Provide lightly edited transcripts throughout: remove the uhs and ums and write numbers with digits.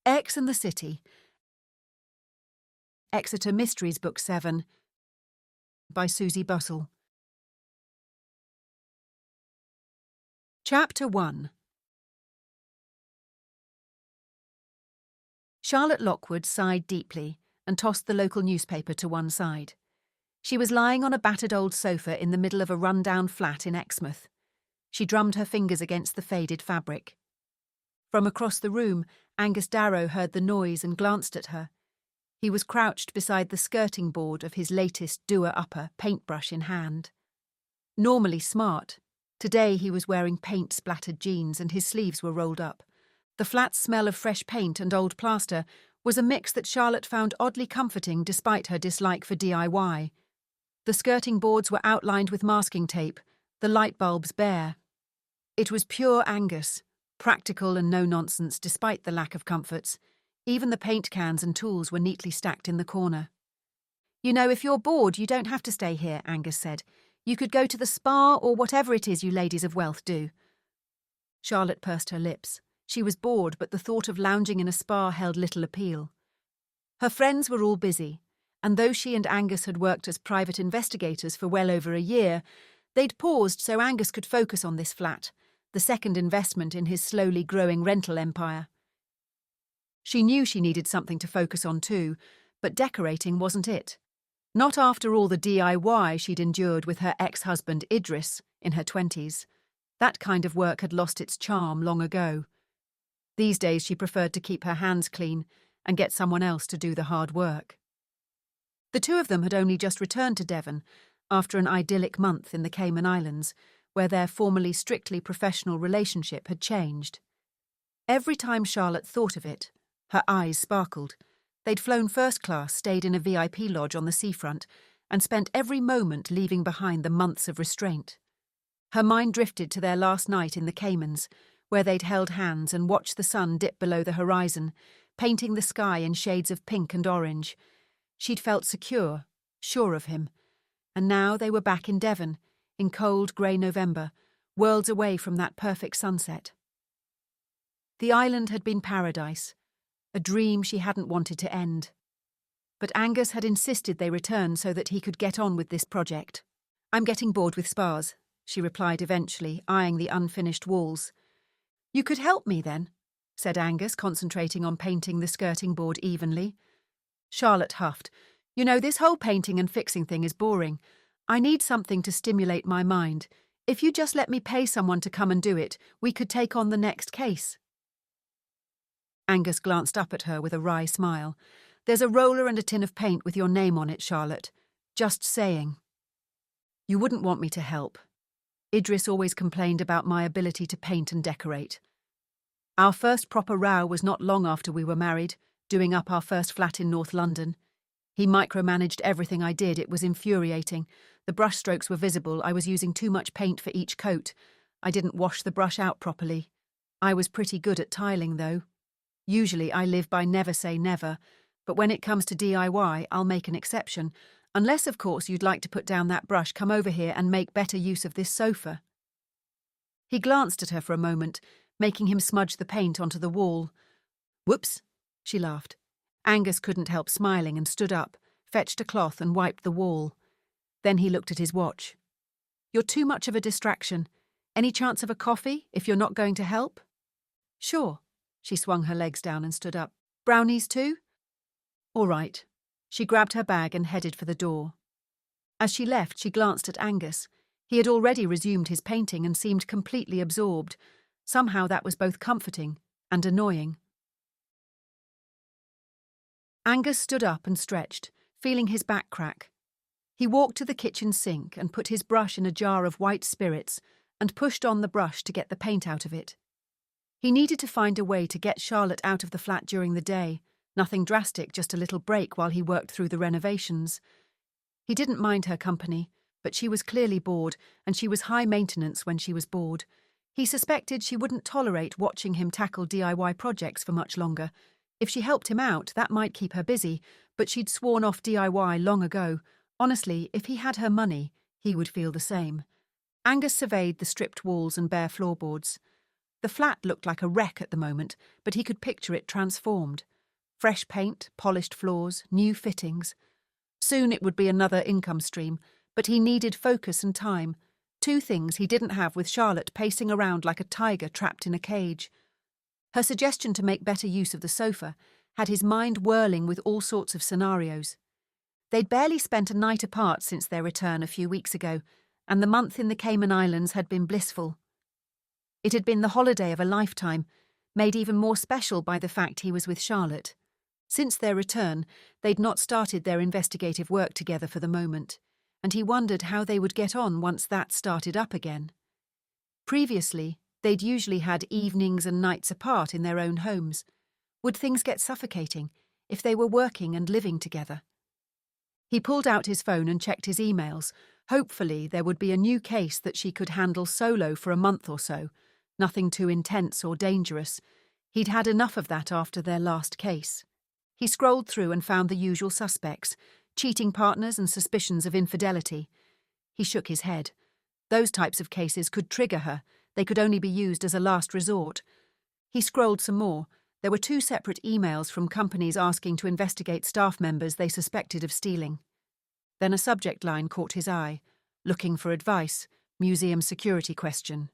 X and the City. Exeter Mysteries, Book 7, by Suzy Bussell. Chapter 1. Charlotte Lockwood sighed deeply and tossed the local newspaper to one side. She was lying on a battered old sofa in the middle of a run-down flat in Exmouth. She drummed her fingers against the faded fabric. From across the room, Angus Darrow heard the noise and glanced at her. He was crouched beside the skirting board of his latest doer-upper, paintbrush in hand. Normally smart, today he was wearing paint-splattered jeans and his sleeves were rolled up. The flat smell of fresh paint and old plaster was a mix that Charlotte found oddly comforting despite her dislike for DIY. The skirting boards were outlined with masking tape, the light bulbs bare. It was pure Angus, practical and no-nonsense despite the lack of comforts. Even the paint cans and tools were neatly stacked in the corner. "You know, if you're bored, you don't have to stay here," Angus said. "You could go to the spa or whatever it is you ladies of wealth do." Charlotte pursed her lips. She was bored, but the thought of lounging in a spa held little appeal. Her friends were all busy, and though she and Angus had worked as private investigators for well over a year, they'd paused so Angus could focus on this flat, the second investment in his slowly growing rental empire. She knew she needed something to focus on too, but decorating wasn't it. Not after all the DIY she'd endured with her ex-husband Idris in her 20s. That kind of work had lost its charm long ago. These days she preferred to keep her hands clean and get someone else to do the hard work. The two of them had only just returned to Devon after an idyllic month in the Cayman Islands, where their formerly strictly professional relationship had changed. Every time Charlotte thought of it, her eyes sparkled. They'd flown first class, stayed in a VIP lodge on the seafront, and spent every moment leaving behind the months of restraint. Her mind drifted to their last night in the Caymans, where they'd held hands and watched the sun dip below the horizon, painting the sky in shades of pink and orange. She'd felt secure, sure of him. And now they were back in Devon, in cold grey November, worlds away from that perfect sunset. The island had been paradise, a dream she hadn't wanted to end. But Angus had insisted they return so that he could get on with this project. "I'm getting bored with spas," she replied eventually, eyeing the unfinished walls. "You could help me then," said Angus, concentrating on painting the skirting board evenly. Charlotte huffed. "You know, this whole painting and fixing thing is boring. I need something to stimulate my mind. If you just let me pay someone to come and do it, we could take on the next case." Angus glanced up at her with a wry smile. "There's a roller and a tin of paint with your name on it, Charlotte. Just saying." "You wouldn't want me to help. Idris always complained about my ability to paint and decorate. Our first proper row was not long after we were married, doing up our first flat in North London. He micromanaged everything I did. It was infuriating. The brushstrokes were visible. I was using too much paint for each coat. I didn't wash the brush out properly. I was pretty good at tiling, though. Usually I live by never say never, but when it comes to DIY, I'll make an exception. Unless, of course, you'd like to put down that brush, come over here and make better use of this sofa." He glanced at her for a moment, making him smudge the paint onto the wall. "Whoops," she laughed. Angus couldn't help smiling and stood up, fetched a cloth and wiped the wall. Then he looked at his watch. "You're too much of a distraction. Any chance of a coffee, if you're not going to help?" "Sure." She swung her legs down and stood up. "Brownies too?" "All right." She grabbed her bag and headed for the door. As she left, she glanced at Angus. He had already resumed his painting and seemed completely absorbed. Somehow that was both comforting and annoying. Angus stood up and stretched, feeling his back crack. He walked to the kitchen sink and put his brush in a jar of white spirits and pushed on the brush to get the paint out of it. He needed to find a way to get Charlotte out of the flat during the day. Nothing drastic, just a little break while he worked through the renovations. He didn't mind her company, but she was clearly bored, and she was high maintenance when she was bored. He suspected she wouldn't tolerate watching him tackle DIY projects for much longer. If she helped him out, that might keep her busy, but she'd sworn off DIY long ago. Honestly, if he had her money, he would feel the same. Angus surveyed the stripped walls and bare floorboards. The flat looked like a wreck at the moment, but he could picture it transformed. Fresh paint, polished floors, new fittings. Soon it would be another income stream, but he needed focus and time, two things he didn't have with Charlotte pacing around like a tiger trapped in a cage. Her suggestion to make better use of the sofa had his mind whirling with all sorts of scenarios. They'd barely spent a night apart since their return a few weeks ago, and the month in the Cayman Islands had been blissful. It had been the holiday of a lifetime, made even more special by the fact he was with Charlotte. Since their return, they'd not started their investigative work together for the moment, and he wondered how they would get on once that started up again. Previously, they'd usually had evenings and nights apart in their own homes. Would things get suffocating if they were working and living together? He pulled out his phone and checked his emails. Hopefully there would be a new case that she could handle solo for a month or so. Nothing too intense or dangerous. He'd had enough of that after their last case. He scrolled through and found the usual suspects, cheating partners and suspicions of infidelity. He shook his head. Those types of cases could trigger her. They could only be used as a last resort. He scrolled some more. There were 2 separate emails from companies asking to investigate staff members they suspected of stealing. Then a subject line caught his eye. Looking for advice. Museum security question.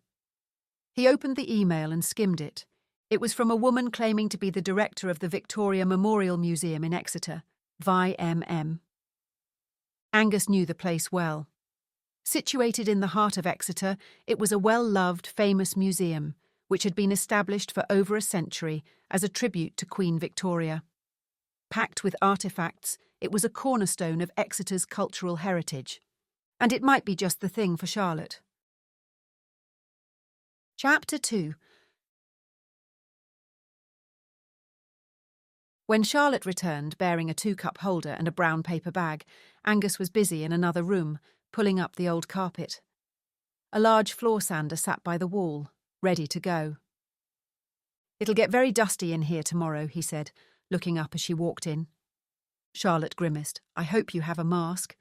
He opened the email and skimmed it. It was from a woman claiming to be the director of the Victoria Memorial Museum in Exeter, VMM. Angus knew the place well. Situated in the heart of Exeter, it was a well-loved, famous museum, which had been established for over a century as a tribute to Queen Victoria. Packed with artefacts, it was a cornerstone of Exeter's cultural heritage. And it might be just the thing for Charlotte. Chapter 2. When Charlotte returned, bearing a 2-cup holder and a brown paper bag, Angus was busy in another room, pulling up the old carpet. A large floor sander sat by the wall, ready to go. "It'll get very dusty in here tomorrow," he said, looking up as she walked in. Charlotte grimaced. "I hope you have a mask."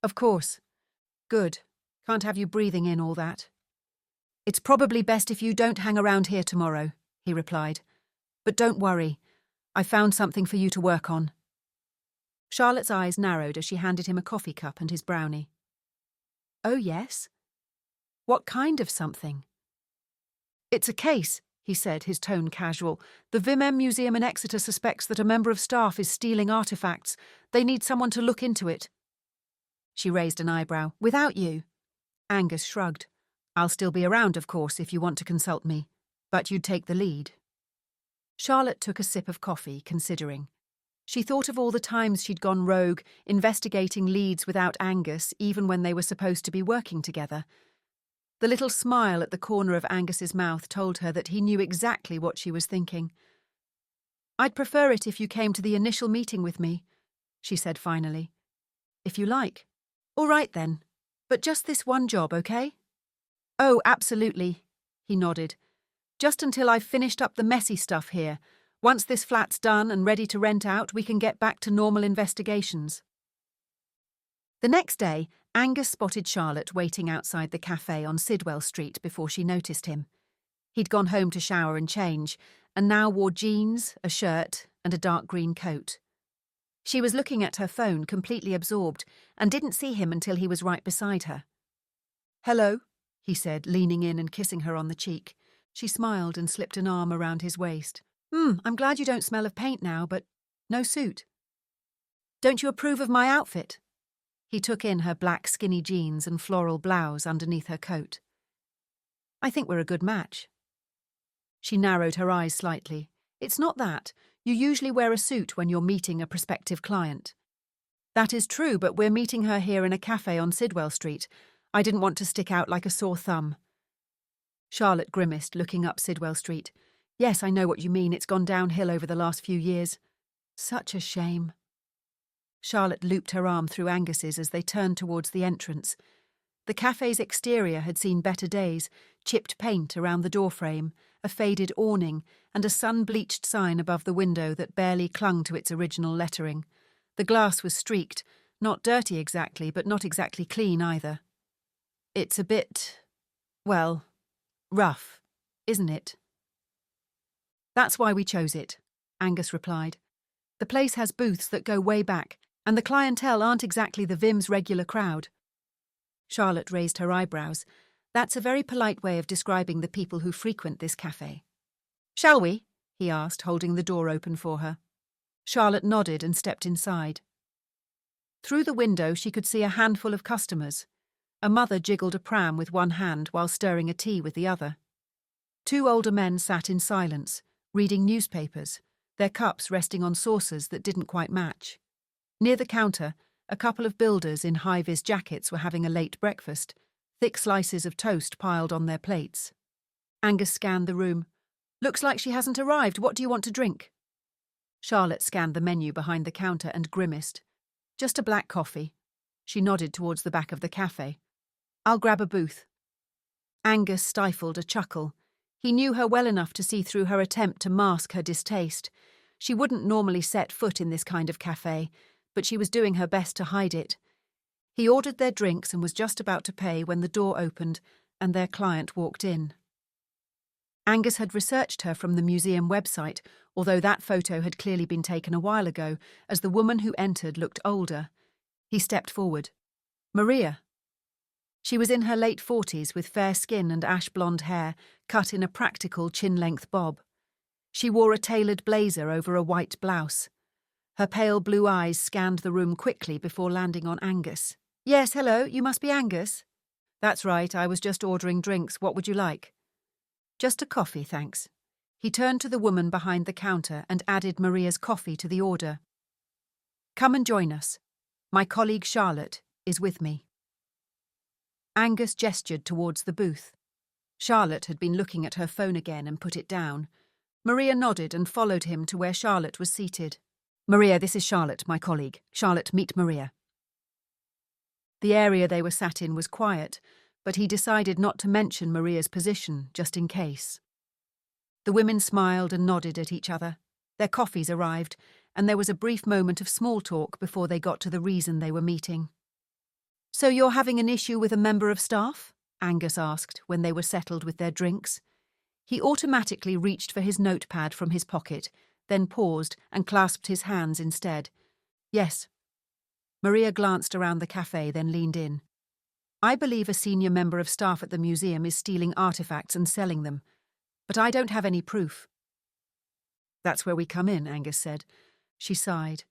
"Of course. Good. Can't have you breathing in all that." "It's probably best if you don't hang around here tomorrow," he replied. "But don't worry. I found something for you to work on." Charlotte's eyes narrowed as she handed him a coffee cup and his brownie. "Oh, yes? What kind of something?" "It's a case," he said, his tone casual. "The VMM Museum in Exeter suspects that a member of staff is stealing artefacts. They need someone to look into it." She raised an eyebrow. "Without you?" Angus shrugged. "I'll still be around, of course, if you want to consult me. But you'd take the lead." Charlotte took a sip of coffee, considering. She thought of all the times she'd gone rogue, investigating leads without Angus, even when they were supposed to be working together. The little smile at the corner of Angus's mouth told her that he knew exactly what she was thinking. "I'd prefer it if you came to the initial meeting with me," she said finally. "If you like." "All right then. But just this one job, okay?" "Oh, absolutely," he nodded. "Just until I've finished up the messy stuff here. Once this flat's done and ready to rent out, we can get back to normal investigations." The next day, Angus spotted Charlotte waiting outside the cafe on Sidwell Street before she noticed him. He'd gone home to shower and change, and now wore jeans, a shirt, and a dark green coat. She was looking at her phone, completely absorbed, and didn't see him until he was right beside her. "Hello," he said, leaning in and kissing her on the cheek. She smiled and slipped an arm around his waist. I'm glad you don't smell of paint now, but no suit." "Don't you approve of my outfit?" He took in her black skinny jeans and floral blouse underneath her coat. "I think we're a good match." She narrowed her eyes slightly. "It's not that. You usually wear a suit when you're meeting a prospective client." "That is true, but we're meeting her here in a cafe on Sidwell Street. I didn't want to stick out like a sore thumb." Charlotte grimaced, looking up Sidwell Street. "Yes, I know what you mean. It's gone downhill over the last few years." "Such a shame." Charlotte looped her arm through Angus's as they turned towards the entrance. The cafe's exterior had seen better days, chipped paint around the doorframe, a faded awning, and a sun-bleached sign above the window that barely clung to its original lettering. The glass was streaked, not dirty exactly, but not exactly clean either. "It's a bit, well, rough. isn't it? That's why we chose it, Angus replied. The place has booths that go way back, and the clientele aren't exactly the Vim's regular crowd. Charlotte raised her eyebrows. That's a very polite way of describing the people who frequent this cafe. Shall we? He asked, holding the door open for her. Charlotte nodded and stepped inside. Through the window she could see a handful of customers. A mother jiggled a pram with one hand while stirring a tea with the other. 2 older men sat in silence, reading newspapers, their cups resting on saucers that didn't quite match. Near the counter, a couple of builders in high-vis jackets were having a late breakfast, thick slices of toast piled on their plates. Angus scanned the room. Looks like she hasn't arrived. What do you want to drink? Charlotte scanned the menu behind the counter and grimaced. Just a black coffee. She nodded towards the back of the cafe. I'll grab a booth. Angus stifled a chuckle. He knew her well enough to see through her attempt to mask her distaste. She wouldn't normally set foot in this kind of cafe, but she was doing her best to hide it. He ordered their drinks and was just about to pay when the door opened and their client walked in. Angus had researched her from the museum website, although that photo had clearly been taken a while ago, as the woman who entered looked older. He stepped forward. Maria. She was in her late 40s with fair skin and ash-blonde hair, cut in a practical chin-length bob. She wore a tailored blazer over a white blouse. Her pale blue eyes scanned the room quickly before landing on Angus. Yes, hello, you must be Angus. That's right, I was just ordering drinks. What would you like? Just a coffee, thanks. He turned to the woman behind the counter and added Maria's coffee to the order. Come and join us. My colleague Charlotte is with me. Angus gestured towards the booth. Charlotte had been looking at her phone again and put it down. Maria nodded and followed him to where Charlotte was seated. Maria, this is Charlotte, my colleague. Charlotte, meet Maria. The area they were sat in was quiet, but he decided not to mention Maria's position, just in case. The women smiled and nodded at each other. Their coffees arrived, and there was a brief moment of small talk before they got to the reason they were meeting. So you're having an issue with a member of staff? Angus asked when they were settled with their drinks. He automatically reached for his notepad from his pocket, then paused and clasped his hands instead. Yes. Maria glanced around the cafe, then leaned in. I believe a senior member of staff at the museum is stealing artefacts and selling them, but I don't have any proof. That's where we come in, Angus said. She sighed.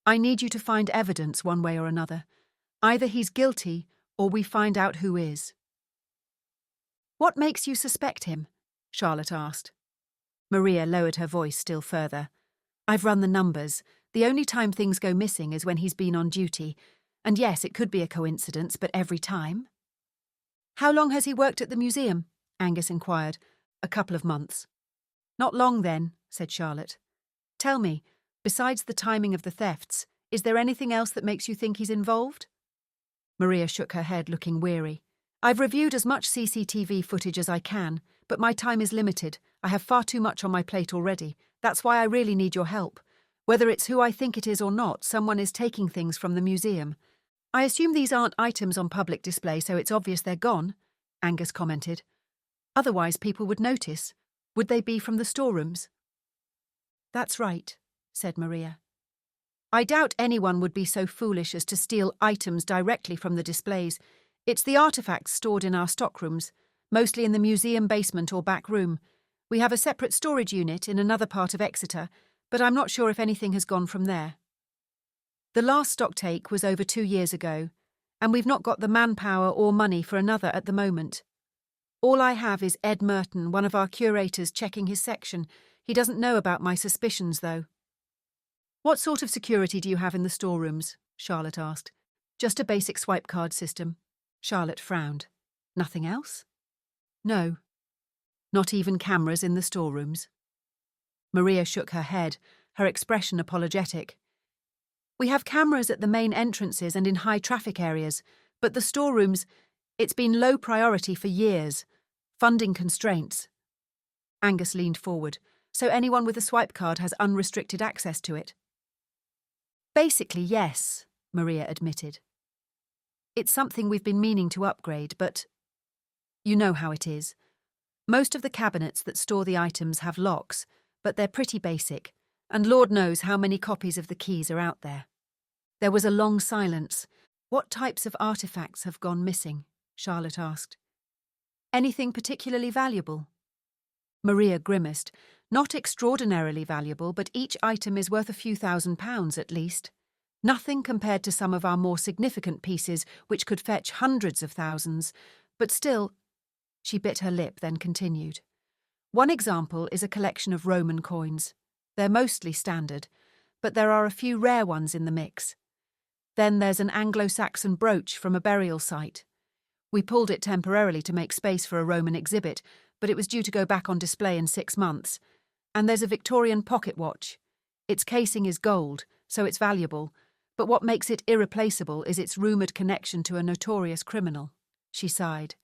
I need you to find evidence one way or another. Either he's guilty or we find out who is. What makes you suspect him? Charlotte asked. Maria lowered her voice still further. I've run the numbers. The only time things go missing is when he's been on duty. And yes, it could be a coincidence, but every time. How long has he worked at the museum? Angus inquired. A couple of months. Not long then, said Charlotte. Tell me, besides the timing of the thefts, is there anything else that makes you think he's involved? Maria shook her head, looking weary. I've reviewed as much CCTV footage as I can, but my time is limited. I have far too much on my plate already. That's why I really need your help. Whether it's who I think it is or not, someone is taking things from the museum. I assume these aren't items on public display, so it's obvious they're gone, Angus commented. Otherwise people would notice. Would they be from the storerooms? That's right, said Maria. I doubt anyone would be so foolish as to steal items directly from the displays. It's the artefacts stored in our stockrooms, mostly in the museum basement or back room. We have a separate storage unit in another part of Exeter, but I'm not sure if anything has gone from there. The last stocktake was over 2 years ago, and we've not got the manpower or money for another at the moment. All I have is Ed Merton, one of our curators, checking his section. He doesn't know about my suspicions, though. What sort of security do you have in the storerooms? Charlotte asked. Just a basic swipe card system. Charlotte frowned. Nothing else? No. Not even cameras in the storerooms? Maria shook her head, her expression apologetic. We have cameras at the main entrances and in high traffic areas, but the storerooms, it's been low priority for years. Funding constraints. Angus leaned forward. So anyone with a swipe card has unrestricted access to it? Basically, yes, Maria admitted. It's something we've been meaning to upgrade, but you know how it is. Most of the cabinets that store the items have locks, but they're pretty basic, and Lord knows how many copies of the keys are out there. There was a long silence. What types of artefacts have gone missing? Charlotte asked. Anything particularly valuable? Maria grimaced. Not extraordinarily valuable, but each item is worth a few £1,000s at least. Nothing compared to some of our more significant pieces, which could fetch hundreds of thousands. But still, she bit her lip, then continued. One example is a collection of Roman coins. They're mostly standard, but there are a few rare ones in the mix. Then there's an Anglo-Saxon brooch from a burial site. We pulled it temporarily to make space for a Roman exhibit, but it was due to go back on display in 6 months. And there's a Victorian pocket watch. Its casing is gold, so it's valuable, but what makes it irreplaceable is its rumoured connection to a notorious criminal. She sighed.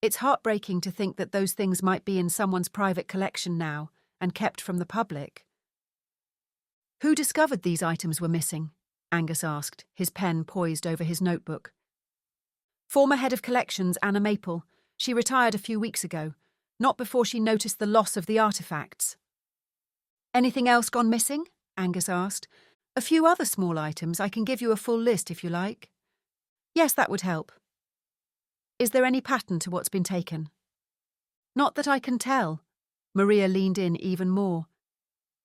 It's heartbreaking to think that those things might be in someone's private collection now, and kept from the public. Who discovered these items were missing? Angus asked, his pen poised over his notebook. Former head of collections, Anna Maple. She retired a few weeks ago, not before she noticed the loss of the artefacts. Anything else gone missing? Angus asked. A few other small items. I can give you a full list if you like. Yes, that would help. Is there any pattern to what's been taken? Not that I can tell. Maria leaned in even more.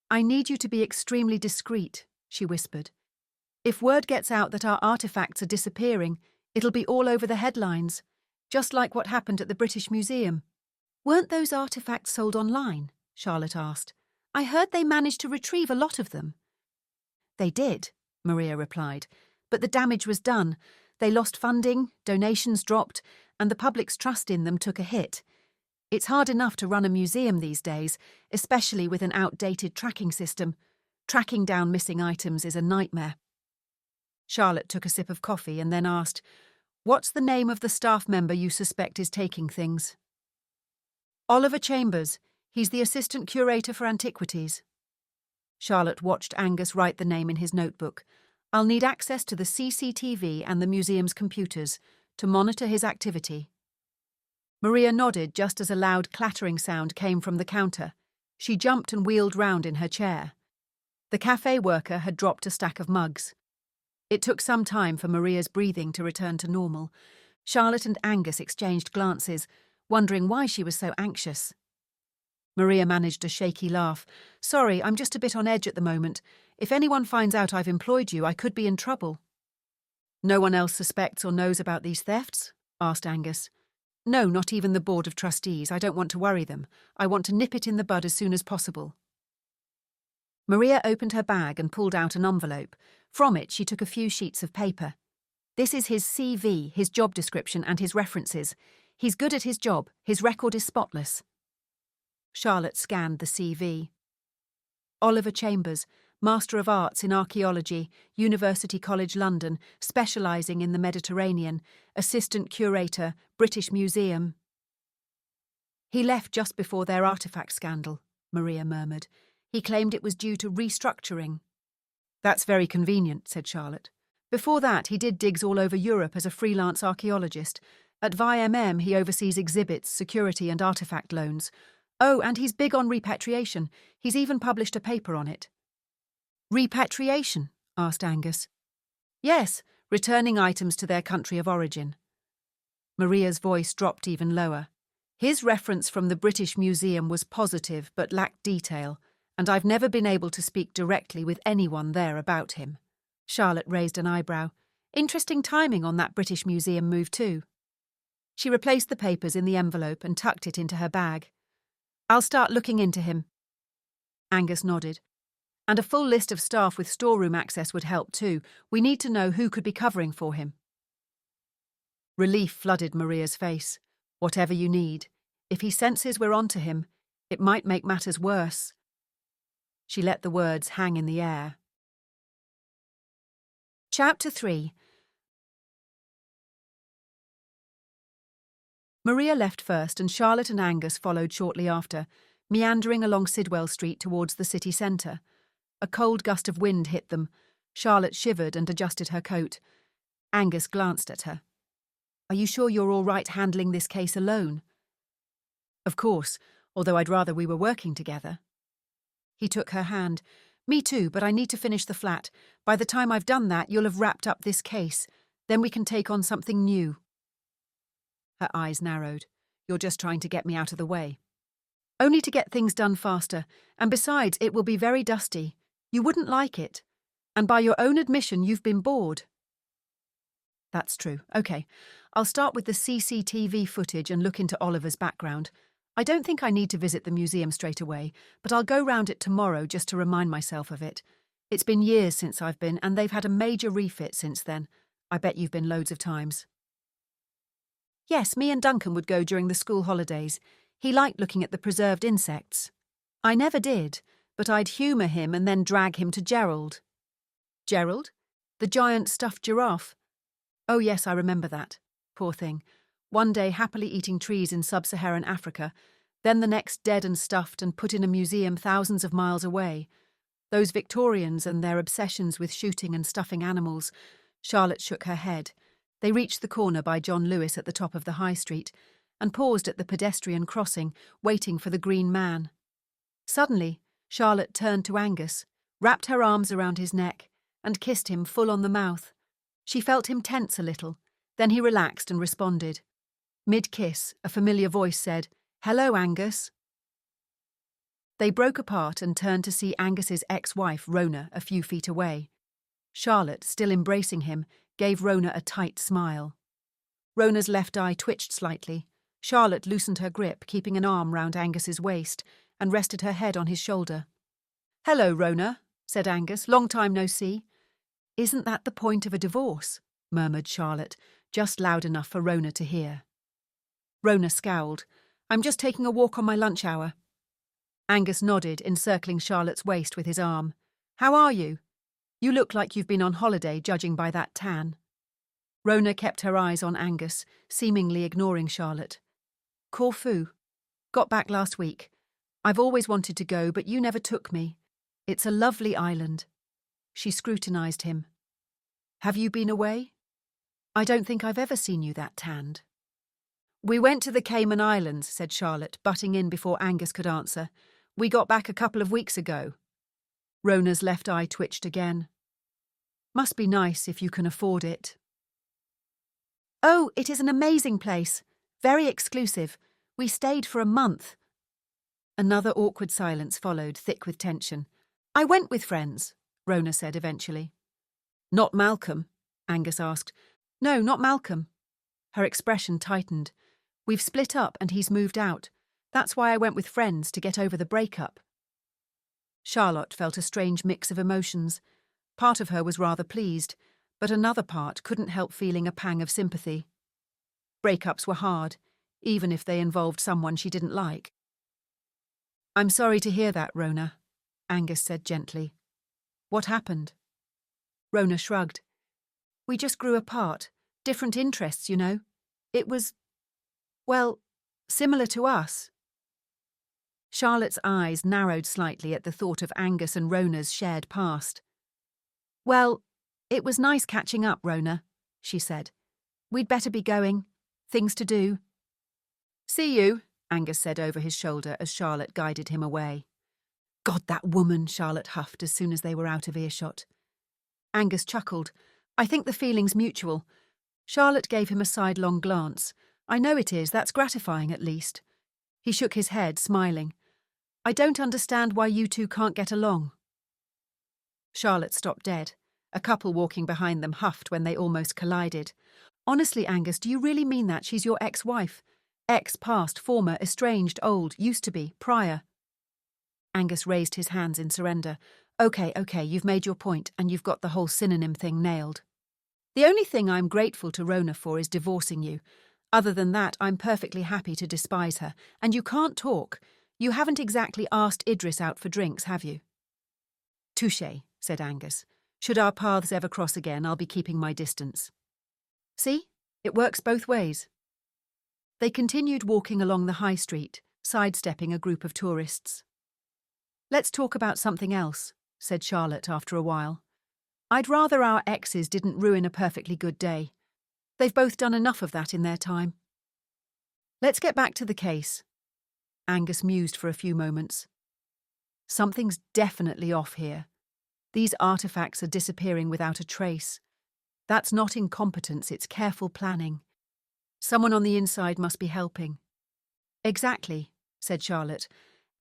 I need you to be extremely discreet, she whispered. If word gets out that our artefacts are disappearing, it'll be all over the headlines, just like what happened at the British Museum. Weren't those artefacts sold online? Charlotte asked. I heard they managed to retrieve a lot of them. They did, Maria replied, but the damage was done. They lost funding, donations dropped, and the public's trust in them took a hit. It's hard enough to run a museum these days, especially with an outdated tracking system. Tracking down missing items is a nightmare. Charlotte took a sip of coffee and then asked, What's the name of the staff member you suspect is taking things? Oliver Chambers. He's the assistant curator for antiquities. Charlotte watched Angus write the name in his notebook. I'll need access to the CCTV and the museum's computers to monitor his activity. Maria nodded just as a loud clattering sound came from the counter. She jumped and wheeled round in her chair. The cafe worker had dropped a stack of mugs. It took some time for Maria's breathing to return to normal. Charlotte and Angus exchanged glances, wondering why she was so anxious. Maria managed a shaky laugh. Sorry, I'm just a bit on edge at the moment. If anyone finds out I've employed you, I could be in trouble. No one else suspects or knows about these thefts? Asked Angus. No, not even the Board of Trustees. I don't want to worry them. I want to nip it in the bud as soon as possible. Maria opened her bag and pulled out an envelope. From it, she took a few sheets of paper. This is his CV, his job description and his references. He's good at his job. His record is spotless. Charlotte scanned the CV. Oliver Chambers, Master of Arts in Archaeology, University College London, specialising in the Mediterranean, Assistant Curator, British Museum. He left just before their artefact scandal, Maria murmured. He claimed it was due to restructuring. That's very convenient, said Charlotte. Before that, he did digs all over Europe as a freelance archaeologist. At VMM, he oversees exhibits, security and artefact loans. Oh, and he's big on repatriation. He's even published a paper on it. Repatriation? Asked Angus. Yes, returning items to their country of origin. Maria's voice dropped even lower. His reference from the British Museum was positive but lacked detail, and I've never been able to speak directly with anyone there about him. Charlotte raised an eyebrow. Interesting timing on that British Museum move too. She replaced the papers in the envelope and tucked it into her bag. I'll start looking into him. Angus nodded. And a full list of staff with storeroom access would help too. We need to know who could be covering for him. Relief flooded Maria's face. Whatever you need. If he senses we're onto him, it might make matters worse. She let the words hang in the air. Chapter 3. Maria left first and Charlotte and Angus followed shortly after, meandering along Sidwell Street towards the city centre. A cold gust of wind hit them. Charlotte shivered and adjusted her coat. Angus glanced at her. Are you sure you're all right handling this case alone? Of course, although I'd rather we were working together. He took her hand. Me too, but I need to finish the flat. By the time I've done that, you'll have wrapped up this case. Then we can take on something new. Her eyes narrowed. You're just trying to get me out of the way. Only to get things done faster, and besides, it will be very dusty. You wouldn't like it. And by your own admission, you've been bored. That's true. Okay, I'll start with the CCTV footage and look into Oliver's background. I don't think I need to visit the museum straight away, but I'll go round it tomorrow just to remind myself of it. It's been years since I've been, and they've had a major refit since then. I bet you've been loads of times. Yes, me and Duncan would go during the school holidays. He liked looking at the preserved insects. I never did, but I'd humour him and then drag him to Gerald. Gerald? The giant stuffed giraffe? Oh yes, I remember that. Poor thing. One day happily eating trees in sub-Saharan Africa, then the next dead and stuffed and put in a museum thousands of miles away. Those Victorians and their obsessions with shooting and stuffing animals. Charlotte shook her head. They reached the corner by John Lewis at the top of the high street and paused at the pedestrian crossing, waiting for the green man. Suddenly, Charlotte turned to Angus, wrapped her arms around his neck, and kissed him full on the mouth. She felt him tense a little, then he relaxed and responded. Mid-kiss, a familiar voice said, "Hello, Angus." They broke apart and turned to see Angus's ex-wife, Rona, a few feet away. Charlotte, still embracing him, gave Rona a tight smile. Rona's left eye twitched slightly. Charlotte loosened her grip, keeping an arm round Angus's waist, and rested her head on his shoulder. "Hello, Rona," said Angus. "Long time no see." "Isn't that the point of a divorce?" murmured Charlotte, just loud enough for Rona to hear. Rona scowled. "I'm just taking a walk on my lunch hour." Angus nodded, encircling Charlotte's waist with his arm. "How are you? You look like you've been on holiday, judging by that tan." Rona kept her eyes on Angus, seemingly ignoring Charlotte. "Corfu. Got back last week. I've always wanted to go, but you never took me. It's a lovely island." She scrutinised him. "Have you been away? I don't think I've ever seen you that tanned." "We went to the Cayman Islands," said Charlotte, butting in before Angus could answer. "We got back a couple of weeks ago." Rona's left eye twitched again. "Must be nice if you can afford it." "Oh, it is an amazing place. Very exclusive. We stayed for a month." Another awkward silence followed, thick with tension. "I went with friends," Rona said eventually. "Not Malcolm?" Angus asked. "No, not Malcolm." Her expression tightened. "We've split up and he's moved out. That's why I went with friends, to get over the breakup." Charlotte felt a strange mix of emotions. Part of her was rather pleased, but another part couldn't help feeling a pang of sympathy. Breakups were hard, even if they involved someone she didn't like. "I'm sorry to hear that, Rona," Angus said gently. "What happened?" Rona shrugged. "We just grew apart. Different interests, you know. It was, well, similar to us." Charlotte's eyes narrowed slightly at the thought of Angus and Rona's shared past. "Well, it was nice catching up, Rona," she said. "We'd better be going. Things to do." "See you," Angus said over his shoulder as Charlotte guided him away. "God, that woman," Charlotte huffed as soon as they were out of earshot. Angus chuckled. "I think the feeling's mutual." Charlotte gave him a sidelong glance. "I know it is. That's gratifying, at least." He shook his head, smiling. "I don't understand why you two can't get along." Charlotte stopped dead. A couple walking behind them huffed when they almost collided. "Honestly, Angus, do you really mean that? She's your ex-wife. Ex, past, former, estranged, old, used to be, prior." Angus raised his hands in surrender. Okay, you've made your point, and you've got the whole synonym thing nailed. The only thing I'm grateful to Rona for is divorcing you. Other than that, I'm perfectly happy to despise her. And you can't talk. You haven't exactly asked Idris out for drinks, have you?" "Touché," said Angus. "Should our paths ever cross again, I'll be keeping my distance." "See? It works both ways." They continued walking along the high street, sidestepping a group of tourists. "Let's talk about something else," said Charlotte after a while. "I'd rather our exes didn't ruin a perfectly good day. They've both done enough of that in their time. Let's get back to the case." Angus mused for a few moments. Something's definitely off here. These artefacts are disappearing without a trace. That's not incompetence, it's careful planning. Someone on the inside must be helping. Exactly, said Charlotte.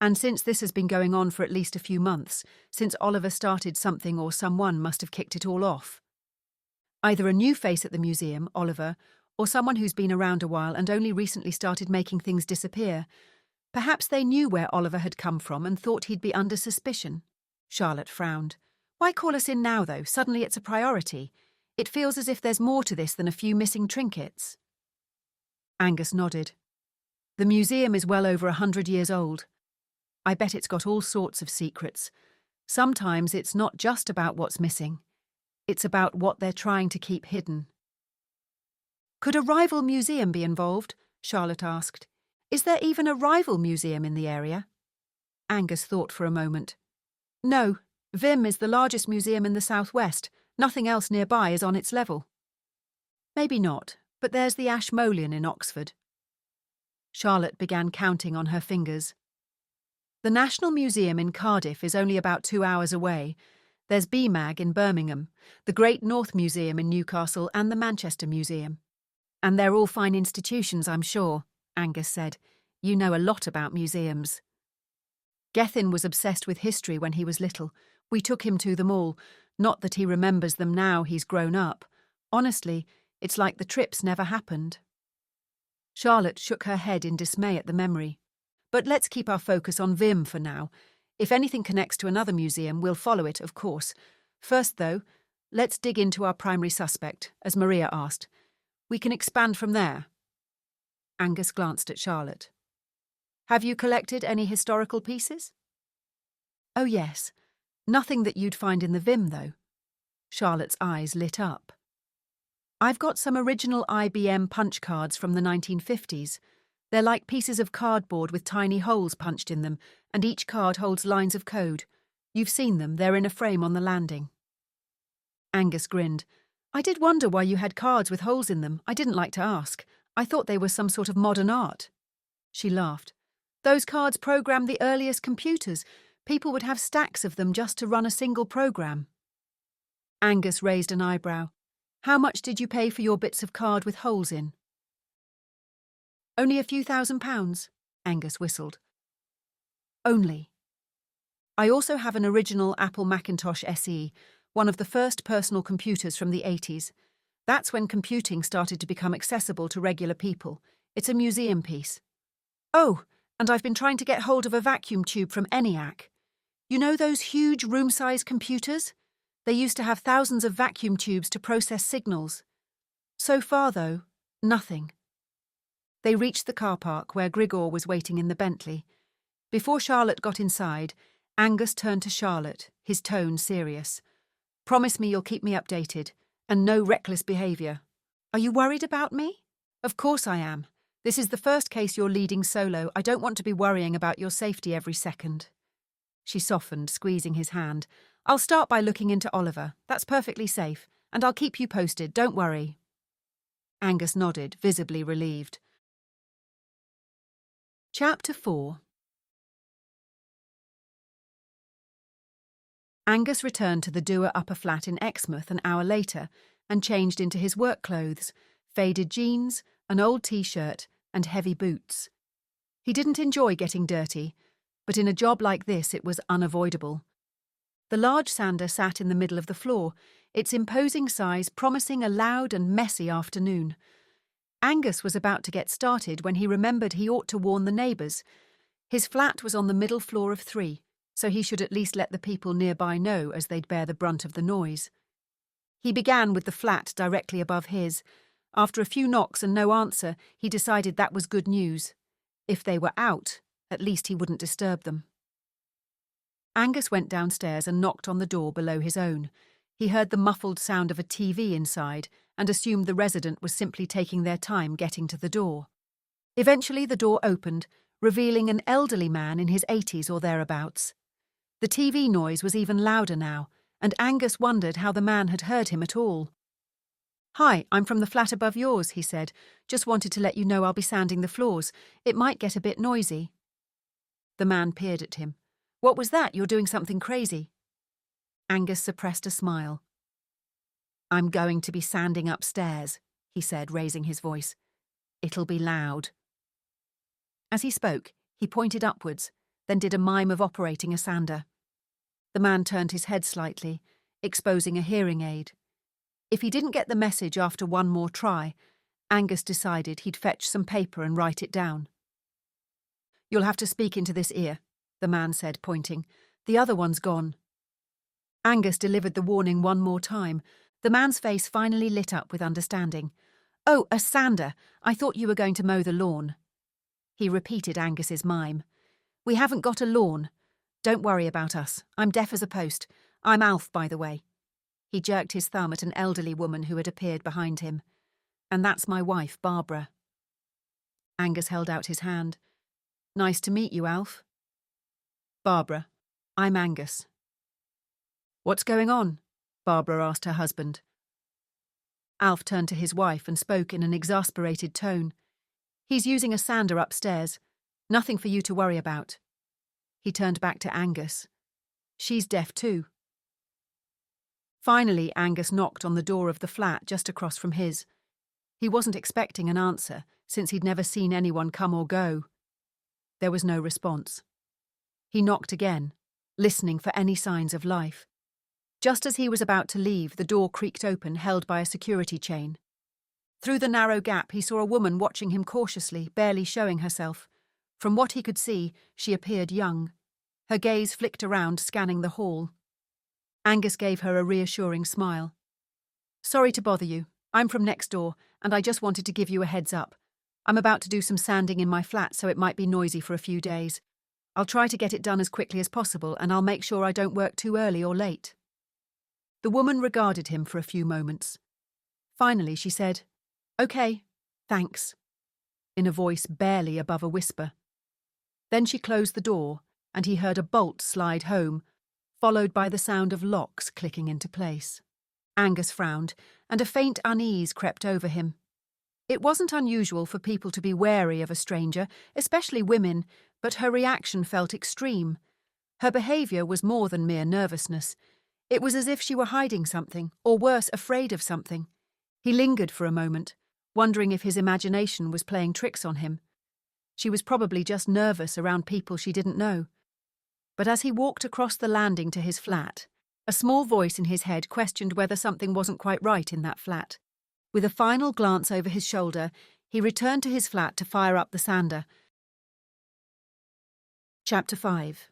And since this has been going on for at least a few months, since Oliver started something or someone must have kicked it all off. Either a new face at the museum, Oliver, or someone who's been around a while and only recently started making things disappear. Perhaps they knew where Oliver had come from and thought he'd be under suspicion. Charlotte frowned. Why call us in now, though? Suddenly it's a priority. It feels as if there's more to this than a few missing trinkets. Angus nodded. The museum is well over 100 years old. I bet it's got all sorts of secrets. Sometimes it's not just about what's missing. It's about what they're trying to keep hidden. Could a rival museum be involved? Charlotte asked. Is there even a rival museum in the area? Angus thought for a moment. No, Vim is the largest museum in the southwest. Nothing else nearby is on its level. Maybe not, but there's the Ashmolean in Oxford. Charlotte began counting on her fingers. The National Museum in Cardiff is only about 2 hours away. There's BMAG in Birmingham, the Great North Museum in Newcastle and the Manchester Museum. And they're all fine institutions, I'm sure, Angus said. You know a lot about museums. Gethin was obsessed with history when he was little. We took him to them all. Not that he remembers them now he's grown up. Honestly, it's like the trips never happened. Charlotte shook her head in dismay at the memory. But let's keep our focus on Vim for now. If anything connects to another museum, we'll follow it, of course. First, though, let's dig into our primary suspect, as Maria asked. We can expand from there. Angus glanced at Charlotte. Have you collected any historical pieces? Oh, yes. Nothing that you'd find in the Vim, though. Charlotte's eyes lit up. I've got some original IBM punch cards from the 1950s. They're like pieces of cardboard with tiny holes punched in them, and each card holds lines of code. You've seen them, they're in a frame on the landing. Angus grinned. I did wonder why you had cards with holes in them. I didn't like to ask. I thought they were some sort of modern art. She laughed. Those cards programmed the earliest computers. People would have stacks of them just to run a single program. Angus raised an eyebrow. How much did you pay for your bits of card with holes in? Only a few £1,000, Angus whistled. Only. I also have an original Apple Macintosh SE, one of the first personal computers from the 80s. That's when computing started to become accessible to regular people. It's a museum piece. Oh, and I've been trying to get hold of a vacuum tube from ENIAC. You know those huge room-size computers? They used to have thousands of vacuum tubes to process signals. So far, though, nothing. They reached the car park where Grigor was waiting in the Bentley. Before Charlotte got inside, Angus turned to Charlotte, his tone serious. Promise me you'll keep me updated, and no reckless behaviour. Are you worried about me? Of course I am. This is the first case you're leading solo. I don't want to be worrying about your safety every second. She softened, squeezing his hand. I'll start by looking into Oliver. That's perfectly safe, and I'll keep you posted, don't worry. Angus nodded, visibly relieved. Chapter 4. Angus returned to the Dewar upper flat in Exmouth an hour later and changed into his work clothes, faded jeans, an old t-shirt and heavy boots. He didn't enjoy getting dirty, but in a job like this it was unavoidable. The large sander sat in the middle of the floor, its imposing size promising a loud and messy afternoon. Angus was about to get started when he remembered he ought to warn the neighbours. His flat was on the middle floor of 3, so he should at least let the people nearby know as they'd bear the brunt of the noise. He began with the flat directly above his. After a few knocks and no answer, he decided that was good news. If they were out, at least he wouldn't disturb them. Angus went downstairs and knocked on the door below his own. He heard the muffled sound of a TV inside and assumed the resident was simply taking their time getting to the door. Eventually the door opened, revealing an elderly man in his 80s or thereabouts. The TV noise was even louder now, and Angus wondered how the man had heard him at all. Hi, I'm from the flat above yours, he said. Just wanted to let you know I'll be sanding the floors. It might get a bit noisy. The man peered at him. What was that? You're doing something crazy. Angus suppressed a smile. I'm going to be sanding upstairs, he said, raising his voice. It'll be loud. As he spoke, he pointed upwards, then did a mime of operating a sander. The man turned his head slightly, exposing a hearing aid. If he didn't get the message after one more try, Angus decided he'd fetch some paper and write it down. You'll have to speak into this ear, the man said, pointing. The other one's gone. Angus delivered the warning one more time. The man's face finally lit up with understanding. Oh, a sander. I thought you were going to mow the lawn. He repeated Angus's mime. We haven't got a lawn. Don't worry about us. I'm deaf as a post. I'm Alf, by the way. He jerked his thumb at an elderly woman who had appeared behind him. And that's my wife, Barbara. Angus held out his hand. Nice to meet you, Alf. Barbara, I'm Angus. What's going on? Barbara asked her husband. Alf turned to his wife and spoke in an exasperated tone. He's using a sander upstairs. Nothing for you to worry about. He turned back to Angus. She's deaf too. Finally, Angus knocked on the door of the flat just across from his. He wasn't expecting an answer, since he'd never seen anyone come or go. There was no response. He knocked again, listening for any signs of life. Just as he was about to leave, the door creaked open, held by a security chain. Through the narrow gap, he saw a woman watching him cautiously, barely showing herself. From what he could see, she appeared young. Her gaze flicked around, scanning the hall. Angus gave her a reassuring smile. Sorry to bother you. I'm from next door, and I just wanted to give you a heads up. I'm about to do some sanding in my flat, so it might be noisy for a few days. I'll try to get it done as quickly as possible, and I'll make sure I don't work too early or late. The woman regarded him for a few moments. Finally, she said, Okay, thanks, in a voice barely above a whisper. Then she closed the door, and he heard a bolt slide home, followed by the sound of locks clicking into place. Angus frowned, and a faint unease crept over him. It wasn't unusual for people to be wary of a stranger, especially women, but her reaction felt extreme. Her behaviour was more than mere nervousness. It was as if she were hiding something, or worse, afraid of something. He lingered for a moment, wondering if his imagination was playing tricks on him. She was probably just nervous around people she didn't know. But as he walked across the landing to his flat, a small voice in his head questioned whether something wasn't quite right in that flat. With a final glance over his shoulder, he returned to his flat to fire up the sander. Chapter 5.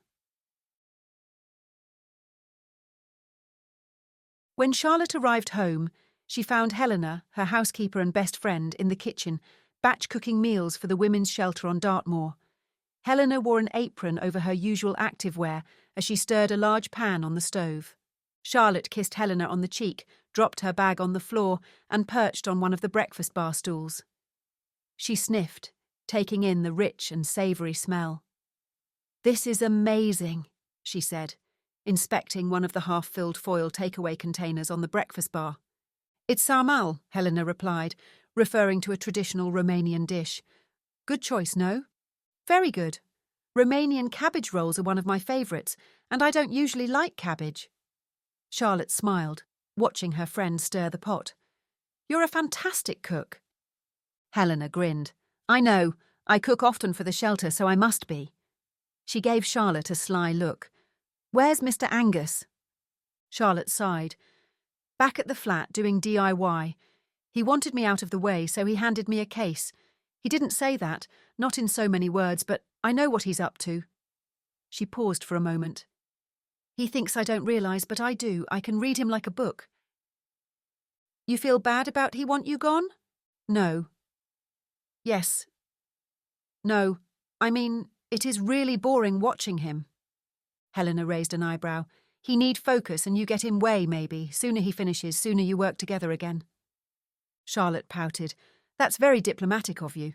When Charlotte arrived home, she found Helena, her housekeeper and best friend, in the kitchen, batch-cooking meals for the women's shelter on Dartmoor. Helena wore an apron over her usual activewear as she stirred a large pan on the stove. Charlotte kissed Helena on the cheek, dropped her bag on the floor, and perched on one of the breakfast bar stools. She sniffed, taking in the rich and savoury smell. "This is amazing," she said, inspecting one of the half-filled foil takeaway containers on the breakfast bar. "It's sarmal," Helena replied, referring to a traditional Romanian dish. "Good choice, no?" "Very good. Romanian cabbage rolls are one of my favourites, and I don't usually like cabbage." Charlotte smiled, watching her friend stir the pot. "You're a fantastic cook." Helena grinned. "I know. I cook often for the shelter, so I must be." She gave Charlotte a sly look. "Where's Mr. Angus?" Charlotte sighed. "Back at the flat, doing DIY. He wanted me out of the way, so he handed me a case. He didn't say that, not in so many words, but I know what he's up to." She paused for a moment. "He thinks I don't realise, but I do. I can read him like a book." "You feel bad about he want you gone?" "No." "Yes. No. I mean, it is really boring watching him." Helena raised an eyebrow. "He need focus and you get in way, maybe. Sooner he finishes, sooner you work together again." Charlotte pouted. "That's very diplomatic of you."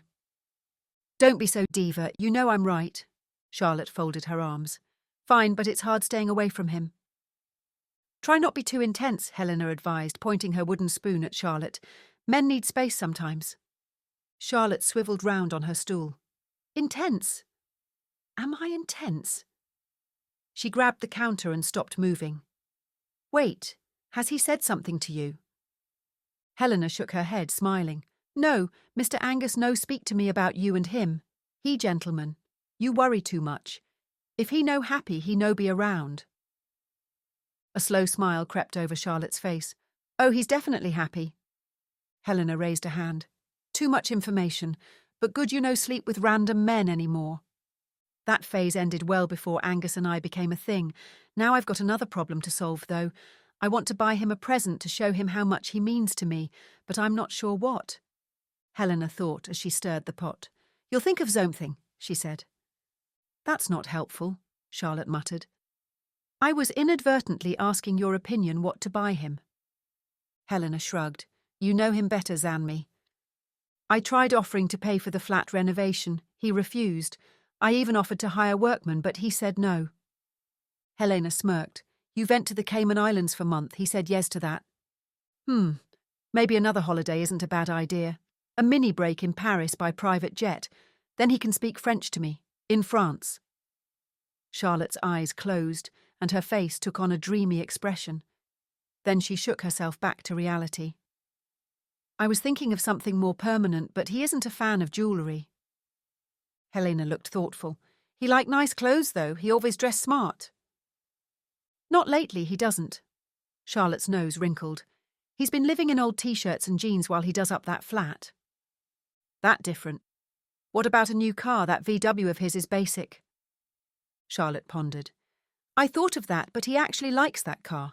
"Don't be so diva. You know I'm right." Charlotte folded her arms. "Fine, but it's hard staying away from him." "Try not be too intense," Helena advised, pointing her wooden spoon at Charlotte. "Men need space sometimes." Charlotte swiveled round on her stool. "Intense?" Am I intense? She grabbed the counter and stopped moving. Wait, has he said something to you? Helena shook her head, smiling. No, Mr. Angus no speak to me about you and him. He gentleman. You worry too much. If he no happy, he no be around. A slow smile crept over Charlotte's face. Oh, he's definitely happy. Helena raised a hand. Too much information, but good you no sleep with random men any more. That phase ended well before Angus and I became a thing. Now I've got another problem to solve, though. I want to buy him a present to show him how much he means to me, but I'm not sure what. Helena thought as she stirred the pot. You'll think of something, she said. That's not helpful, Charlotte muttered. I was inadvertently asking your opinion what to buy him. Helena shrugged. You know him better than me. I tried offering to pay for the flat renovation. He refused. I even offered to hire workmen, but he said no. Helena smirked. You went to the Cayman Islands for a month. He said yes to that. Maybe another holiday isn't a bad idea. A mini break in Paris by private jet. Then he can speak French to me. In France. Charlotte's eyes closed, and her face took on a dreamy expression. Then she shook herself back to reality. I was thinking of something more permanent, but he isn't a fan of jewellery. Helena looked thoughtful. He liked nice clothes, though. He always dressed smart. Not lately, he doesn't. Charlotte's nose wrinkled. He's been living in old T-shirts and jeans while he does up that flat. That different. What about a new car? That VW of his is basic. Charlotte pondered. I thought of that, but he actually likes that car.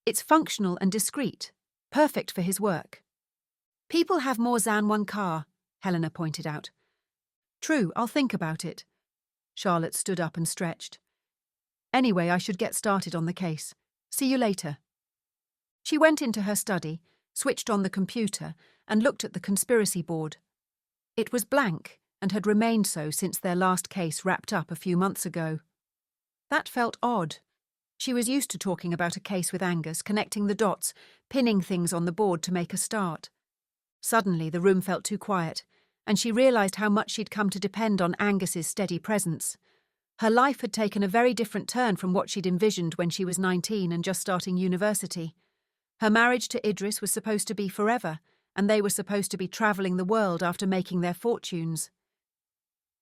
It's functional and discreet. Perfect for his work. People have more than one car, Helena pointed out. True, I'll think about it. Charlotte stood up and stretched. Anyway, I should get started on the case. See you later. She went into her study, switched on the computer, and looked at the conspiracy board. It was blank, and had remained so since their last case wrapped up a few months ago. That felt odd. She was used to talking about a case with Angus, connecting the dots, pinning things on the board to make a start. Suddenly, the room felt too quiet, and she realised how much she'd come to depend on Angus's steady presence. Her life had taken a very different turn from what she'd envisioned when she was 19 and just starting university. Her marriage to Idris was supposed to be forever, and they were supposed to be travelling the world after making their fortunes.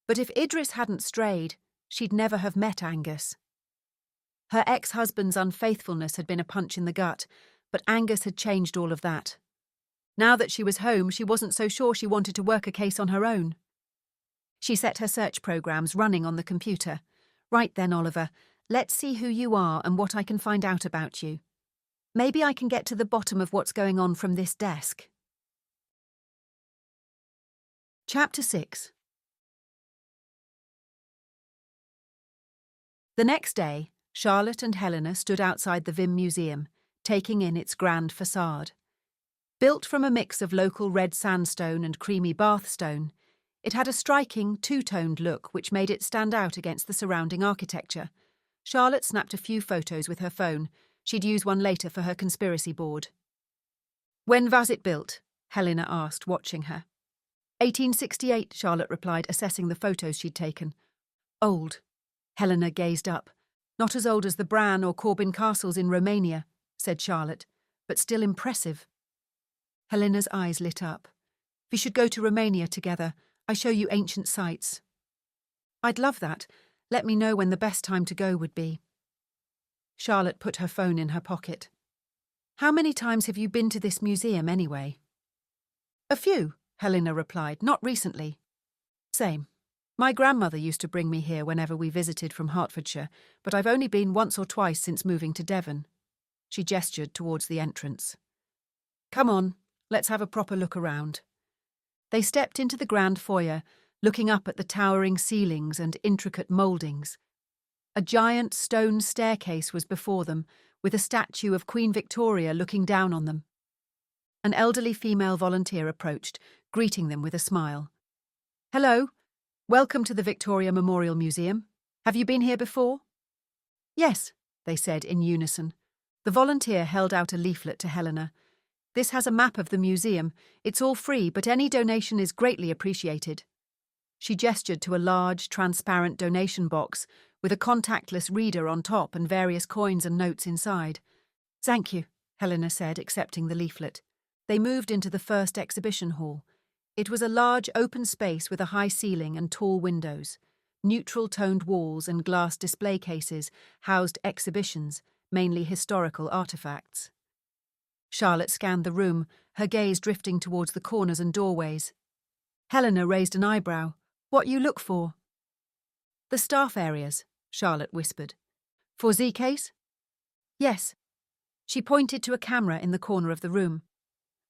But if Idris hadn't strayed, she'd never have met Angus. Her ex-husband's unfaithfulness had been a punch in the gut, but Angus had changed all of that. Now that she was home, she wasn't so sure she wanted to work a case on her own. She set her search programs running on the computer. Right then, Oliver, let's see who you are and what I can find out about you. Maybe I can get to the bottom of what's going on from this desk. Chapter 6. The next day, Charlotte and Helena stood outside the Vim Museum, taking in its grand facade. Built from a mix of local red sandstone and creamy Bath stone, it had a striking two-toned look which made it stand out against the surrounding architecture. Charlotte snapped a few photos with her phone. She'd use one later for her conspiracy board. When was it built? Helena asked, watching her. 1868, Charlotte replied, assessing the photos she'd taken. Old. Helena gazed up. Not as old as the Bran or Corbin castles in Romania, said Charlotte, but still impressive. Helena's eyes lit up. We should go to Romania together. I show you ancient sites. I'd love that. Let me know when the best time to go would be. Charlotte put her phone in her pocket. How many times have you been to this museum anyway? A few, Helena replied, not recently. Same. My grandmother used to bring me here whenever we visited from Hertfordshire, but I've only been once or twice since moving to Devon. She gestured towards the entrance. Come on, let's have a proper look around. They stepped into the grand foyer, looking up at the towering ceilings and intricate mouldings. A giant stone staircase was before them, with a statue of Queen Victoria looking down on them. An elderly female volunteer approached, greeting them with a smile. Hello. Welcome to the Victoria Memorial Museum. Have you been here before? Yes, they said in unison. The volunteer held out a leaflet to Helena. This has a map of the museum. It's all free, but any donation is greatly appreciated. She gestured to a large, transparent donation box with a contactless reader on top and various coins and notes inside. "Thank you," Helena said, accepting the leaflet. They moved into the first exhibition hall. It was a large open space with a high ceiling and tall windows. Neutral-toned walls and glass display cases housed exhibitions, mainly historical artefacts. Charlotte scanned the room, her gaze drifting towards the corners and doorways. Helena raised an eyebrow. "What you look for?" "The staff areas," Charlotte whispered. "For Z-case?" "Yes." She pointed to a camera in the corner of the room.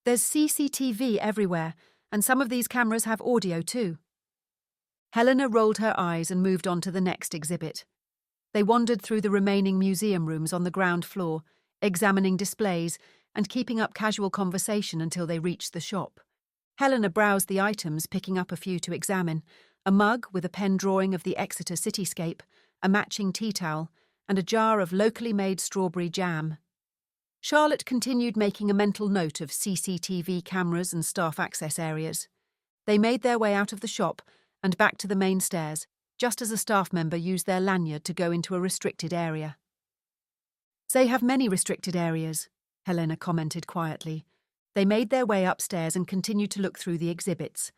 "There's CCTV everywhere, and some of these cameras have audio too." Helena rolled her eyes and moved on to the next exhibit. They wandered through the remaining museum rooms on the ground floor, examining displays and keeping up casual conversation until they reached the shop. Helena browsed the items, picking up a few to examine: a mug with a pen drawing of the Exeter cityscape, a matching tea towel, and a jar of locally made strawberry jam. Charlotte continued making a mental note of CCTV cameras and staff access areas. They made their way out of the shop and back to the main stairs, just as a staff member used their lanyard to go into a restricted area. "They have many restricted areas," Helena commented quietly. They made their way upstairs and continued to look through the exhibits.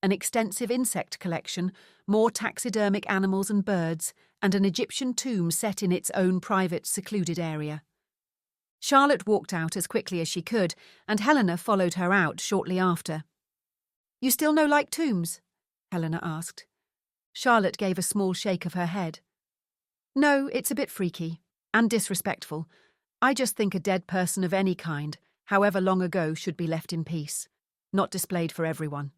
An extensive insect collection, more taxidermic animals and birds, and an Egyptian tomb set in its own private, secluded area. Charlotte walked out as quickly as she could, and Helena followed her out shortly after. "You still no like tombs?" Helena asked. Charlotte gave a small shake of her head. "No, it's a bit freaky and disrespectful. I just think a dead person of any kind, however long ago, should be left in peace, not displayed for everyone."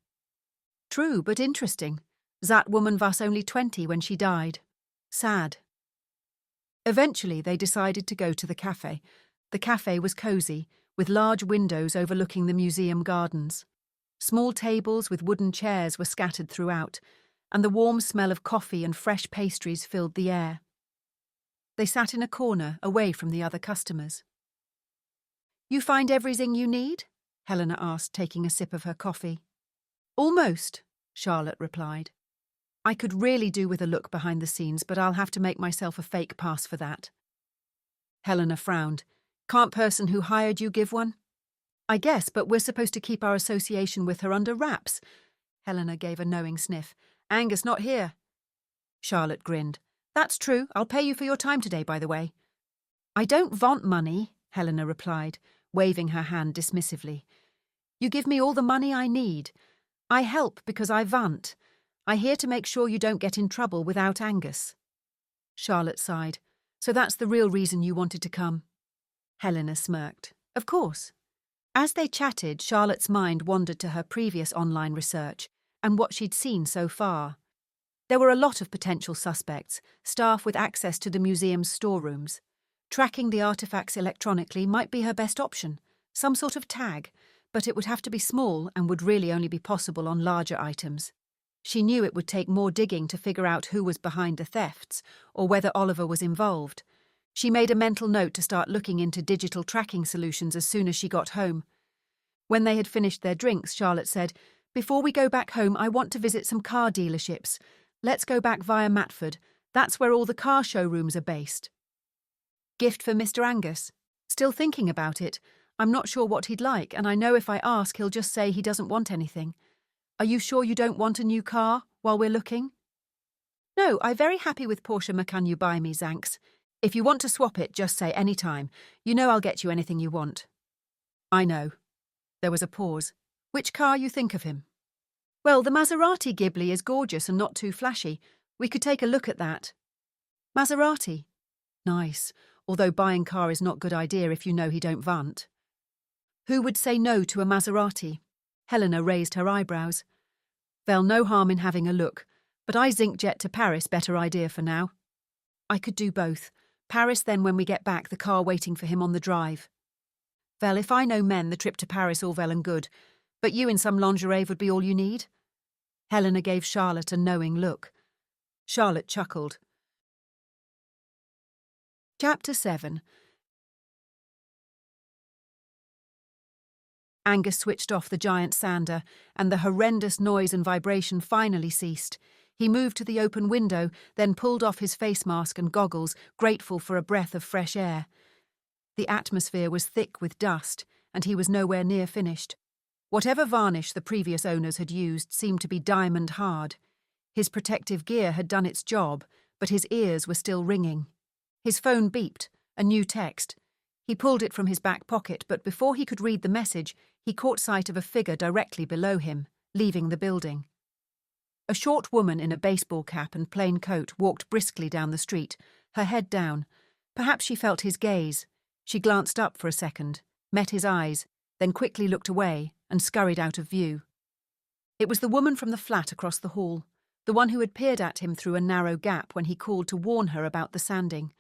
"True, but interesting. That woman was only 20 when she died. Sad." Eventually, they decided to go to the cafe. The cafe was cosy, with large windows overlooking the museum gardens. Small tables with wooden chairs were scattered throughout, and the warm smell of coffee and fresh pastries filled the air. They sat in a corner, away from the other customers. "You find everything you need?" Helena asked, taking a sip of her coffee. "Almost," Charlotte replied. "I could really do with a look behind the scenes, but I'll have to make myself a fake pass for that." Helena frowned. "Can't person who hired you give one?" "I guess, but we're supposed to keep our association with her under wraps." Helena gave a knowing sniff. "Angus not here." Charlotte grinned. "That's true. I'll pay you for your time today, by the way." "I don't want money," Helena replied, waving her hand dismissively. "You give me all the money I need. I help because I want. I'm here to make sure you don't get in trouble without Angus." Charlotte sighed. "So that's the real reason you wanted to come?" Helena smirked. "Of course." As they chatted, Charlotte's mind wandered to her previous online research and what she'd seen so far. There were a lot of potential suspects, staff with access to the museum's storerooms. Tracking the artefacts electronically might be her best option, some sort of tag, but it would have to be small and would really only be possible on larger items. She knew it would take more digging to figure out who was behind the thefts, or whether Oliver was involved. She made a mental note to start looking into digital tracking solutions as soon as she got home. When they had finished their drinks, Charlotte said, "Before we go back home, I want to visit some car dealerships. Let's go back via Matford. That's where all the car showrooms are based." "Gift for Mr. Angus?" "Still thinking about it. I'm not sure what he'd like, and I know if I ask, he'll just say he doesn't want anything. Are you sure you don't want a new car while we're looking?" "No, I'm very happy with Porsche. Can you buy me, thanks. If you want to swap it, just say any time. You know I'll get you anything you want." "I know." There was a pause. "Which car you think of him?" "Well, the Maserati Ghibli is gorgeous and not too flashy. We could take a look at that." "Maserati?" "Nice, although buying car is not good idea if you know he don't want." "Who would say no to a Maserati?" Helena raised her eyebrows. "Well, no harm in having a look, but I think jet to Paris better idea for now." "I could do both. Paris, then when we get back, the car waiting for him on the drive." "Well, if I know men, the trip to Paris all well and good, but you in some lingerie would be all you need?" Helena gave Charlotte a knowing look. Charlotte chuckled. Chapter 7. Angus switched off the giant sander, and the horrendous noise and vibration finally ceased. He moved to the open window, then pulled off his face mask and goggles, grateful for a breath of fresh air. The atmosphere was thick with dust, and he was nowhere near finished. Whatever varnish the previous owners had used seemed to be diamond hard. His protective gear had done its job, but his ears were still ringing. His phone beeped, a new text. He pulled it from his back pocket, but before he could read the message, he caught sight of a figure directly below him, leaving the building. A short woman in a baseball cap and plain coat walked briskly down the street, her head down. Perhaps she felt his gaze. She glanced up for a second, met his eyes, then quickly looked away and scurried out of view. It was the woman from the flat across the hall, the one who had peered at him through a narrow gap when he called to warn her about the sanding.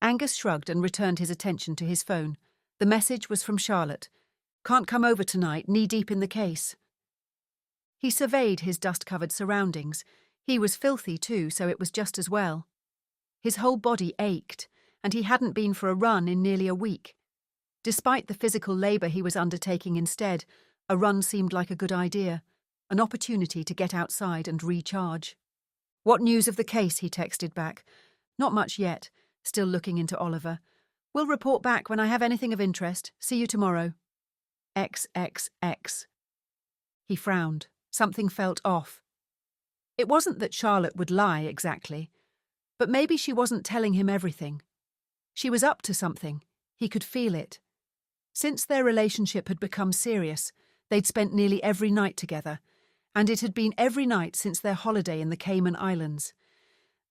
Angus shrugged and returned his attention to his phone. The message was from Charlotte. "Can't come over tonight, knee-deep in the case." He surveyed his dust-covered surroundings. He was filthy too, so it was just as well. His whole body ached, and he hadn't been for a run in nearly a week. Despite the physical labour he was undertaking instead, a run seemed like a good idea, an opportunity to get outside and recharge. "What news of the case?" he texted back. "Not much yet," still looking into Oliver. "We'll report back when I have anything of interest. See you tomorrow." XXX. He frowned. Something felt off. It wasn't that Charlotte would lie exactly, but maybe she wasn't telling him everything. She was up to something. He could feel it. Since their relationship had become serious, they'd spent nearly every night together, and it had been every night since their holiday in the Cayman Islands.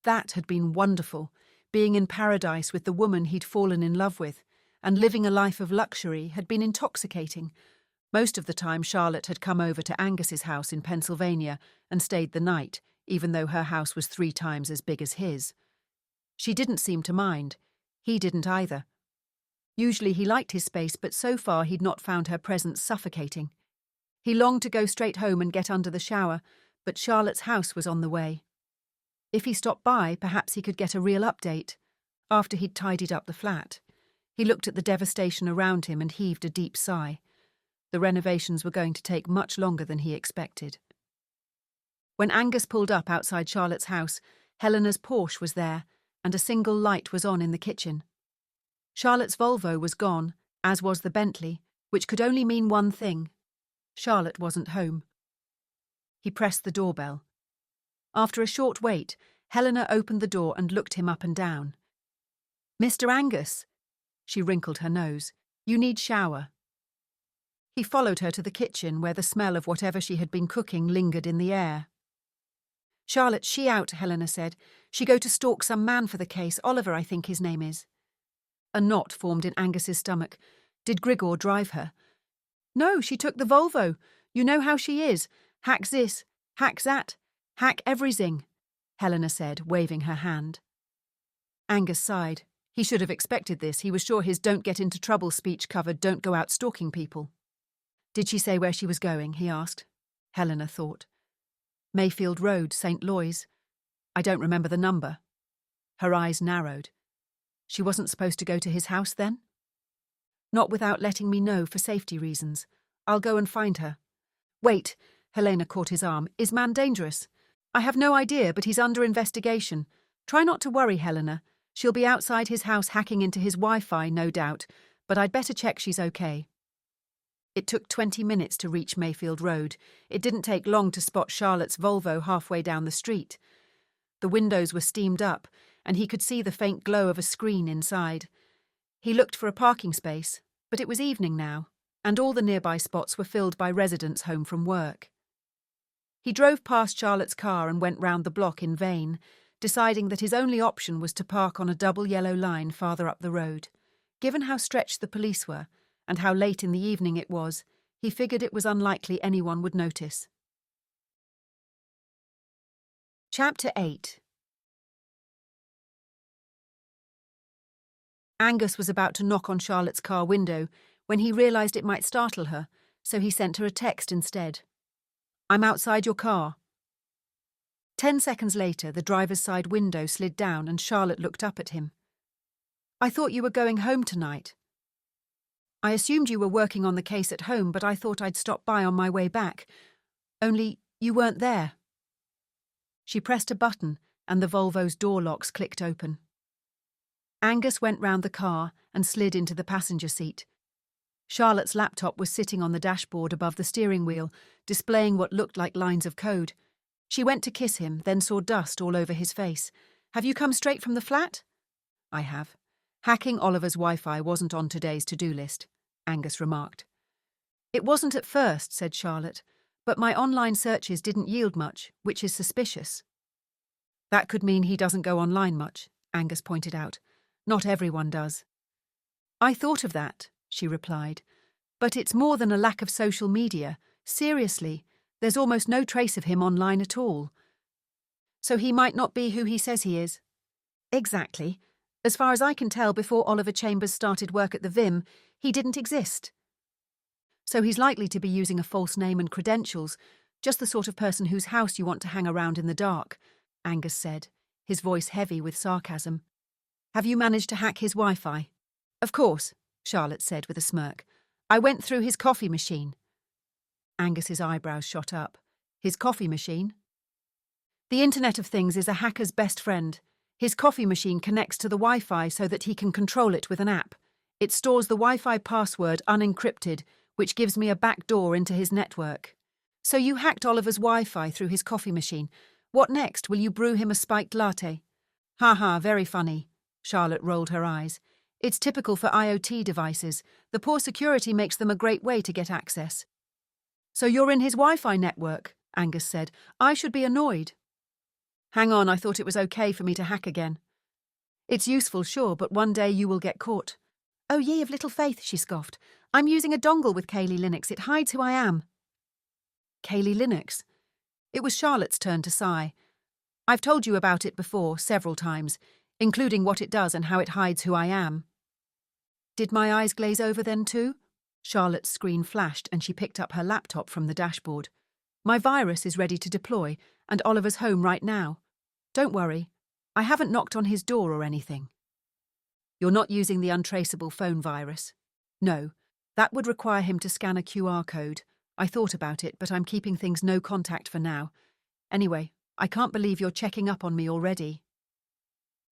That had been wonderful, being in paradise with the woman he'd fallen in love with, and living a life of luxury had been intoxicating. Most of the time Charlotte had come over to Angus's house in Pennsylvania and stayed the night, even though her house was 3 times as big as his. She didn't seem to mind. He didn't either. Usually he liked his space, but so far he'd not found her presence suffocating. He longed to go straight home and get under the shower, but Charlotte's house was on the way. If he stopped by, perhaps he could get a real update. After he'd tidied up the flat, he looked at the devastation around him and heaved a deep sigh. The renovations were going to take much longer than he expected. When Angus pulled up outside Charlotte's house, Helena's Porsche was there, and a single light was on in the kitchen. Charlotte's Volvo was gone, as was the Bentley, which could only mean one thing. Charlotte wasn't home. He pressed the doorbell. After a short wait, Helena opened the door and looked him up and down. "Mr. Angus." She wrinkled her nose. "You need shower." He followed her to the kitchen, where the smell of whatever she had been cooking lingered in the air. "Charlotte, she out," Helena said. "She go to stalk some man for the case, Oliver, I think his name is." A knot formed in Angus's stomach. Did Grigor drive her? "No, she took the Volvo. You know how she is. Hack this, hack that, hack everything," Helena said, waving her hand. Angus sighed. He should have expected this. He was sure his "don't get into trouble" speech covered "don't go out stalking people." "Did she say where she was going?" he asked. Helena thought. "Mayfield Road, St. Loy's. I don't remember the number." Her eyes narrowed. She wasn't supposed to go to his house then? "Not without letting me know for safety reasons. I'll go and find her." "Wait," Helena caught his arm. "Is man dangerous?" "I have no idea, but he's under investigation. Try not to worry, Helena. She'll be outside his house hacking into his Wi-Fi, no doubt, but I'd better check she's okay." It took 20 minutes to reach Mayfield Road. It didn't take long to spot Charlotte's Volvo halfway down the street. The windows were steamed up, and he could see the faint glow of a screen inside. He looked for a parking space, but it was evening now, and all the nearby spots were filled by residents home from work. He drove past Charlotte's car and went round the block in vain, deciding that his only option was to park on a double yellow line farther up the road. Given how stretched the police were, and how late in the evening it was, he figured it was unlikely anyone would notice. Chapter 8. Angus was about to knock on Charlotte's car window when he realised it might startle her, so he sent her a text instead. "I'm outside your car." 10 seconds later, the driver's side window slid down and Charlotte looked up at him. "I thought you were going home tonight." I assumed you were working on the case at home, but I thought I'd stop by on my way back. Only you weren't there." She pressed a button, and the Volvo's door locks clicked open. Angus went round the car and slid into the passenger seat. Charlotte's laptop was sitting on the dashboard above the steering wheel, displaying what looked like lines of code. She went to kiss him, then saw dust all over his face. "Have you come straight from the flat?" "I have. Hacking Oliver's Wi-Fi wasn't on today's to-do list," Angus remarked. "It wasn't at first," said Charlotte, "but my online searches didn't yield much, which is suspicious." "That could mean he doesn't go online much," Angus pointed out. "Not everyone does." "I thought of that," she replied. "But it's more than a lack of social media. Seriously, there's almost no trace of him online at all." "So he might not be who he says he is." "Exactly. As far as I can tell, before Oliver Chambers started work at the Vim, he didn't exist. So he's likely to be using a false name and credentials, just the sort of person whose house you want to hang around in the dark," Angus said, his voice heavy with sarcasm. "Have you managed to hack his Wi-Fi?" "Of course," Charlotte said with a smirk. "I went through his coffee machine." Angus's eyebrows shot up. "His coffee machine?" "The Internet of Things is a hacker's best friend. His coffee machine connects to the Wi-Fi so that he can control it with an app. It stores the Wi-Fi password unencrypted, which gives me a back door into his network." "So you hacked Oliver's Wi-Fi through his coffee machine. What next? Will you brew him a spiked latte?" "Ha ha, very funny." Charlotte rolled her eyes. "It's typical for IoT devices. The poor security makes them a great way to get access." "So you're in his Wi-Fi network," Angus said. "I should be annoyed." "Hang on, I thought it was okay for me to hack again." "It's useful, sure, but one day you will get caught." "Oh, ye of little faith," she scoffed. "I'm using a dongle with Kaylee Linux. It hides who I am." Kaylee Linux? It was Charlotte's turn to sigh. "I've told you about it before, several times, including what it does and how it hides who I am." Did my eyes glaze over then too? Charlotte's screen flashed and she picked up her laptop from the dashboard. "My virus is ready to deploy, and Oliver's home right now. Don't worry, I haven't knocked on his door or anything." "You're not using the untraceable phone virus?" "No, that would require him to scan a QR code. I thought about it, but I'm keeping things no contact for now. Anyway, I can't believe you're checking up on me already."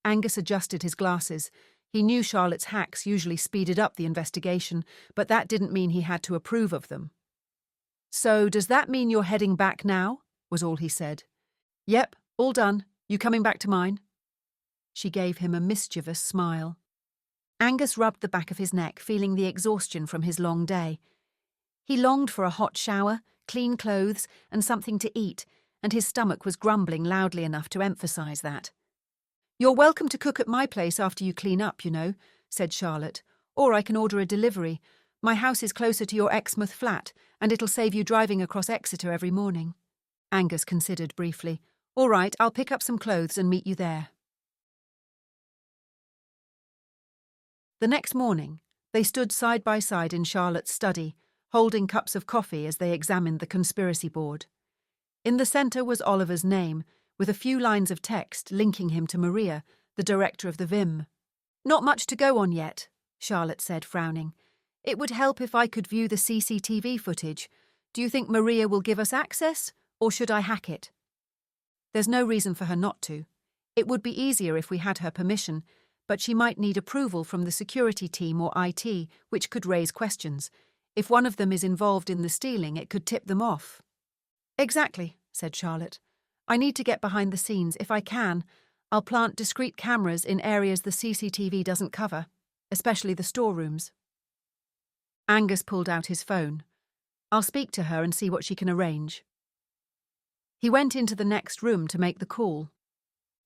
Angus adjusted his glasses. He knew Charlotte's hacks usually speeded up the investigation, but that didn't mean he had to approve of them. "So, does that mean you're heading back now?" was all he said. "Yep, all done. You coming back to mine?" She gave him a mischievous smile. Angus rubbed the back of his neck, feeling the exhaustion from his long day. He longed for a hot shower, clean clothes, and something to eat, and his stomach was grumbling loudly enough to emphasize that. "You're welcome to cook at my place after you clean up, you know," said Charlotte. "Or I can order a delivery. My house is closer to your Exmouth flat, and it'll save you driving across Exeter every morning." Angus considered briefly. "All right, I'll pick up some clothes and meet you there." The next morning, they stood side by side in Charlotte's study, holding cups of coffee as they examined the conspiracy board. In the centre was Oliver's name, with a few lines of text linking him to Maria, the director of the Vim. "Not much to go on yet," Charlotte said, frowning. "It would help if I could view the CCTV footage. Do you think Maria will give us access, or should I hack it?" "There's no reason for her not to. It would be easier if we had her permission, but she might need approval from the security team or IT, which could raise questions. If one of them is involved in the stealing, it could tip them off." "Exactly," said Charlotte. "I need to get behind the scenes. If I can, I'll plant discreet cameras in areas the CCTV doesn't cover, especially the storerooms." Angus pulled out his phone. "I'll speak to her and see what she can arrange." He went into the next room to make the call.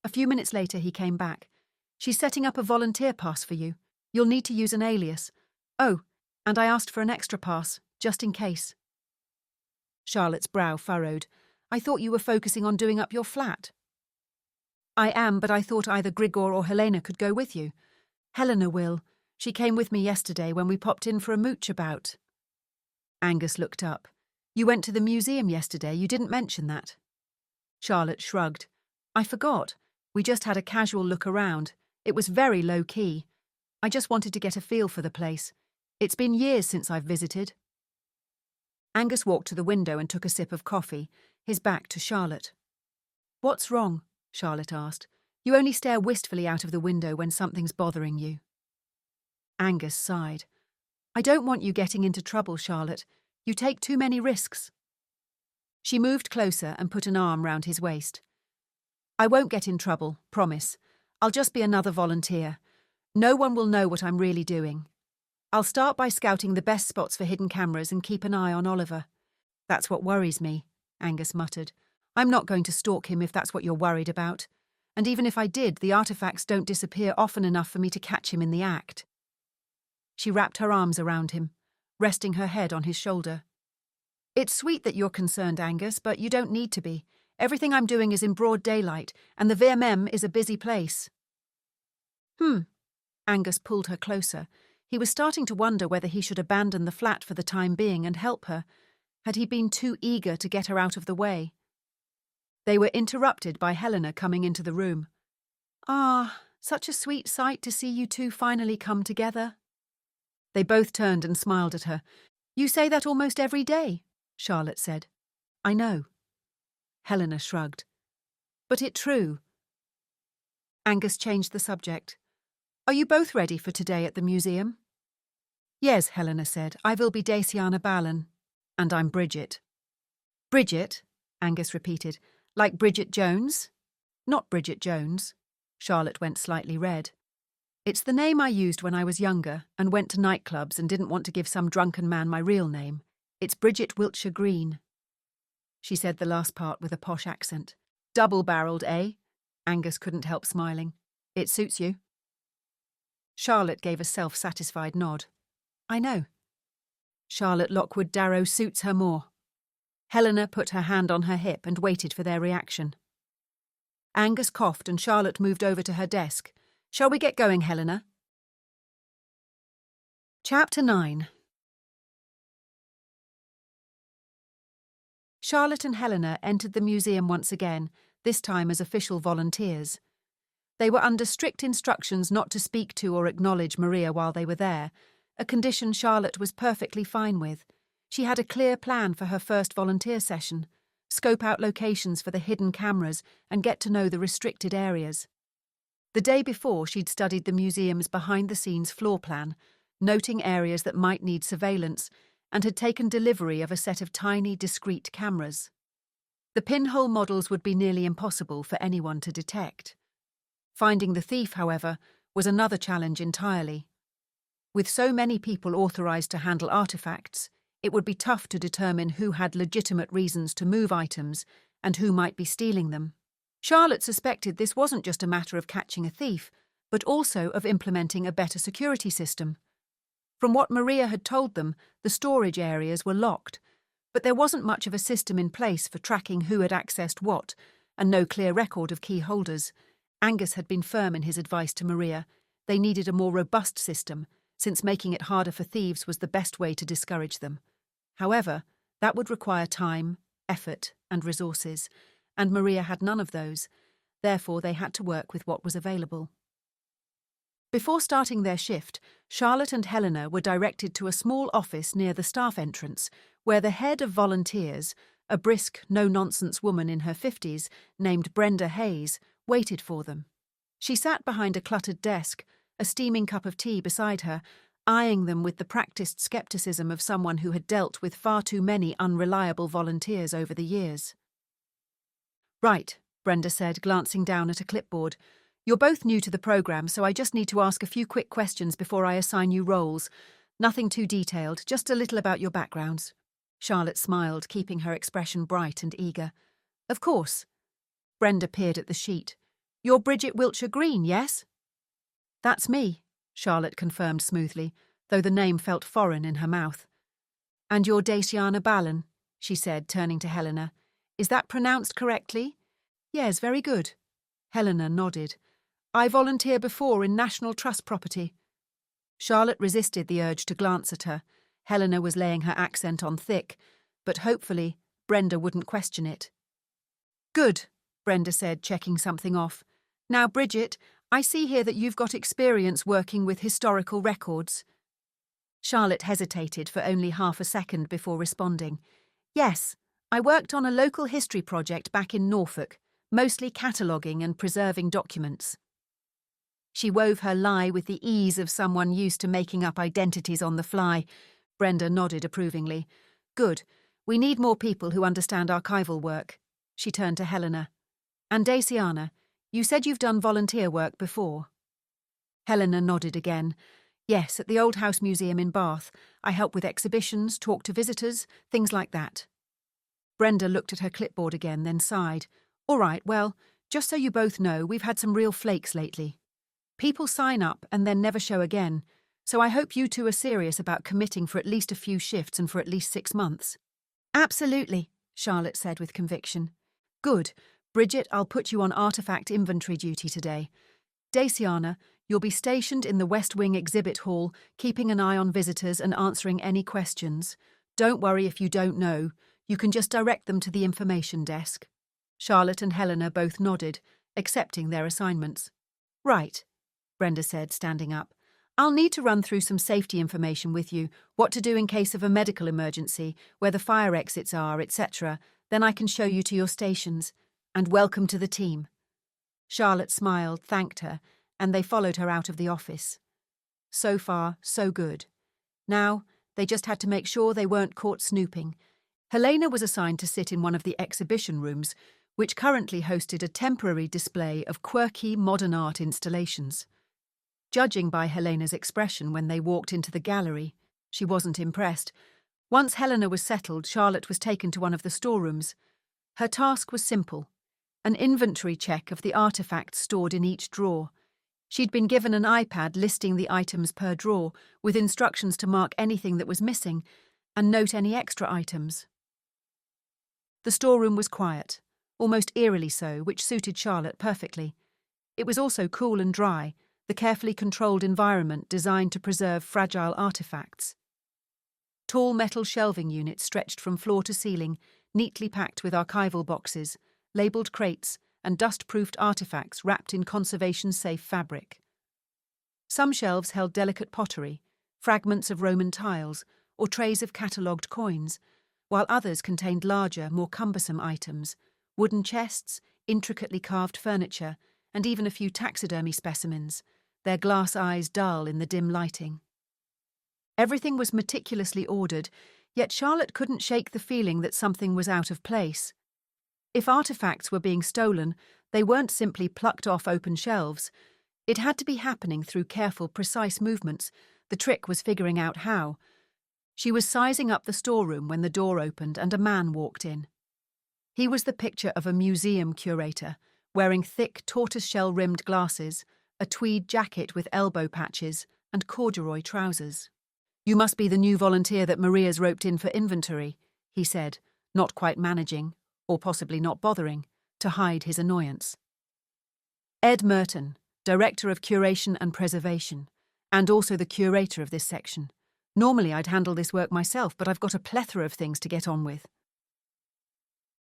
A few minutes later he came back. "She's setting up a volunteer pass for you. You'll need to use an alias. Oh, and I asked for an extra pass, just in case." Charlotte's brow furrowed. "I thought you were focusing on doing up your flat." "I am, but I thought either Grigor or Helena could go with you. Helena will. She came with me yesterday when we popped in for a mooch about." Angus looked up. "You went to the museum yesterday. You didn't mention that." Charlotte shrugged. "I forgot. We just had a casual look around. It was very low-key. I just wanted to get a feel for the place. It's been years since I've visited. Angus walked to the window and took a sip of coffee, his back to Charlotte. What's wrong? Charlotte asked. You only stare wistfully out of the window when something's bothering you. Angus sighed. I don't want you getting into trouble, Charlotte. You take too many risks. She moved closer and put an arm round his waist. I won't get in trouble, promise. I'll just be another volunteer. No one will know what I'm really doing. I'll start by scouting the best spots for hidden cameras and keep an eye on Oliver. That's what worries me, Angus muttered. I'm not going to stalk him if that's what you're worried about. And even if I did, the artefacts don't disappear often enough for me to catch him in the act. She wrapped her arms around him, resting her head on his shoulder. It's sweet that you're concerned, Angus, but you don't need to be. Everything I'm doing is in broad daylight, and the VMM is a busy place. Angus pulled her closer. He was starting to wonder whether he should abandon the flat for the time being and help her. Had he been too eager to get her out of the way? They were interrupted by Helena coming into the room. Ah, such a sweet sight to see you two finally come together. They both turned and smiled at her. You say that almost every day, Charlotte said. I know. Helena shrugged. But it's true. Angus changed the subject. Are you both ready for today at the museum? Yes, Helena said. I will be Daciana Ballen. And I'm Bridget. Bridget, Angus repeated. Like Bridget Jones? Not Bridget Jones. Charlotte went slightly red. It's the name I used when I was younger and went to nightclubs and didn't want to give some drunken man my real name. It's Bridget Wiltshire Green. She said the last part with a posh accent. Double-barreled, eh? Angus couldn't help smiling. It suits you. Charlotte gave a self-satisfied nod. I know. Charlotte Lockwood Darrow suits her more. Helena put her hand on her hip and waited for their reaction. Angus coughed and Charlotte moved over to her desk. Shall we get going, Helena? Chapter 9. Charlotte and Helena entered the museum once again, this time as official volunteers. They were under strict instructions not to speak to or acknowledge Maria while they were there, a condition Charlotte was perfectly fine with. She had a clear plan for her first volunteer session, scope out locations for the hidden cameras and get to know the restricted areas. The day before, she'd studied the museum's behind-the-scenes floor plan, noting areas that might need surveillance, and had taken delivery of a set of tiny, discreet cameras. The pinhole models would be nearly impossible for anyone to detect. Finding the thief, however, was another challenge entirely. With so many people authorized to handle artefacts, it would be tough to determine who had legitimate reasons to move items and who might be stealing them. Charlotte suspected this wasn't just a matter of catching a thief, but also of implementing a better security system. From what Maria had told them, the storage areas were locked, but there wasn't much of a system in place for tracking who had accessed what, and no clear record of key holders. Angus had been firm in his advice to Maria. They needed a more robust system, since making it harder for thieves was the best way to discourage them. However, that would require time, effort, and resources, and Maria had none of those. Therefore, they had to work with what was available. Before starting their shift, Charlotte and Helena were directed to a small office near the staff entrance, where the head of volunteers, a brisk, no-nonsense woman in her 50s, named Brenda Hayes, waited for them. She sat behind a cluttered desk, a steaming cup of tea beside her, eyeing them with the practiced skepticism of someone who had dealt with far too many unreliable volunteers over the years. Right, Brenda said, glancing down at a clipboard. You're both new to the programme, so I just need to ask a few quick questions before I assign you roles. Nothing too detailed, just a little about your backgrounds. Charlotte smiled, keeping her expression bright and eager. Of course. Brenda peered at the sheet. You're Bridget Wiltshire Green, yes? That's me, Charlotte confirmed smoothly, though the name felt foreign in her mouth. And you're Daciana Ballen, she said, turning to Helena. Is that pronounced correctly? Yes, very good. Helena nodded. I volunteered before in National Trust property. Charlotte resisted the urge to glance at her. Helena was laying her accent on thick, but hopefully Brenda wouldn't question it. Good, Brenda said, checking something off. Now, Bridget, I see here that you've got experience working with historical records. Charlotte hesitated for only half a second before responding. Yes, I worked on a local history project back in Norfolk, mostly cataloguing and preserving documents. She wove her lie with the ease of someone used to making up identities on the fly. Brenda nodded approvingly. Good. We need more people who understand archival work. She turned to Helena. And Daciana, you said you've done volunteer work before. Helena nodded again. Yes, at the Old House Museum in Bath. I help with exhibitions, talk to visitors, things like that. Brenda looked at her clipboard again, then sighed. All right, well, just so you both know, we've had some real flakes lately. People sign up and then never show again, so I hope you two are serious about committing for at least a few shifts and for at least 6 months. Absolutely, Charlotte said with conviction. Good. Bridget, I'll put you on artefact inventory duty today. Daciana, you'll be stationed in the West Wing exhibit hall, keeping an eye on visitors and answering any questions. Don't worry if you don't know. You can just direct them to the information desk. Charlotte and Helena both nodded, accepting their assignments. Right, Brenda said, standing up. I'll need to run through some safety information with you, what to do in case of a medical emergency, where the fire exits are, etc. Then I can show you to your stations. And welcome to the team. Charlotte smiled, thanked her, and they followed her out of the office. So far, so good. Now, they just had to make sure they weren't caught snooping. Helena was assigned to sit in one of the exhibition rooms, which currently hosted a temporary display of quirky modern art installations. Judging by Helena's expression when they walked into the gallery, she wasn't impressed. Once Helena was settled, Charlotte was taken to one of the storerooms. Her task was simple. An inventory check of the artefacts stored in each drawer. She'd been given an iPad listing the items per drawer, with instructions to mark anything that was missing and note any extra items. The storeroom was quiet, almost eerily so, which suited Charlotte perfectly. It was also cool and dry, the carefully controlled environment designed to preserve fragile artefacts. Tall metal shelving units stretched from floor to ceiling, neatly packed with archival boxes, labelled crates, and dust-proofed artefacts wrapped in conservation-safe fabric. Some shelves held delicate pottery, fragments of Roman tiles, or trays of catalogued coins, while others contained larger, more cumbersome items, wooden chests, intricately carved furniture, and even a few taxidermy specimens, their glass eyes dull in the dim lighting. Everything was meticulously ordered, yet Charlotte couldn't shake the feeling that something was out of place. If artefacts were being stolen, they weren't simply plucked off open shelves. It had to be happening through careful, precise movements. The trick was figuring out how. She was sizing up the storeroom when the door opened and a man walked in. He was the picture of a museum curator, wearing thick, tortoiseshell-rimmed glasses, a tweed jacket with elbow patches, and corduroy trousers. You must be the new volunteer that Maria's roped in for inventory, he said, not quite managing, or possibly not bothering, to hide his annoyance. Ed Merton, Director of Curation and Preservation, and also the curator of this section. Normally I'd handle this work myself, but I've got a plethora of things to get on with.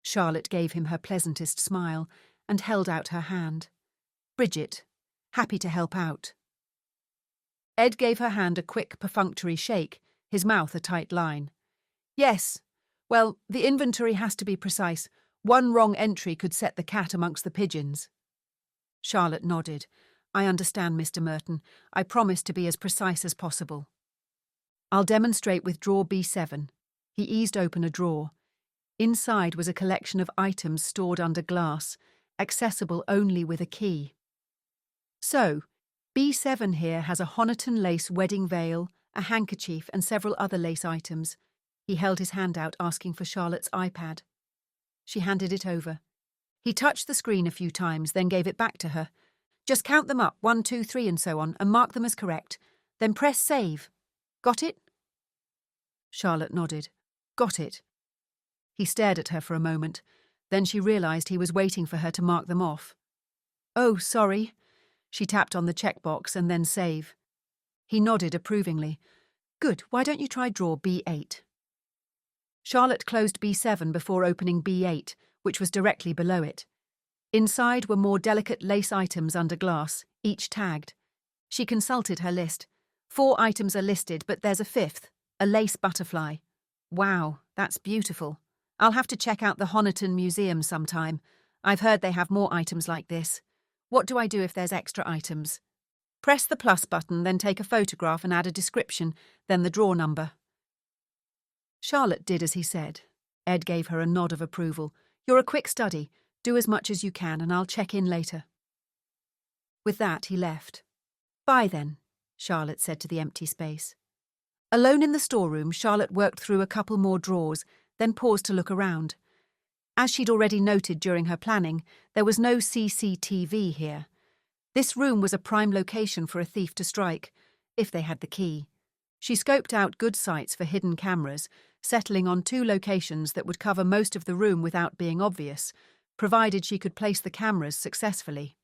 Charlotte gave him her pleasantest smile and held out her hand. Bridget, happy to help out. Ed gave her hand a quick, perfunctory shake, his mouth a tight line. Yes. Well, the inventory has to be precise. One wrong entry could set the cat amongst the pigeons. Charlotte nodded. I understand, Mr. Merton. I promise to be as precise as possible. I'll demonstrate with drawer B7. He eased open a drawer. Inside was a collection of items stored under glass, accessible only with a key. So, B7 here has a Honiton lace wedding veil, a handkerchief and several other lace items. He held his hand out, asking for Charlotte's iPad. She handed it over. He touched the screen a few times, then gave it back to her. Just count them up, 1, 2, 3 and so on, and mark them as correct. Then press save. Got it? Charlotte nodded. Got it. He stared at her for a moment. Then she realised he was waiting for her to mark them off. Oh, sorry. She tapped on the checkbox and then save. He nodded approvingly. Good, why don't you try drawer B8? Charlotte closed B7 before opening B8, which was directly below it. Inside were more delicate lace items under glass, each tagged. She consulted her list. 4 items are listed, but there's a 5th, a lace butterfly. Wow, that's beautiful. I'll have to check out the Honiton Museum sometime. I've heard they have more items like this. What do I do if there's extra items? Press the plus button, then take a photograph and add a description, then the drawer number. Charlotte did as he said. Ed gave her a nod of approval. You're a quick study. Do as much as you can and I'll check in later. With that, he left. Bye then, Charlotte said to the empty space. Alone in the storeroom, Charlotte worked through a couple more drawers, then paused to look around. As she'd already noted during her planning, there was no CCTV here. This room was a prime location for a thief to strike, if they had the key. She scoped out good sites for hidden cameras, settling on 2 locations that would cover most of the room without being obvious, provided she could place the cameras successfully.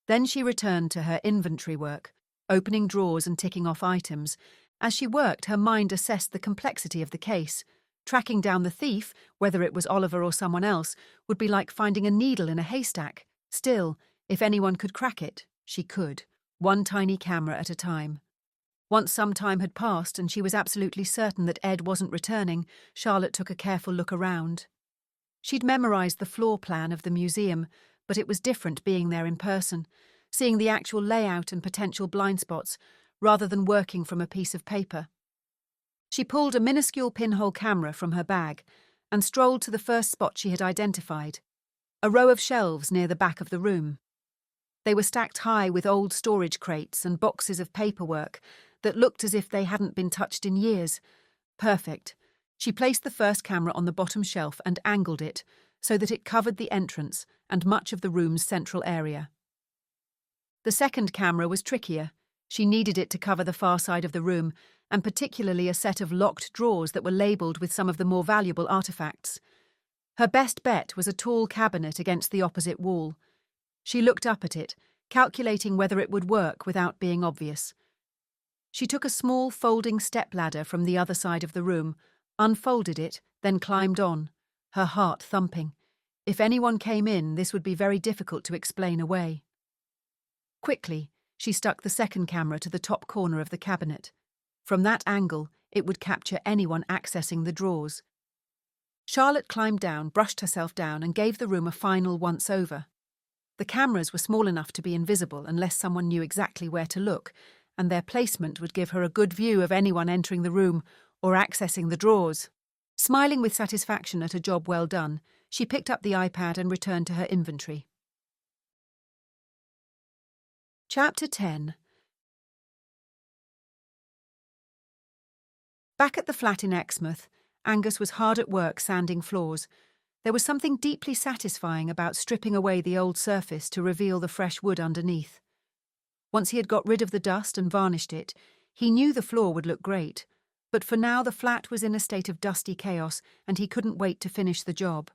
Then she returned to her inventory work, opening drawers and ticking off items. As she worked, her mind assessed the complexity of the case. Tracking down the thief, whether it was Oliver or someone else, would be like finding a needle in a haystack. Still, if anyone could crack it, she could, one tiny camera at a time. Once some time had passed and she was absolutely certain that Ed wasn't returning, Charlotte took a careful look around. She'd memorized the floor plan of the museum, but it was different being there in person, seeing the actual layout and potential blind spots, rather than working from a piece of paper. She pulled a minuscule pinhole camera from her bag and strolled to the first spot she had identified, a row of shelves near the back of the room. They were stacked high with old storage crates and boxes of paperwork that looked as if they hadn't been touched in years. Perfect. She placed the first camera on the bottom shelf and angled it so that it covered the entrance and much of the room's central area. The second camera was trickier. She needed it to cover the far side of the room, and particularly a set of locked drawers that were labelled with some of the more valuable artefacts. Her best bet was a tall cabinet against the opposite wall. She looked up at it, calculating whether it would work without being obvious. She took a small folding stepladder from the other side of the room, unfolded it, then climbed on, her heart thumping. If anyone came in, this would be very difficult to explain away. Quickly, she stuck the second camera to the top corner of the cabinet. From that angle, it would capture anyone accessing the drawers. Charlotte climbed down, brushed herself down, and gave the room a final once-over. The cameras were small enough to be invisible unless someone knew exactly where to look, and their placement would give her a good view of anyone entering the room or accessing the drawers. Smiling with satisfaction at a job well done, she picked up the iPad and returned to her inventory. Chapter 10. Back at the flat in Exmouth, Angus was hard at work sanding floors. There was something deeply satisfying about stripping away the old surface to reveal the fresh wood underneath. Once he had got rid of the dust and varnished it, he knew the floor would look great, but for now the flat was in a state of dusty chaos and he couldn't wait to finish the job.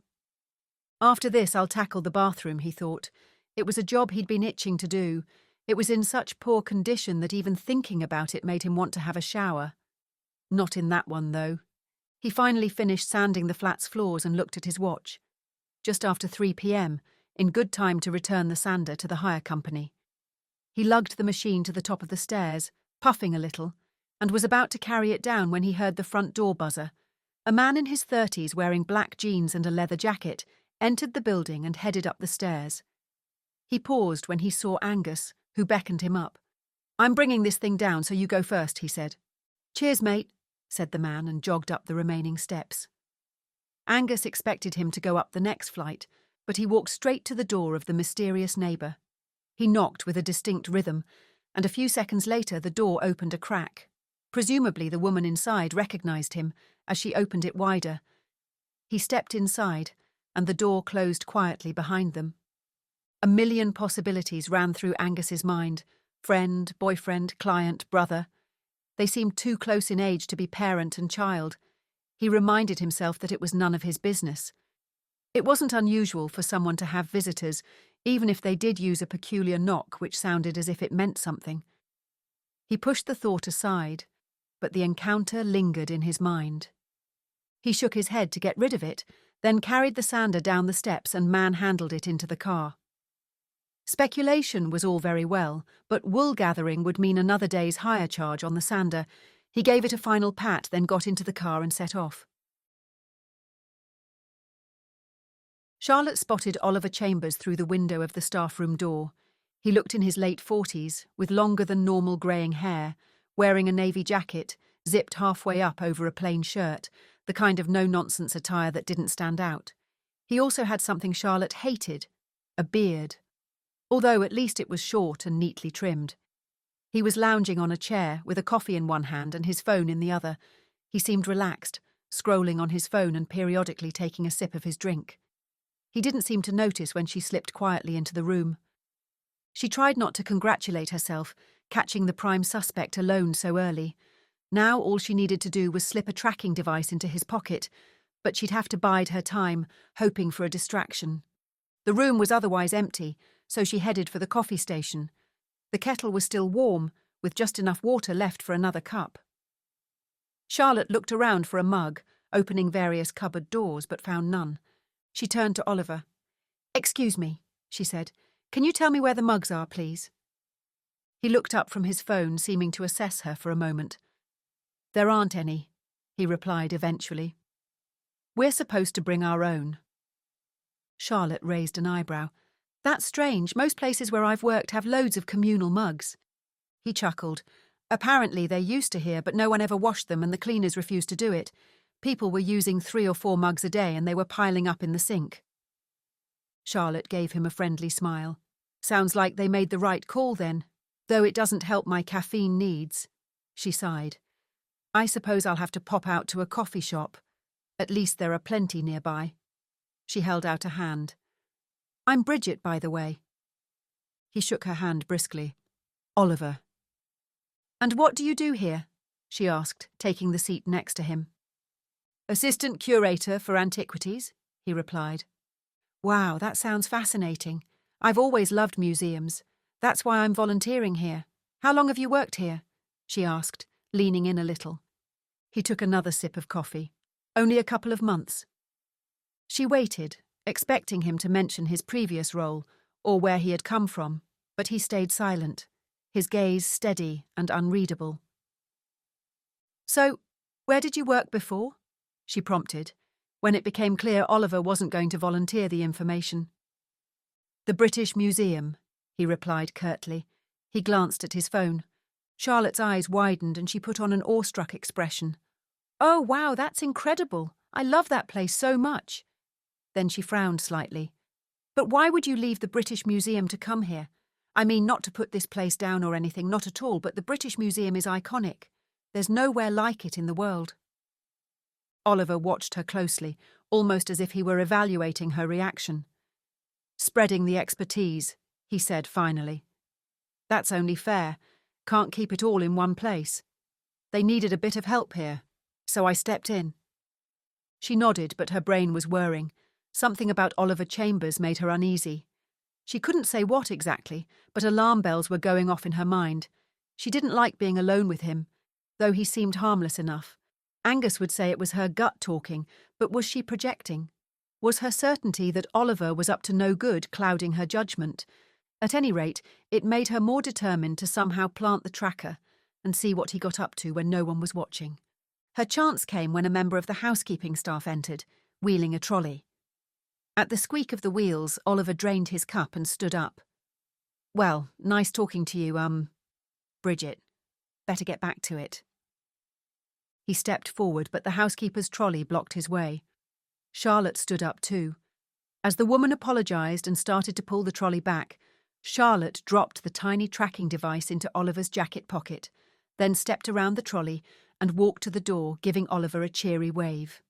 After this I'll tackle the bathroom, he thought. It was a job he'd been itching to do. It was in such poor condition that even thinking about it made him want to have a shower. Not in that one, though. He finally finished sanding the flat's floors and looked at his watch. Just after 3 p.m, in good time to return the sander to the hire company. He lugged the machine to the top of the stairs, puffing a little, and was about to carry it down when he heard the front door buzzer. A man in his 30s wearing black jeans and a leather jacket entered the building and headed up the stairs. He paused when he saw Angus, who beckoned him up. "I'm bringing this thing down, so you go first," he said. "Cheers, mate," said the man and jogged up the remaining steps. Angus expected him to go up the next flight, but he walked straight to the door of the mysterious neighbour. He knocked with a distinct rhythm, and a few seconds later the door opened a crack. Presumably the woman inside recognised him as she opened it wider. He stepped inside, and the door closed quietly behind them. A million possibilities ran through Angus's mind. Friend, boyfriend, client, brother. They seemed too close in age to be parent and child. He reminded himself that it was none of his business. It wasn't unusual for someone to have visitors, even if they did use a peculiar knock which sounded as if it meant something. He pushed the thought aside, but the encounter lingered in his mind. He shook his head to get rid of it, then carried the sander down the steps and manhandled it into the car. Speculation was all very well, but wool gathering would mean another day's hire charge on the sander. He gave it a final pat, then got into the car and set off. Charlotte spotted Oliver Chambers through the window of the staff room door. He looked in his late 40s, with longer than normal greying hair, wearing a navy jacket, zipped halfway up over a plain shirt, the kind of no-nonsense attire that didn't stand out. He also had something Charlotte hated, a beard. Although at least it was short and neatly trimmed. He was lounging on a chair, with a coffee in one hand and his phone in the other. He seemed relaxed, scrolling on his phone and periodically taking a sip of his drink. He didn't seem to notice when she slipped quietly into the room. She tried not to congratulate herself, catching the prime suspect alone so early. Now all she needed to do was slip a tracking device into his pocket, but she'd have to bide her time, hoping for a distraction. The room was otherwise empty, so she headed for the coffee station. The kettle was still warm, with just enough water left for another cup. Charlotte looked around for a mug, opening various cupboard doors, but found none. She turned to Oliver. "Excuse me," she said. "Can you tell me where the mugs are, please?" He looked up from his phone, seeming to assess her for a moment. "There aren't any," he replied eventually. "We're supposed to bring our own." Charlotte raised an eyebrow. "That's strange. Most places where I've worked have loads of communal mugs." He chuckled. "Apparently they're used to here, but no one ever washed them and the cleaners refused to do it. People were using 3 or 4 mugs a day and they were piling up in the sink." Charlotte gave him a friendly smile. "Sounds like they made the right call then, though it doesn't help my caffeine needs." She sighed. "I suppose I'll have to pop out to a coffee shop. At least there are plenty nearby." She held out a hand. "I'm Bridget, by the way." He shook her hand briskly. "Oliver." "And what do you do here?" she asked, taking the seat next to him. "Assistant curator for antiquities," he replied. "Wow, that sounds fascinating. I've always loved museums. That's why I'm volunteering here. How long have you worked here?" she asked, leaning in a little. He took another sip of coffee. "Only a couple of months." She waited, expecting him to mention his previous role, or where he had come from, but he stayed silent, his gaze steady and unreadable. "So, where did you work before?" she prompted, when it became clear Oliver wasn't going to volunteer the information. "The British Museum," he replied curtly. He glanced at his phone. Charlotte's eyes widened and she put on an awestruck expression. "Oh, wow, that's incredible. I love that place so much." Then she frowned slightly. "But why would you leave the British Museum to come here? I mean, not to put this place down or anything, not at all, but the British Museum is iconic. There's nowhere like it in the world." Oliver watched her closely, almost as if he were evaluating her reaction. "Spreading the expertise," he said finally. "That's only fair. Can't keep it all in one place. They needed a bit of help here, so I stepped in." She nodded, but her brain was whirring. Something about Oliver Chambers made her uneasy. She couldn't say what exactly, but alarm bells were going off in her mind. She didn't like being alone with him, though he seemed harmless enough. Angus would say it was her gut talking, but was she projecting? Was her certainty that Oliver was up to no good clouding her judgment? At any rate, it made her more determined to somehow plant the tracker and see what he got up to when no one was watching. Her chance came when a member of the housekeeping staff entered, wheeling a trolley. At the squeak of the wheels, Oliver drained his cup and stood up. "Well, nice talking to you, Bridget. Better get back to it." He stepped forward, but the housekeeper's trolley blocked his way. Charlotte stood up too. As the woman apologised and started to pull the trolley back, Charlotte dropped the tiny tracking device into Oliver's jacket pocket, then stepped around the trolley and walked to the door, giving Oliver a cheery wave.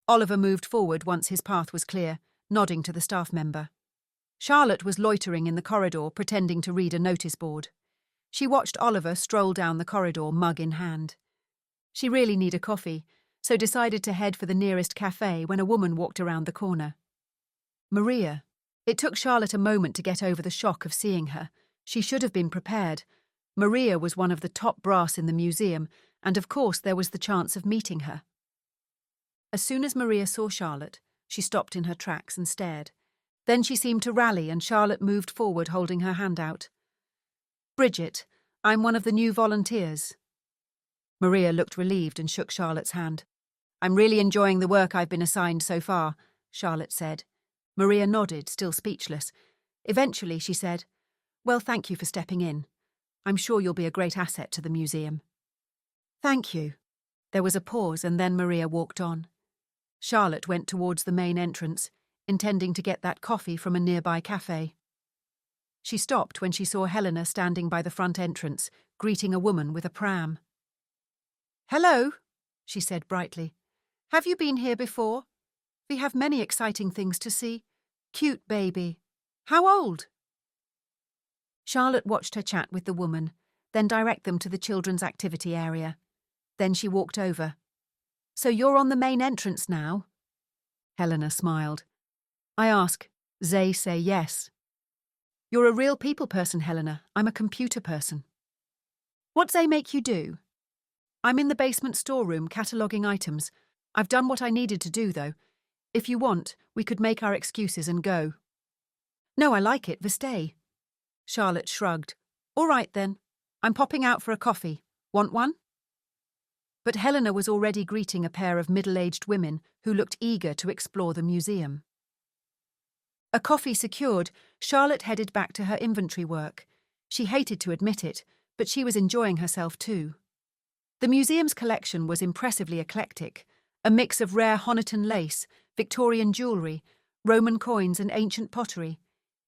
Oliver moved forward once his path was clear, nodding to the staff member. Charlotte was loitering in the corridor, pretending to read a notice board. She watched Oliver stroll down the corridor, mug in hand. She really needed a coffee, so decided to head for the nearest cafe when a woman walked around the corner. Maria. It took Charlotte a moment to get over the shock of seeing her. She should have been prepared. Maria was one of the top brass in the museum, and of course there was the chance of meeting her. As soon as Maria saw Charlotte, she stopped in her tracks and stared. Then she seemed to rally and Charlotte moved forward holding her hand out. "Bridget, I'm one of the new volunteers." Maria looked relieved and shook Charlotte's hand. "I'm really enjoying the work I've been assigned so far," Charlotte said. Maria nodded, still speechless. Eventually she said, "Well, thank you for stepping in. I'm sure you'll be a great asset to the museum." "Thank you." There was a pause and then Maria walked on. Charlotte went towards the main entrance, intending to get that coffee from a nearby cafe. She stopped when she saw Helena standing by the front entrance, greeting a woman with a pram. "Hello," she said brightly. "Have you been here before? We have many exciting things to see. Cute baby. How old?" Charlotte watched her chat with the woman, then direct them to the children's activity area. Then she walked over. "So you're on the main entrance now?" Helena smiled. "I ask, they say yes." "You're a real people person, Helena. I'm a computer person." "What they make you do?" "I'm in the basement storeroom cataloguing items. I've done what I needed to do, though. If you want, we could make our excuses and go." "No, I like it. We stay." Charlotte shrugged. "All right, then. I'm popping out for a coffee. Want one?" But Helena was already greeting a pair of middle-aged women who looked eager to explore the museum. A coffee secured, Charlotte headed back to her inventory work. She hated to admit it, but she was enjoying herself too. The museum's collection was impressively eclectic, a mix of rare Honiton lace, Victorian jewellery, Roman coins and ancient pottery.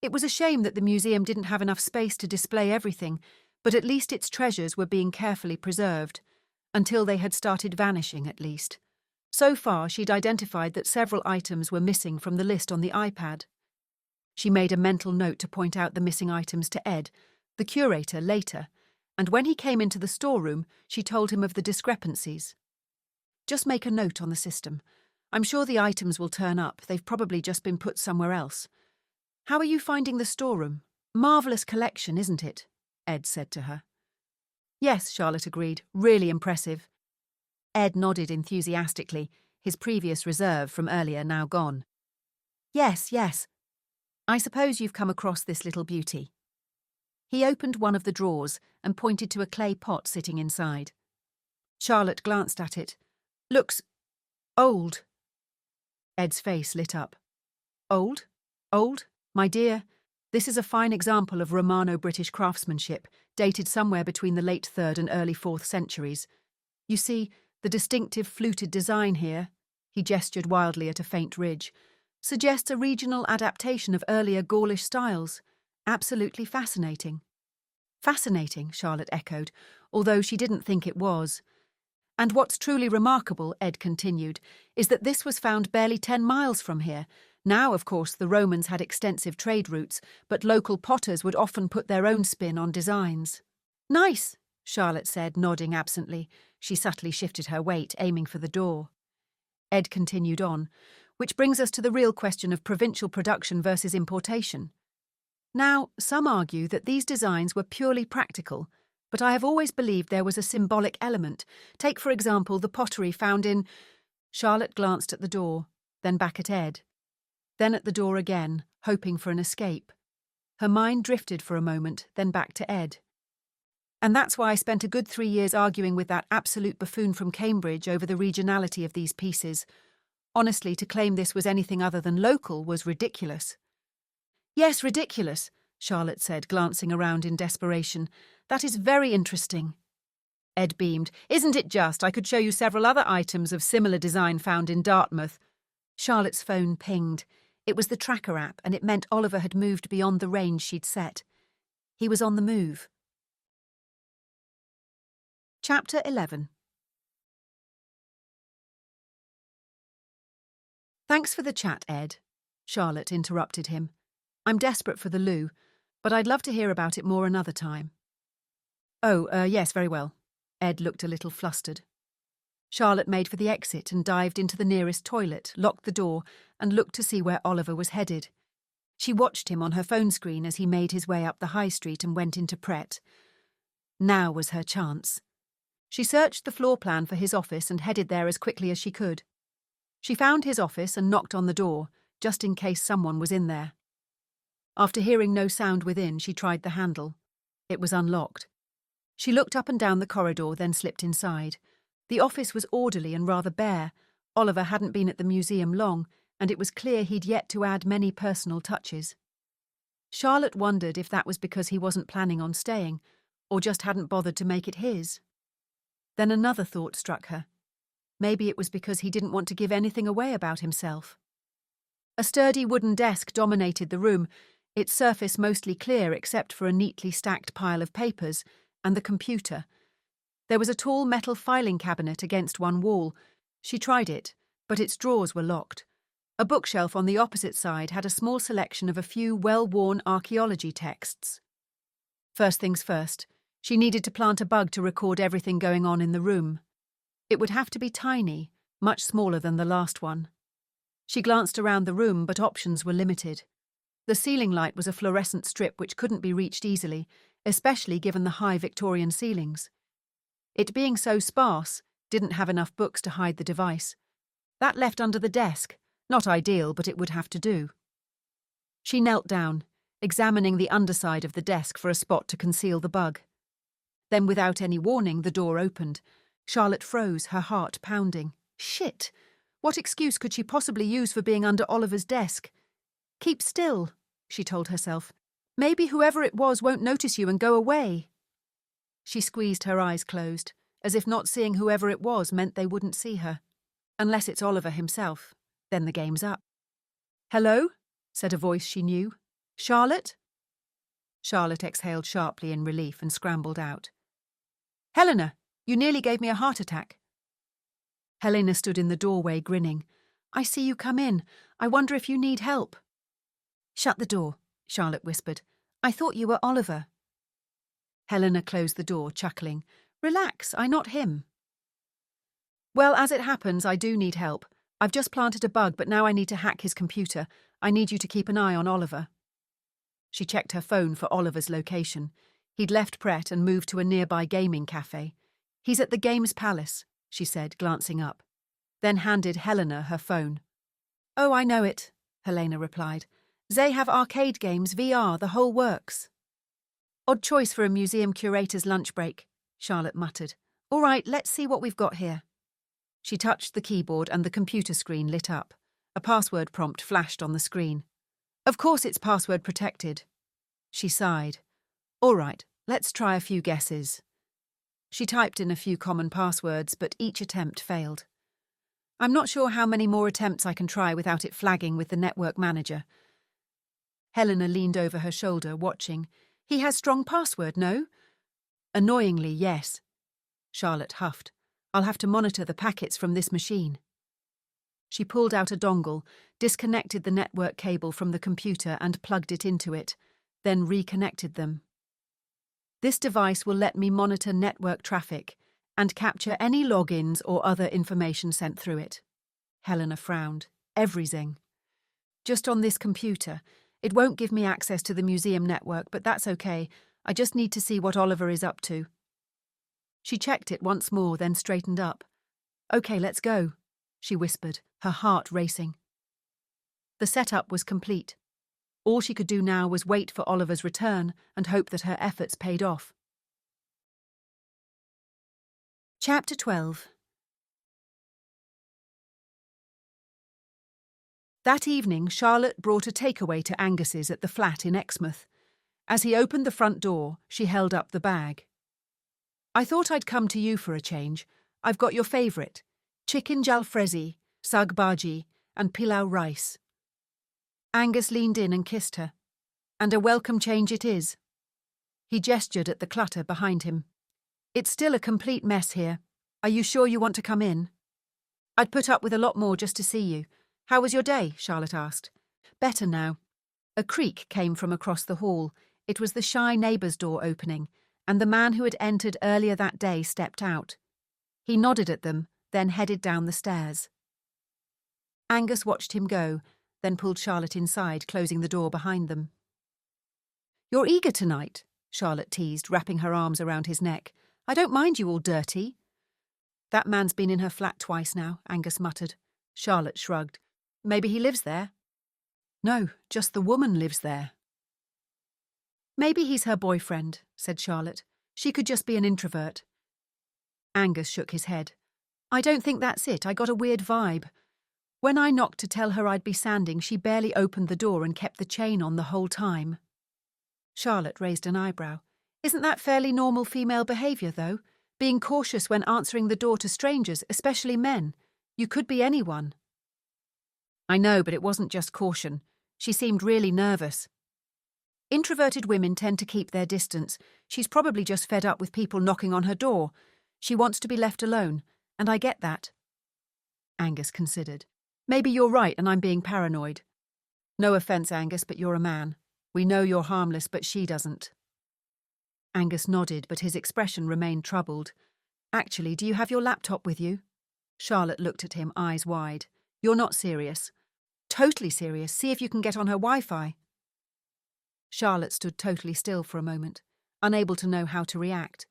It was a shame that the museum didn't have enough space to display everything, but at least its treasures were being carefully preserved. Until they had started vanishing, at least. So far, she'd identified that several items were missing from the list on the iPad. She made a mental note to point out the missing items to Ed, the curator, later, and when he came into the storeroom, she told him of the discrepancies. "Just make a note on the system. I'm sure the items will turn up. They've probably just been put somewhere else." "How are you finding the storeroom? Marvellous collection, isn't it?" Ed said to her. "Yes," Charlotte agreed. "Really impressive." Ed nodded enthusiastically, his previous reserve from earlier now gone. Yes. I suppose you've come across this little beauty." He opened one of the drawers and pointed to a clay pot sitting inside. Charlotte glanced at it. "Looks old." Ed's face lit up. "Old? Old? My dear, this is a fine example of Romano-British craftsmanship, dated somewhere between the late 3rd and early 4th centuries. You see, the distinctive fluted design here," he gestured wildly at a faint ridge, "suggests a regional adaptation of earlier Gaulish styles. Absolutely fascinating." "Fascinating," Charlotte echoed, although she didn't think it was. "And what's truly remarkable," Ed continued, "is that this was found barely 10 miles from here. Now, of course, the Romans had extensive trade routes, but local potters would often put their own spin on designs." "Nice," Charlotte said, nodding absently. She subtly shifted her weight, aiming for the door. Ed continued on, "Which brings us to the real question of provincial production versus importation. Now, some argue that these designs were purely practical, but I have always believed there was a symbolic element. Take, for example, the pottery found in—" Charlotte glanced at the door, then back at Ed. Then at the door again, hoping for an escape. Her mind drifted for a moment, then back to Ed. "And that's why I spent a good 3 years arguing with that absolute buffoon from Cambridge over the regionality of these pieces. Honestly, to claim this was anything other than local was ridiculous." "Yes, ridiculous," Charlotte said, glancing around in desperation. "That is very interesting." Ed beamed. "Isn't it just? I could show you several other items of similar design found in Dartmouth." Charlotte's phone pinged. It was the tracker app, and it meant Oliver had moved beyond the range she'd set. He was on the move. Chapter 11. "Thanks for the chat, Ed," Charlotte interrupted him. "I'm desperate for the loo, but I'd love to hear about it more another time." "Oh, yes, very well." Ed looked a little flustered. Charlotte made for the exit and dived into the nearest toilet, locked the door, and looked to see where Oliver was headed. She watched him on her phone screen as he made his way up the high street and went into Pret. Now was her chance. She searched the floor plan for his office and headed there as quickly as she could. She found his office and knocked on the door, just in case someone was in there. After hearing no sound within, she tried the handle. It was unlocked. She looked up and down the corridor, then slipped inside. The office was orderly and rather bare. Oliver hadn't been at the museum long, and it was clear he'd yet to add many personal touches. Charlotte wondered if that was because he wasn't planning on staying, or just hadn't bothered to make it his. Then another thought struck her. Maybe it was because he didn't want to give anything away about himself. A sturdy wooden desk dominated the room, its surface mostly clear except for a neatly stacked pile of papers and the computer. There was a tall metal filing cabinet against one wall. She tried it, but its drawers were locked. A bookshelf on the opposite side had a small selection of a few well-worn archaeology texts. First things first, she needed to plant a bug to record everything going on in the room. It would have to be tiny, much smaller than the last one. She glanced around the room, but options were limited. The ceiling light was a fluorescent strip which couldn't be reached easily, especially given the high Victorian ceilings. It being so sparse, didn't have enough books to hide the device. That left under the desk. Not ideal, but it would have to do. She knelt down, examining the underside of the desk for a spot to conceal the bug. Then, without any warning, the door opened. Charlotte froze, her heart pounding. Shit! What excuse could she possibly use for being under Oliver's desk? Keep still, she told herself. Maybe whoever it was won't notice you and go away. She squeezed her eyes closed, as if not seeing whoever it was meant they wouldn't see her. Unless it's Oliver himself. Then the game's up. Hello? Said a voice she knew. Charlotte? Charlotte exhaled sharply in relief and scrambled out. Helena, you nearly gave me a heart attack. Helena stood in the doorway grinning. I see you come in. I wonder if you need help. Shut the door, Charlotte whispered. I thought you were Oliver. Helena closed the door, chuckling. Relax, I'm not him. Well, as it happens, I do need help. I've just planted a bug, but now I need to hack his computer. I need you to keep an eye on Oliver. She checked her phone for Oliver's location. He'd left Pret and moved to a nearby gaming cafe. He's at the Games Palace, she said, glancing up. Then handed Helena her phone. Oh, I know it, Helena replied. They have arcade games, VR, the whole works. Odd choice for a museum curator's lunch break, Charlotte muttered. All right, let's see what we've got here. She touched the keyboard and the computer screen lit up. A password prompt flashed on the screen. Of course it's password protected. She sighed. All right, let's try a few guesses. She typed in a few common passwords, but each attempt failed. I'm not sure how many more attempts I can try without it flagging with the network manager. Helena leaned over her shoulder, watching. He has strong password, no? Annoyingly, yes. Charlotte huffed. I'll have to monitor the packets from this machine. She pulled out a dongle, disconnected the network cable from the computer and plugged it into it, then reconnected them. This device will let me monitor network traffic and capture any logins or other information sent through it. Helena frowned. Everything. Just on this computer. It won't give me access to the museum network, but that's okay. I just need to see what Oliver is up to. She checked it once more, then straightened up. Okay, let's go, she whispered, her heart racing. The setup was complete. All she could do now was wait for Oliver's return and hope that her efforts paid off. Chapter 12. That evening, Charlotte brought a takeaway to Angus's at the flat in Exmouth. As he opened the front door, she held up the bag. I thought I'd come to you for a change. I've got your favourite. Chicken jalfrezi, sag bhaji, and pilau rice. Angus leaned in and kissed her. And a welcome change it is. He gestured at the clutter behind him. It's still a complete mess here. Are you sure you want to come in? I'd put up with a lot more just to see you. How was your day? Charlotte asked. Better now. A creak came from across the hall. It was the shy neighbour's door opening, and the man who had entered earlier that day stepped out. He nodded at them, then headed down the stairs. Angus watched him go, then pulled Charlotte inside, closing the door behind them. You're eager tonight, Charlotte teased, wrapping her arms around his neck. I don't mind you all dirty. That man's been in her flat twice now, Angus muttered. Charlotte shrugged. Maybe he lives there. No, just the woman lives there. Maybe he's her boyfriend, said Charlotte. She could just be an introvert. Angus shook his head. I don't think that's it. I got a weird vibe. When I knocked to tell her I'd be sanding, she barely opened the door and kept the chain on the whole time. Charlotte raised an eyebrow. Isn't that fairly normal female behaviour, though? Being cautious when answering the door to strangers, especially men. You could be anyone. I know, but it wasn't just caution. She seemed really nervous. Introverted women tend to keep their distance. She's probably just fed up with people knocking on her door. She wants to be left alone, and I get that. Angus considered. Maybe you're right and I'm being paranoid. No offence, Angus, but you're a man. We know you're harmless, but she doesn't. Angus nodded, but his expression remained troubled. Actually, do you have your laptop with you? Charlotte looked at him, eyes wide. You're not serious. Totally serious. See if you can get on her Wi-Fi. Charlotte stood totally still for a moment, unable to know how to react.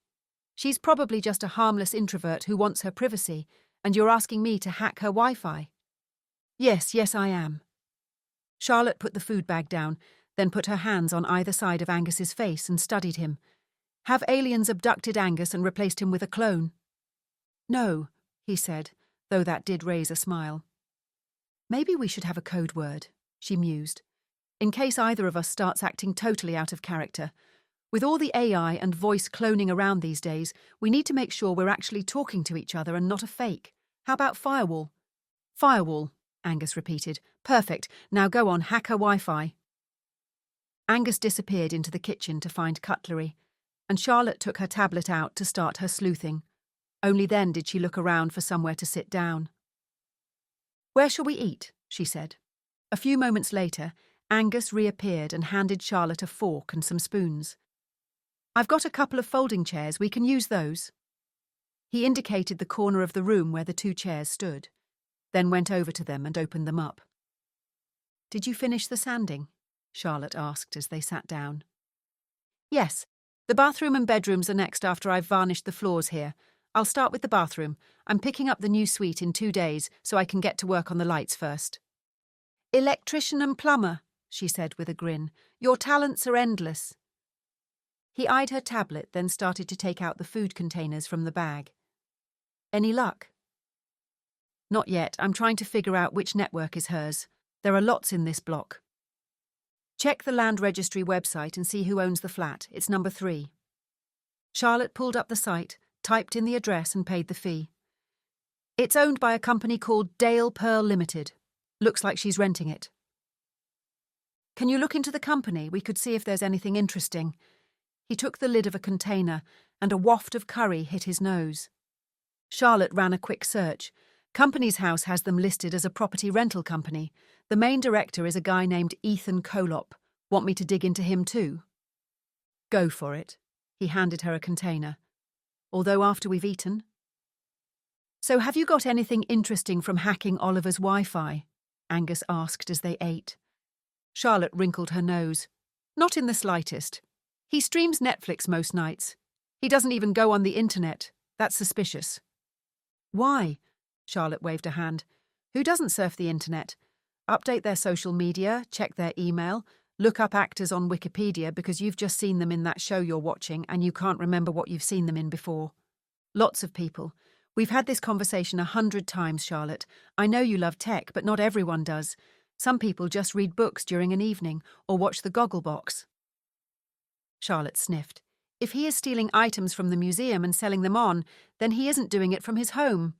She's probably just a harmless introvert who wants her privacy, and you're asking me to hack her Wi-Fi. Yes, I am. Charlotte put the food bag down, then put her hands on either side of Angus's face and studied him. Have aliens abducted Angus and replaced him with a clone? No, he said, though that did raise a smile. Maybe we should have a code word, she mused, in case either of us starts acting totally out of character. With all the AI and voice cloning around these days, we need to make sure we're actually talking to each other and not a fake. How about firewall? Firewall, Angus repeated. Perfect. Now go on, hack her Wi-Fi. Angus disappeared into the kitchen to find cutlery, and Charlotte took her tablet out to start her sleuthing. Only then did she look around for somewhere to sit down. Where shall we eat? She said. A few moments later, Angus reappeared and handed Charlotte a fork and some spoons. I've got a couple of folding chairs, we can use those. He indicated the corner of the room where the two chairs stood, then went over to them and opened them up. Did you finish the sanding? Charlotte asked as they sat down. Yes, the bathroom and bedrooms are next after I've varnished the floors here. I'll start with the bathroom. I'm picking up the new suite in 2 days, so I can get to work on the lights first. Electrician and plumber, she said with a grin. Your talents are endless. He eyed her tablet, then started to take out the food containers from the bag. Any luck? Not yet. I'm trying to figure out which network is hers. There are lots in this block. Check the land registry website and see who owns the flat. It's number 3. Charlotte pulled up the site, typed in the address and paid the fee. It's owned by a company called Dale Pearl Limited. Looks like she's renting it. Can you look into the company? We could see if there's anything interesting. He took the lid of a container, and a waft of curry hit his nose. Charlotte ran a quick search. Company's House has them listed as a property rental company. The main director is a guy named Ethan Colop. Want me to dig into him too? Go for it. He handed her a container. Although after we've eaten. So have you got anything interesting from hacking Oliver's Wi-Fi? Angus asked as they ate. Charlotte wrinkled her nose. Not in the slightest. He streams Netflix most nights. He doesn't even go on the internet. That's suspicious. Why? Charlotte waved a hand. Who doesn't surf the internet? Update their social media, check their email, look up actors on Wikipedia because you've just seen them in that show you're watching and you can't remember what you've seen them in before. Lots of people. We've had this conversation 100 times, Charlotte. I know you love tech, but not everyone does. Some people just read books during an evening or watch the Gogglebox. Charlotte sniffed. If he is stealing items from the museum and selling them on, then he isn't doing it from his home.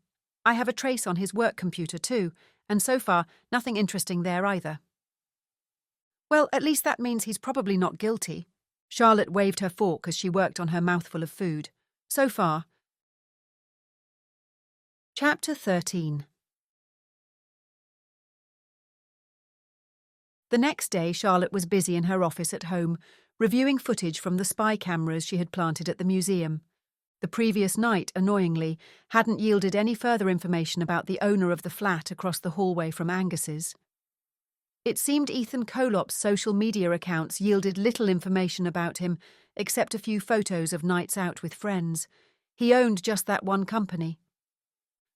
I have a trace on his work computer too, and so far, nothing interesting there either. Well, at least that means he's probably not guilty. Charlotte waved her fork as she worked on her mouthful of food. So far. Chapter 13. The next day, Charlotte was busy in her office at home, reviewing footage from the spy cameras she had planted at the museum. The previous night, annoyingly, hadn't yielded any further information about the owner of the flat across the hallway from Angus's. It seemed Ethan Colop's social media accounts yielded little information about him, except a few photos of nights out with friends. He owned just that one company.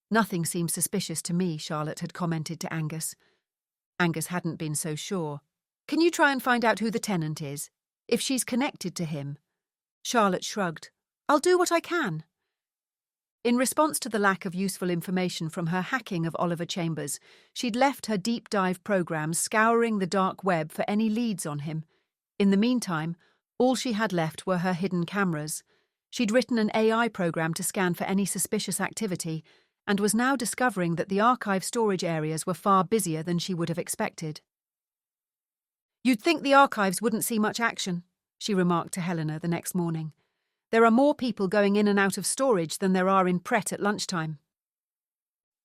Nothing seemed suspicious to me, Charlotte had commented to Angus. Angus hadn't been so sure. Can you try and find out who the tenant is? If she's connected to him. Charlotte shrugged. I'll do what I can. In response to the lack of useful information from her hacking of Oliver Chambers, she'd left her deep dive program scouring the dark web for any leads on him. In the meantime, all she had left were her hidden cameras. She'd written an AI program to scan for any suspicious activity, and was now discovering that the archive storage areas were far busier than she would have expected. You'd think the archives wouldn't see much action, she remarked to Helena the next morning. There are more people going in and out of storage than there are in Pret at lunchtime.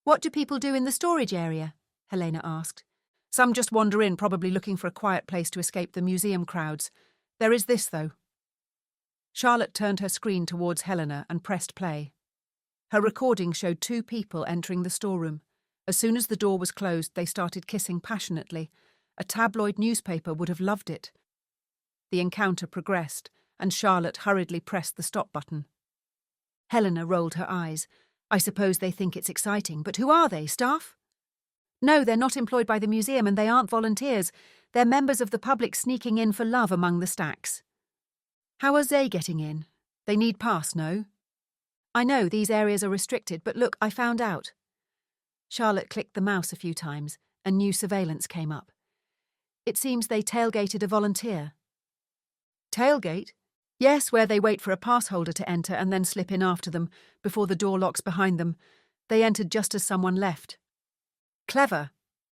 What do people do in the storage area? Helena asked. Some just wander in, probably looking for a quiet place to escape the museum crowds. There is this, though. Charlotte turned her screen towards Helena and pressed play. Her recording showed 2 people entering the storeroom. As soon as the door was closed, they started kissing passionately. A tabloid newspaper would have loved it. The encounter progressed, and Charlotte hurriedly pressed the stop button. Helena rolled her eyes. I suppose they think it's exciting, but who are they, staff? No, they're not employed by the museum, and they aren't volunteers. They're members of the public sneaking in for love among the stacks. How are they getting in? They need pass, no? I know these areas are restricted, but look, I found out. Charlotte clicked the mouse a few times, and new surveillance came up. It seems they tailgated a volunteer. Tailgate? Yes, where they wait for a pass holder to enter and then slip in after them, before the door locks behind them. They entered just as someone left. Clever,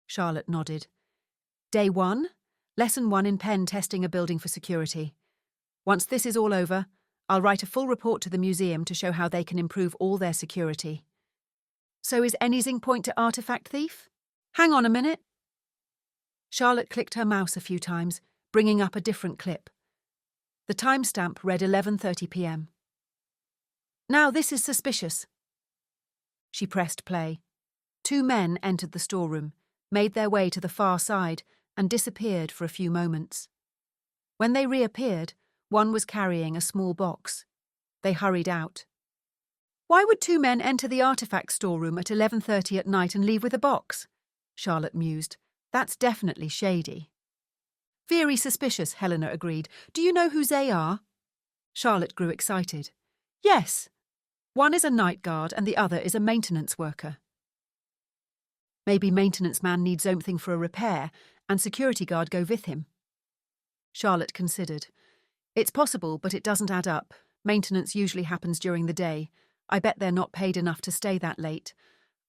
Charlotte nodded. Day 1, Lesson 1 in pen testing a building for security. Once this is all over, I'll write a full report to the museum to show how they can improve all their security. So is anything point to artefact thief? Hang on a minute. Charlotte clicked her mouse a few times, bringing up a different clip. The timestamp read 11:30 p.m. Now this is suspicious. She pressed play. 2 men entered the storeroom, made their way to the far side, and disappeared for a few moments. When they reappeared, one was carrying a small box. They hurried out. Why would 2 men enter the artefact storeroom at 11:30 at night and leave with a box? Charlotte mused. That's definitely shady. Very suspicious, Helena agreed. Do you know who they are? Charlotte grew excited. Yes. One is a night guard and the other is a maintenance worker. Maybe maintenance man needs something for a repair and security guard go with him. Charlotte considered. It's possible, but it doesn't add up. Maintenance usually happens during the day. I bet they're not paid enough to stay that late.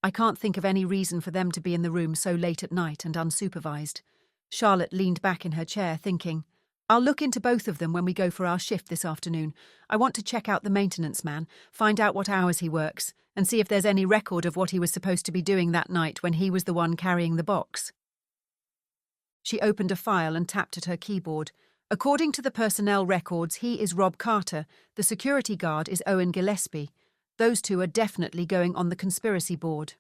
I can't think of any reason for them to be in the room so late at night and unsupervised. Charlotte leaned back in her chair, thinking, I'll look into both of them when we go for our shift this afternoon. I want to check out the maintenance man, find out what hours he works, and see if there's any record of what he was supposed to be doing that night when he was the one carrying the box. She opened a file and tapped at her keyboard. According to the personnel records, he is Rob Carter, the security guard is Owen Gillespie. Those 2 are definitely going on the conspiracy board.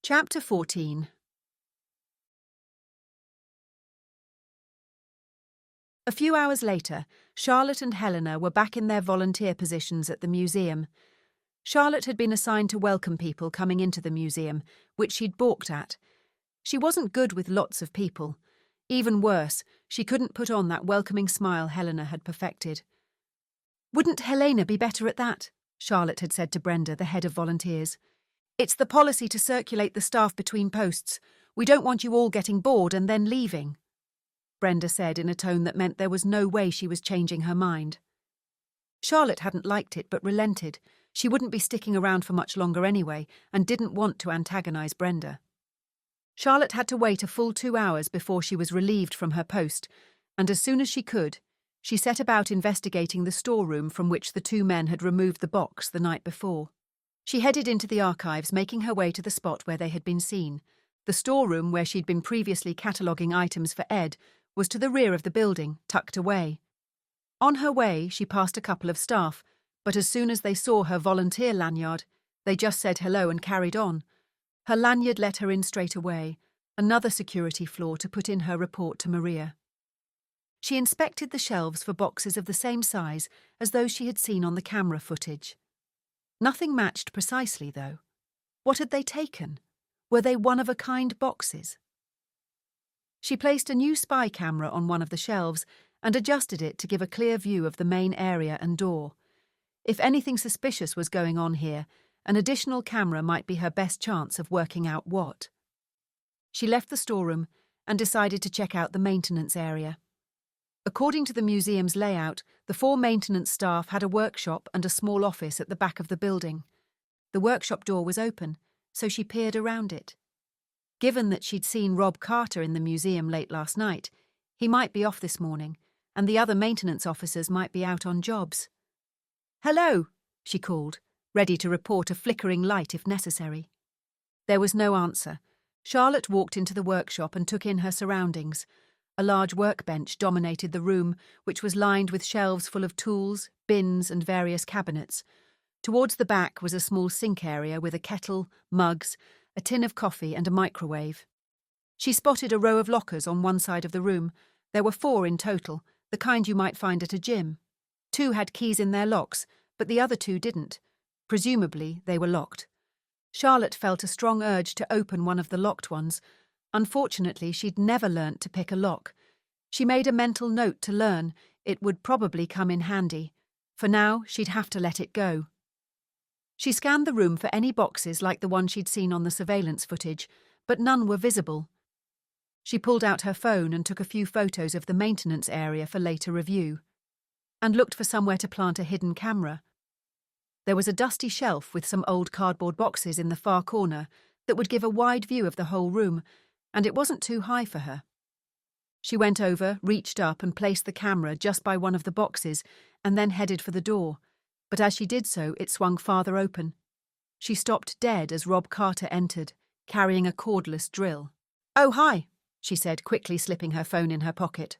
Chapter 14. A few hours later, Charlotte and Helena were back in their volunteer positions at the museum. Charlotte had been assigned to welcome people coming into the museum, which she'd balked at. She wasn't good with lots of people. Even worse, she couldn't put on that welcoming smile Helena had perfected. Wouldn't Helena be better at that? Charlotte had said to Brenda, the head of volunteers. It's the policy to circulate the staff between posts. We don't want you all getting bored and then leaving. Brenda said in a tone that meant there was no way she was changing her mind. Charlotte hadn't liked it but relented. She wouldn't be sticking around for much longer anyway and didn't want to antagonise Brenda. Charlotte had to wait a full 2 hours before she was relieved from her post, and as soon as she could, she set about investigating the storeroom from which the 2 men had removed the box the night before. She headed into the archives, making her way to the spot where they had been seen. The storeroom, where she'd been previously cataloguing items for Ed, was to the rear of the building, tucked away. On her way, she passed a couple of staff, but as soon as they saw her volunteer lanyard, they just said hello and carried on. Her lanyard let her in straight away, another security flaw to put in her report to Maria. She inspected the shelves for boxes of the same size as those she had seen on the camera footage. Nothing matched precisely, though. What had they taken? Were they one-of-a-kind boxes? She placed a new spy camera on one of the shelves and adjusted it to give a clear view of the main area and door. If anything suspicious was going on here, an additional camera might be her best chance of working out what. She left the storeroom and decided to check out the maintenance area. According to the museum's layout, the 4 maintenance staff had a workshop and a small office at the back of the building. The workshop door was open, so she peered around it. Given that she'd seen Rob Carter in the museum late last night, he might be off this morning, and the other maintenance officers might be out on jobs. "Hello," she called, ready to report a flickering light if necessary. There was no answer. Charlotte walked into the workshop and took in her surroundings. A large workbench dominated the room, which was lined with shelves full of tools, bins, and various cabinets. Towards the back was a small sink area with a kettle, mugs, a tin of coffee, and a microwave. She spotted a row of lockers on one side of the room. There were 4 in total, the kind you might find at a gym. 2 had keys in their locks, but the other 2 didn't. Presumably, they were locked. Charlotte felt a strong urge to open one of the locked ones. Unfortunately, she'd never learnt to pick a lock. She made a mental note to learn. It would probably come in handy. For now, she'd have to let it go. She scanned the room for any boxes like the one she'd seen on the surveillance footage, but none were visible. She pulled out her phone and took a few photos of the maintenance area for later review, and looked for somewhere to plant a hidden camera. There was a dusty shelf with some old cardboard boxes in the far corner that would give a wide view of the whole room, and it wasn't too high for her. She went over, reached up and placed the camera just by one of the boxes, and then headed for the door. But as she did so, it swung farther open. She stopped dead as Rob Carter entered, carrying a cordless drill. "Oh, hi," she said, quickly slipping her phone in her pocket.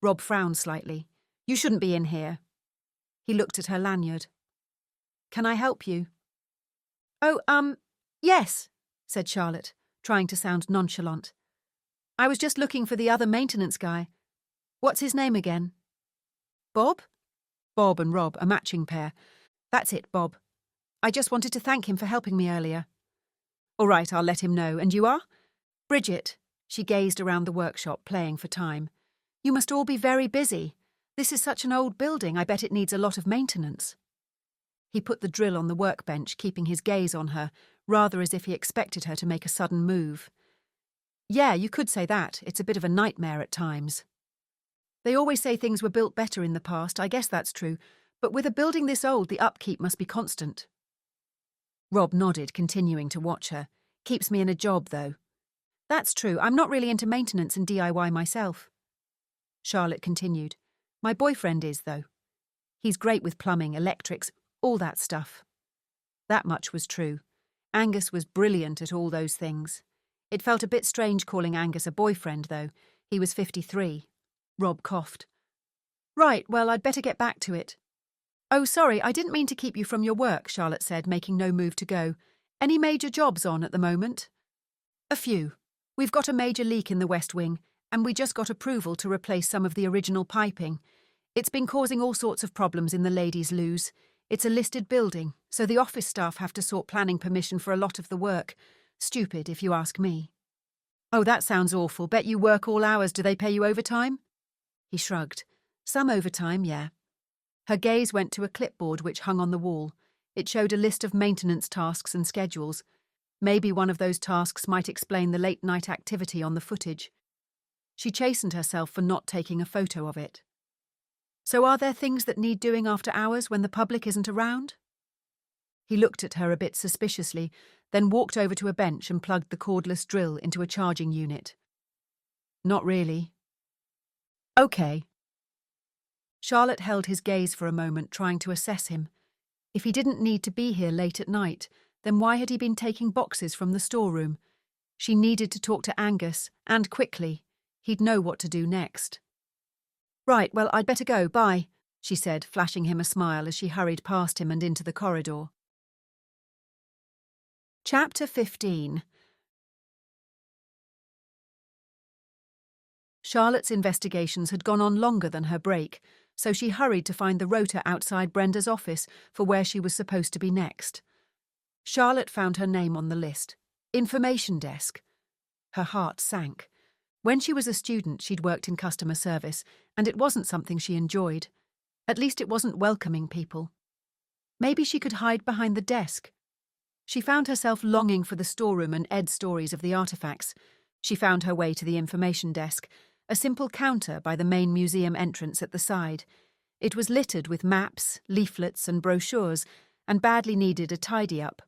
Rob frowned slightly. "You shouldn't be in here." He looked at her lanyard. "Can I help you?" "Oh, yes," said Charlotte, trying to sound nonchalant. "I was just looking for the other maintenance guy. What's his name again?" "Bob?" Bob and Rob, a matching pair. "That's it, Bob. I just wanted to thank him for helping me earlier." "All right, I'll let him know. And you are?" "Bridget." She gazed around the workshop, playing for time. "You must all be very busy. This is such an old building, I bet it needs a lot of maintenance." He put the drill on the workbench, keeping his gaze on her, rather as if he expected her to make a sudden move. "Yeah, you could say that. It's a bit of a nightmare at times. They always say things were built better in the past. I guess that's true. But with a building this old, the upkeep must be constant." Rob nodded, continuing to watch her. "Keeps me in a job, though." "That's true. I'm not really into maintenance and DIY myself." Charlotte continued. "My boyfriend is, though. He's great with plumbing, electrics, all that stuff." That much was true. Angus was brilliant at all those things. It felt a bit strange calling Angus a boyfriend, though. He was 53. Rob coughed. "Right, well, I'd better get back to it." "Oh, sorry, I didn't mean to keep you from your work," Charlotte said, making no move to go. "Any major jobs on at the moment?" "A few. We've got a major leak in the West Wing, and we just got approval to replace some of the original piping. It's been causing all sorts of problems in the ladies' loos. It's a listed building, so the office staff have to sort planning permission for a lot of the work. Stupid, if you ask me." "Oh, that sounds awful. Bet you work all hours. Do they pay you overtime?" He shrugged. "Some overtime, yeah." Her gaze went to a clipboard which hung on the wall. It showed a list of maintenance tasks and schedules. Maybe one of those tasks might explain the late-night activity on the footage. She chastened herself for not taking a photo of it. "So are there things that need doing after hours when the public isn't around?" He looked at her a bit suspiciously, then walked over to a bench and plugged the cordless drill into a charging unit. "Not really." "Okay." Charlotte held his gaze for a moment, trying to assess him. If he didn't need to be here late at night, then why had he been taking boxes from the storeroom? She needed to talk to Angus, and quickly. He'd know what to do next. "Right, well, I'd better go, bye," she said, flashing him a smile as she hurried past him and into the corridor. Chapter 15. Charlotte's investigations had gone on longer than her break, so she hurried to find the rota outside Brenda's office for where she was supposed to be next. Charlotte found her name on the list. Information desk. Her heart sank. When she was a student, she'd worked in customer service, and it wasn't something she enjoyed. At least it wasn't welcoming people. Maybe she could hide behind the desk. She found herself longing for the storeroom and Ed's stories of the artefacts. She found her way to the information desk, a simple counter by the main museum entrance at the side. It was littered with maps, leaflets and brochures, and badly needed a tidy-up.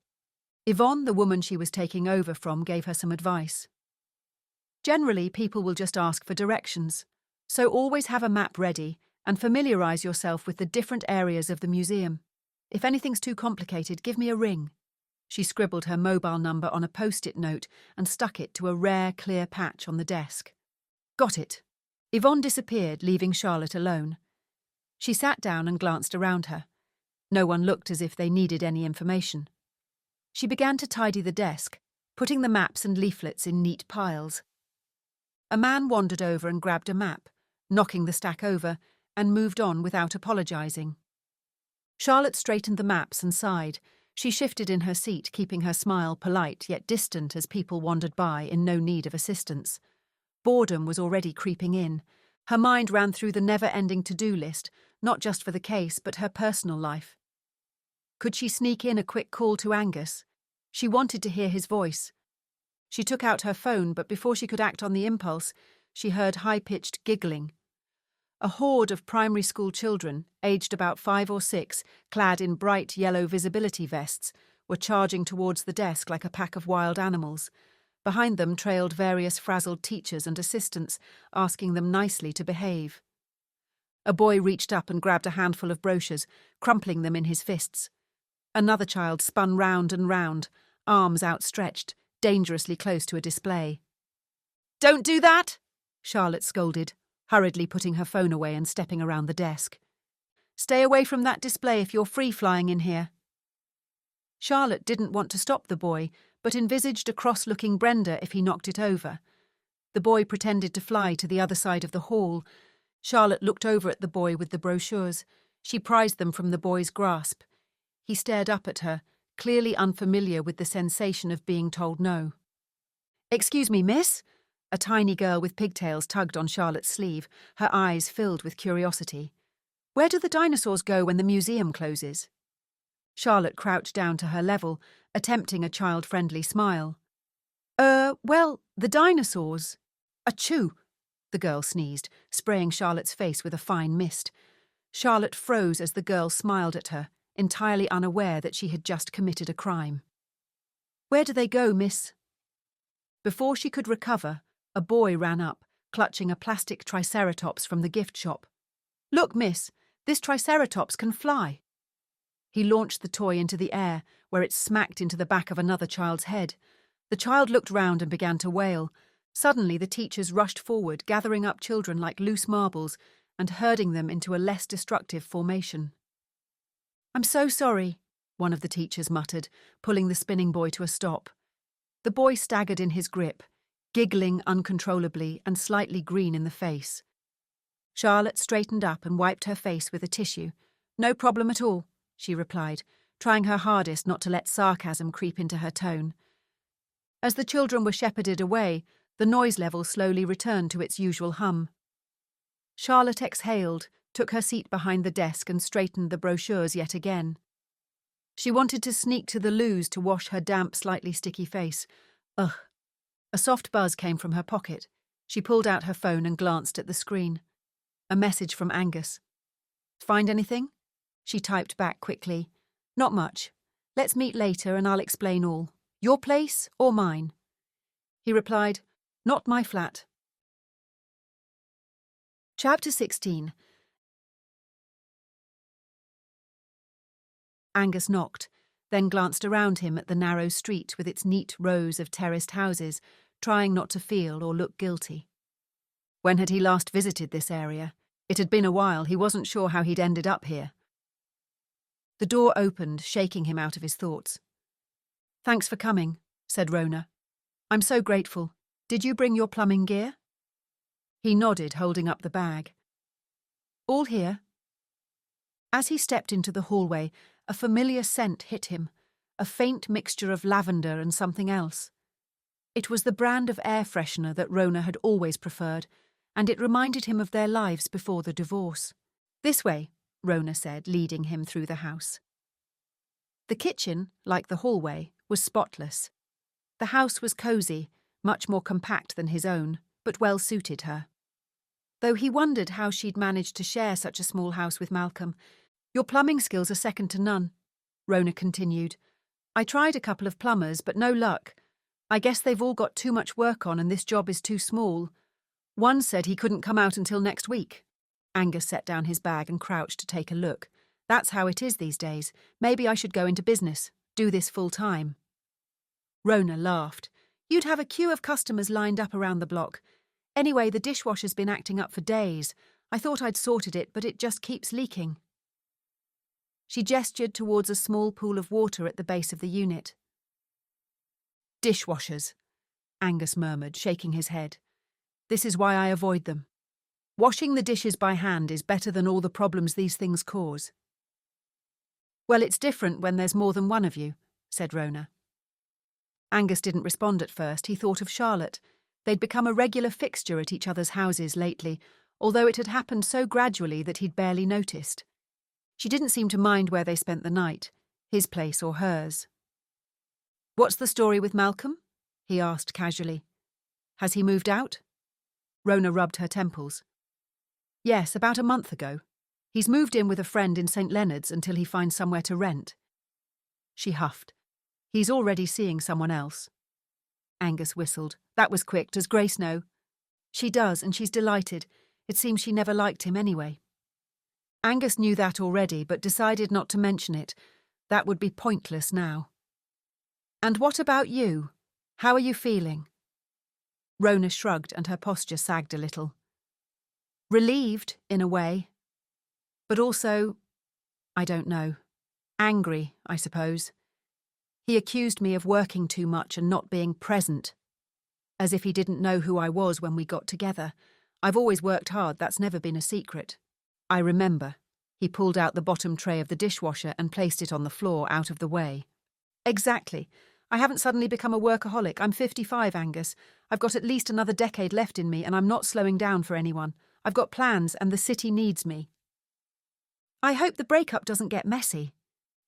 Yvonne, the woman she was taking over from, gave her some advice. Generally, people will just ask for directions, so always have a map ready and familiarise yourself with the different areas of the museum. If anything's too complicated, give me a ring. She scribbled her mobile number on a post-it note and stuck it to a rare, clear patch on the desk. Got it. Yvonne disappeared, leaving Charlotte alone. She sat down and glanced around her. No one looked as if they needed any information. She began to tidy the desk, putting the maps and leaflets in neat piles. A man wandered over and grabbed a map, knocking the stack over, and moved on without apologising. Charlotte straightened the maps and sighed. She shifted in her seat, keeping her smile polite yet distant as people wandered by in no need of assistance. Boredom was already creeping in. Her mind ran through the never-ending to-do list, not just for the case, but her personal life. Could she sneak in a quick call to Angus? She wanted to hear his voice. She took out her phone, but before she could act on the impulse, she heard high-pitched giggling. A horde of primary school children, aged about 5 or 6, clad in bright yellow visibility vests, were charging towards the desk like a pack of wild animals. Behind them trailed various frazzled teachers and assistants, asking them nicely to behave. A boy reached up and grabbed a handful of brochures, crumpling them in his fists. Another child spun round and round, arms outstretched, dangerously close to a display. "Don't do that!" Charlotte scolded, hurriedly putting her phone away and stepping around the desk. "Stay away from that display if you're free-flying in here." Charlotte didn't want to stop the boy, but envisaged a cross-looking Brenda if he knocked it over. The boy pretended to fly to the other side of the hall. Charlotte looked over at the boy with the brochures. She prized them from the boy's grasp. He stared up at her, clearly unfamiliar with the sensation of being told no. "Excuse me, miss?" A tiny girl with pigtails tugged on Charlotte's sleeve, her eyes filled with curiosity. "Where do the dinosaurs go when the museum closes?" Charlotte crouched down to her level, attempting a child-friendly smile. Well, the dinosaurs." "Achoo!" the girl sneezed, spraying Charlotte's face with a fine mist. Charlotte froze as the girl smiled at her, entirely unaware that she had just committed a crime. "Where do they go, miss?" Before she could recover, a boy ran up, clutching a plastic triceratops from the gift shop. "Look, miss, this triceratops can fly." He launched the toy into the air, where it smacked into the back of another child's head. The child looked round and began to wail. Suddenly the teachers rushed forward, gathering up children like loose marbles and herding them into a less destructive formation. "I'm so sorry," one of the teachers muttered, pulling the spinning boy to a stop. The boy staggered in his grip, giggling uncontrollably and slightly green in the face. Charlotte straightened up and wiped her face with a tissue. "No problem at all," she replied, trying her hardest not to let sarcasm creep into her tone. As the children were shepherded away, the noise level slowly returned to its usual hum. Charlotte exhaled, took her seat behind the desk and straightened the brochures yet again. She wanted to sneak to the loos to wash her damp, slightly sticky face. Ugh. A soft buzz came from her pocket. She pulled out her phone and glanced at the screen. A message from Angus. "Find anything?" She typed back quickly. "Not much. Let's meet later and I'll explain all. Your place or mine?" He replied, "Not my flat." Chapter 16. Angus knocked, then glanced around him at the narrow street with its neat rows of terraced houses, trying not to feel or look guilty. When had he last visited this area? It had been a while. He wasn't sure how he'd ended up here. The door opened, shaking him out of his thoughts. "Thanks for coming," said Rona. "I'm so grateful. Did you bring your plumbing gear?" He nodded, holding up the bag. "All here." As he stepped into the hallway, a familiar scent hit him, a faint mixture of lavender and something else. It was the brand of air freshener that Rona had always preferred, and it reminded him of their lives before the divorce. "This way," Rona said, leading him through the house. The kitchen, like the hallway, was spotless. The house was cosy, much more compact than his own, but well suited her. Though he wondered how she'd managed to share such a small house with Malcolm. "Your plumbing skills are second to none," Rona continued. "I tried a couple of plumbers, but no luck. I guess they've all got too much work on and this job is too small. One said he couldn't come out until next week." Angus set down his bag and crouched to take a look. "That's how it is these days. Maybe I should go into business, do this full time." Rona laughed. "You'd have a queue of customers lined up around the block. Anyway, the dishwasher's been acting up for days. I thought I'd sorted it, but it just keeps leaking." She gestured towards a small pool of water at the base of the unit. "Dishwashers," Angus murmured, shaking his head. "This is why I avoid them. Washing the dishes by hand is better than all the problems these things cause." "Well, it's different when there's more than one of you," said Rona. Angus didn't respond at first. He thought of Charlotte. They'd become a regular fixture at each other's houses lately, although it had happened so gradually that he'd barely noticed. She didn't seem to mind where they spent the night, his place or hers. "What's the story with Malcolm?" he asked casually. "Has he moved out?" Rona rubbed her temples. "Yes, about a month ago. He's moved in with a friend in St. Leonard's until he finds somewhere to rent." She huffed. "He's already seeing someone else." Angus whistled. "That was quick. Does Grace know?" "She does, and she's delighted. It seems she never liked him anyway." Angus knew that already, but decided not to mention it. That would be pointless now. "And what about you? How are you feeling?" Rona shrugged and her posture sagged a little. "Relieved, in a way. But also, I don't know. Angry, I suppose. He accused me of working too much and not being present. As if he didn't know who I was when we got together. I've always worked hard, that's never been a secret. I remember." He pulled out the bottom tray of the dishwasher and placed it on the floor out of the way. "Exactly. I haven't suddenly become a workaholic. I'm 55, Angus. I've got at least another decade left in me and I'm not slowing down for anyone. I've got plans and the city needs me." "I hope the breakup doesn't get messy."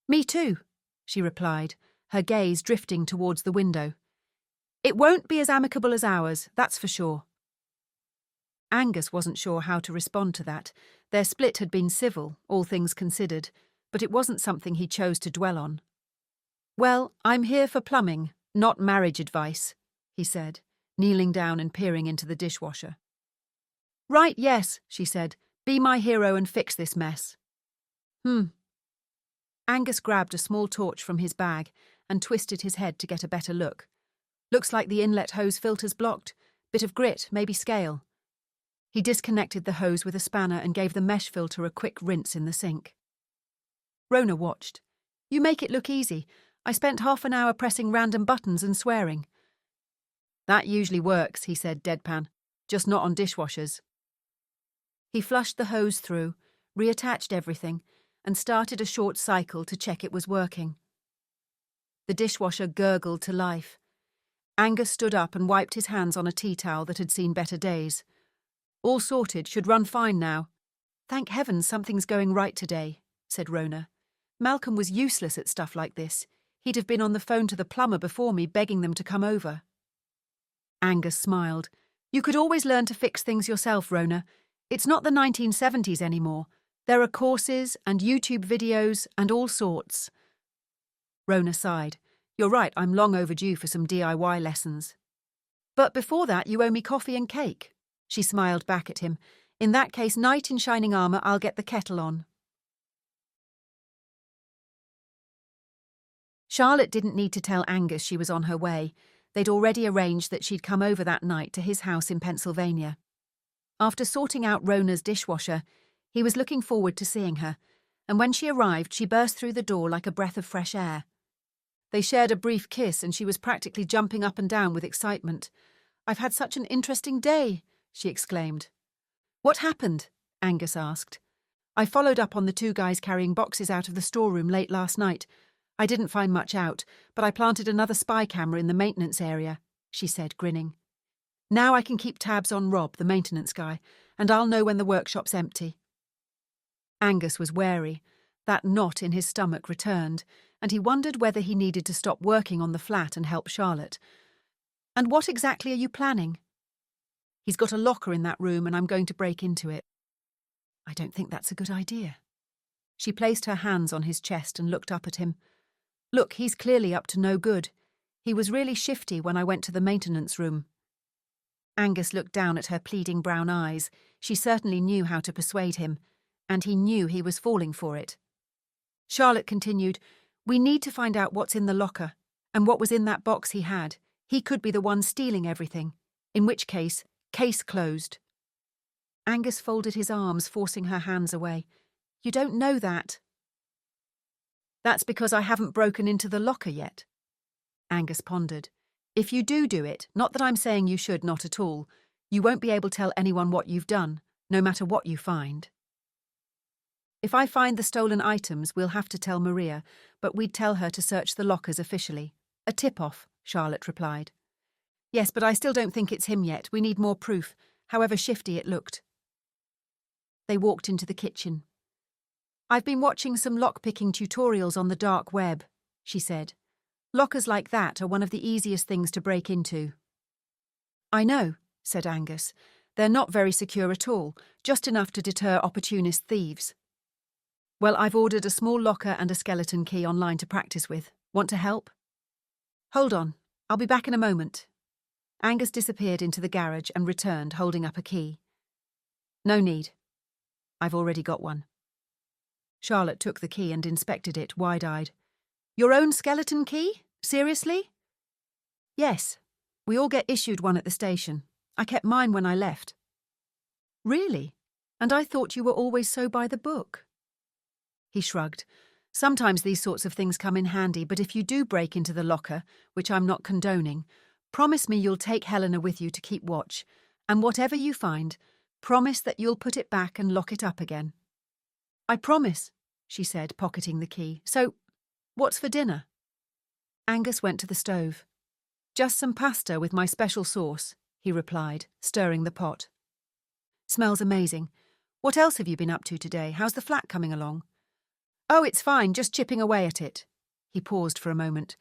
"Me too," she replied, her gaze drifting towards the window. "It won't be as amicable as ours, that's for sure." Angus wasn't sure how to respond to that. Their split had been civil, all things considered, but it wasn't something he chose to dwell on. "Well, I'm here for plumbing, not marriage advice," he said, kneeling down and peering into the dishwasher. "Right, yes," she said. "Be my hero and fix this mess." Angus grabbed a small torch from his bag and twisted his head to get a better look. "Looks like the inlet hose filter's blocked. Bit of grit, maybe scale." He disconnected the hose with a spanner and gave the mesh filter a quick rinse in the sink. Rona watched. "You make it look easy. I spent half an hour pressing random buttons and swearing." "That usually works," he said deadpan. "Just not on dishwashers." He flushed the hose through, reattached everything, and started a short cycle to check it was working. The dishwasher gurgled to life. Angus stood up and wiped his hands on a tea towel that had seen better days. "All sorted, should run fine now." "Thank heavens something's going right today," said Rona. "Malcolm was useless at stuff like this. He'd have been on the phone to the plumber before me begging them to come over." Angus smiled. "You could always learn to fix things yourself, Rona. It's not the 1970s anymore. There are courses and YouTube videos and all sorts." Rona sighed. "You're right, I'm long overdue for some DIY lessons." "But before that you owe me coffee and cake." She smiled back at him. "In that case, knight in shining armour, I'll get the kettle on." Charlotte didn't need to tell Angus she was on her way. They'd already arranged that she'd come over that night to his house in Pennsylvania. After sorting out Rona's dishwasher, he was looking forward to seeing her, and when she arrived, she burst through the door like a breath of fresh air. They shared a brief kiss, and she was practically jumping up and down with excitement. "I've had such an interesting day," she exclaimed. "What happened?" Angus asked. "I followed up on the two guys carrying boxes out of the storeroom late last night. I didn't find much out, but I planted another spy camera in the maintenance area." she said, grinning. Now I can keep tabs on Rob, the maintenance guy, and I'll know when the workshop's empty. Angus was wary. That knot in his stomach returned, and he wondered whether he needed to stop working on the flat and help Charlotte. And what exactly are you planning? He's got a locker in that room and I'm going to break into it. I don't think that's a good idea. She placed her hands on his chest and looked up at him. Look, he's clearly up to no good. He was really shifty when I went to the maintenance room. Angus looked down at her pleading brown eyes. She certainly knew how to persuade him, and he knew he was falling for it. Charlotte continued, We need to find out what's in the locker, and what was in that box he had. He could be the one stealing everything, in which case closed. Angus folded his arms, forcing her hands away. You don't know that. That's because I haven't broken into the locker yet. Angus pondered. If you do it, not that I'm saying you should, not at all, you won't be able to tell anyone what you've done, no matter what you find. If I find the stolen items, we'll have to tell Maria, but we'd tell her to search the lockers officially. A tip-off, Charlotte replied. Yes, but I still don't think it's him yet. We need more proof, however shifty it looked. They walked into the kitchen. I've been watching some lock-picking tutorials on the dark web, she said. Lockers like that are one of the easiest things to break into. I know, said Angus. They're not very secure at all, just enough to deter opportunist thieves. Well, I've ordered a small locker and a skeleton key online to practice with. Want to help? Hold on, I'll be back in a moment. Angus disappeared into the garage and returned, holding up a key. No need. I've already got one. Charlotte took the key and inspected it, wide-eyed. Your own skeleton key? Seriously? Yes. We all get issued one at the station. I kept mine when I left. Really? And I thought you were always so by the book. He shrugged. Sometimes these sorts of things come in handy, but if you do break into the locker, which I'm not condoning, promise me you'll take Helena with you to keep watch, and whatever you find, promise that you'll put it back and lock it up again. I promise, she said, pocketing the key. So, what's for dinner? Angus went to the stove. Just some pasta with my special sauce, he replied, stirring the pot. Smells amazing. What else have you been up to today? How's the flat coming along? Oh, it's fine, just chipping away at it. He paused for a moment.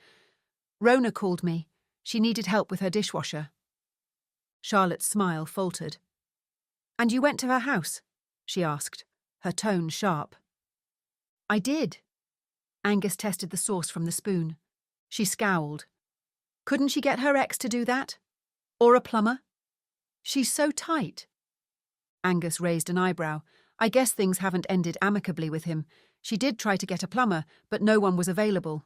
Rona called me. She needed help with her dishwasher. Charlotte's smile faltered. And you went to her house? She asked, her tone sharp. I did. Angus tested the sauce from the spoon. She scowled. Couldn't she get her ex to do that? Or a plumber? She's so tight. Angus raised an eyebrow. I guess things haven't ended amicably with him. She did try to get a plumber, but no one was available.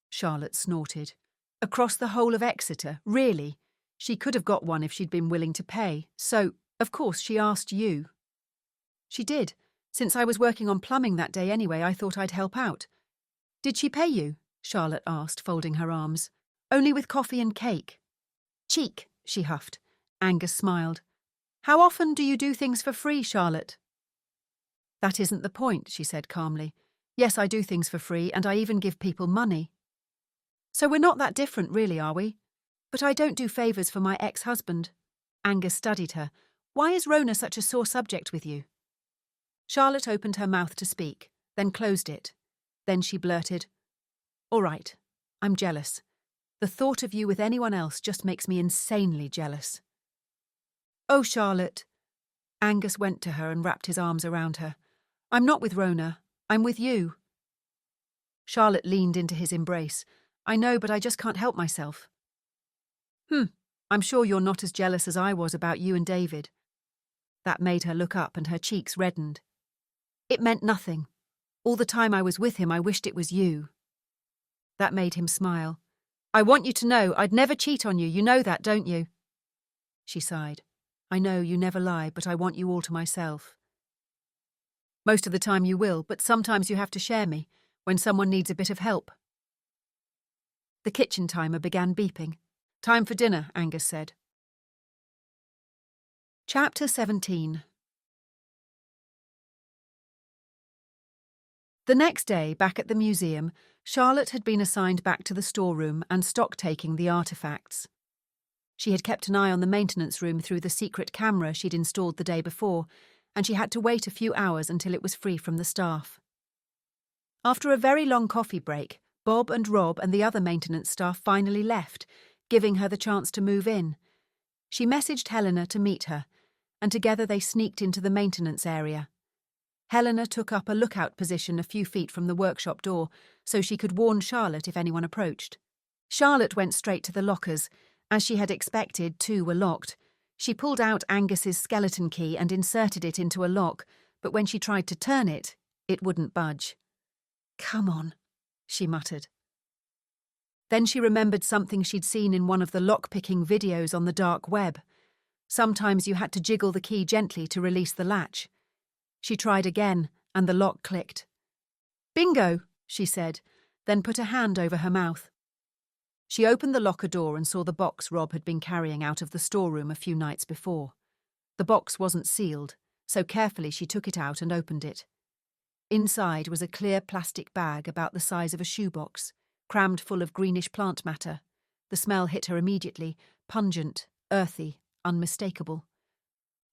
Charlotte snorted. Across the whole of Exeter, really? She could have got one if she'd been willing to pay. So, of course, she asked you. She did. Since I was working on plumbing that day anyway, I thought I'd help out. Did she pay you? Charlotte asked, folding her arms. Only with coffee and cake. Cheek, she huffed. Angus smiled. How often do you do things for free, Charlotte? That isn't the point, she said calmly. Yes, I do things for free, and I even give people money. So we're not that different, really, are we? But I don't do favours for my ex-husband. Angus studied her. Why is Rona such a sore subject with you? Charlotte opened her mouth to speak, then closed it. Then she blurted, All right, I'm jealous. The thought of you with anyone else just makes me insanely jealous. Oh, Charlotte. Angus went to her and wrapped his arms around her. I'm not with Rona. I'm with you. Charlotte leaned into his embrace. I know, but I just can't help myself. I'm sure you're not as jealous as I was about you and David. That made her look up and her cheeks reddened. It meant nothing. All the time I was with him, I wished it was you. That made him smile. I want you to know I'd never cheat on you. You know that, don't you? She sighed. I know you never lie, but I want you all to myself. Most of the time you will, but sometimes you have to share me, when someone needs a bit of help. The kitchen timer began beeping. Time for dinner, Angus said. Chapter 17. The next day, back at the museum, Charlotte had been assigned back to the storeroom and stock-taking the artefacts. She had kept an eye on the maintenance room through the secret camera she'd installed the day before, and she had to wait a few hours until it was free from the staff. After a very long coffee break, Bob and Rob and the other maintenance staff finally left, giving her the chance to move in. She messaged Helena to meet her, and together they sneaked into the maintenance area. Helena took up a lookout position a few feet from the workshop door so she could warn Charlotte if anyone approached. Charlotte went straight to the lockers. As she had expected, 2 were locked. She pulled out Angus's skeleton key and inserted it into a lock, but when she tried to turn it, it wouldn't budge. "Come on," she muttered. Then she remembered something she'd seen in one of the lock-picking videos on the dark web. Sometimes you had to jiggle the key gently to release the latch. She tried again, and the lock clicked. "Bingo," she said, then put a hand over her mouth. She opened the locker door and saw the box Rob had been carrying out of the storeroom a few nights before. The box wasn't sealed, so carefully she took it out and opened it. Inside was a clear plastic bag about the size of a shoebox, crammed full of greenish plant matter. The smell hit her immediately, pungent, earthy, unmistakable.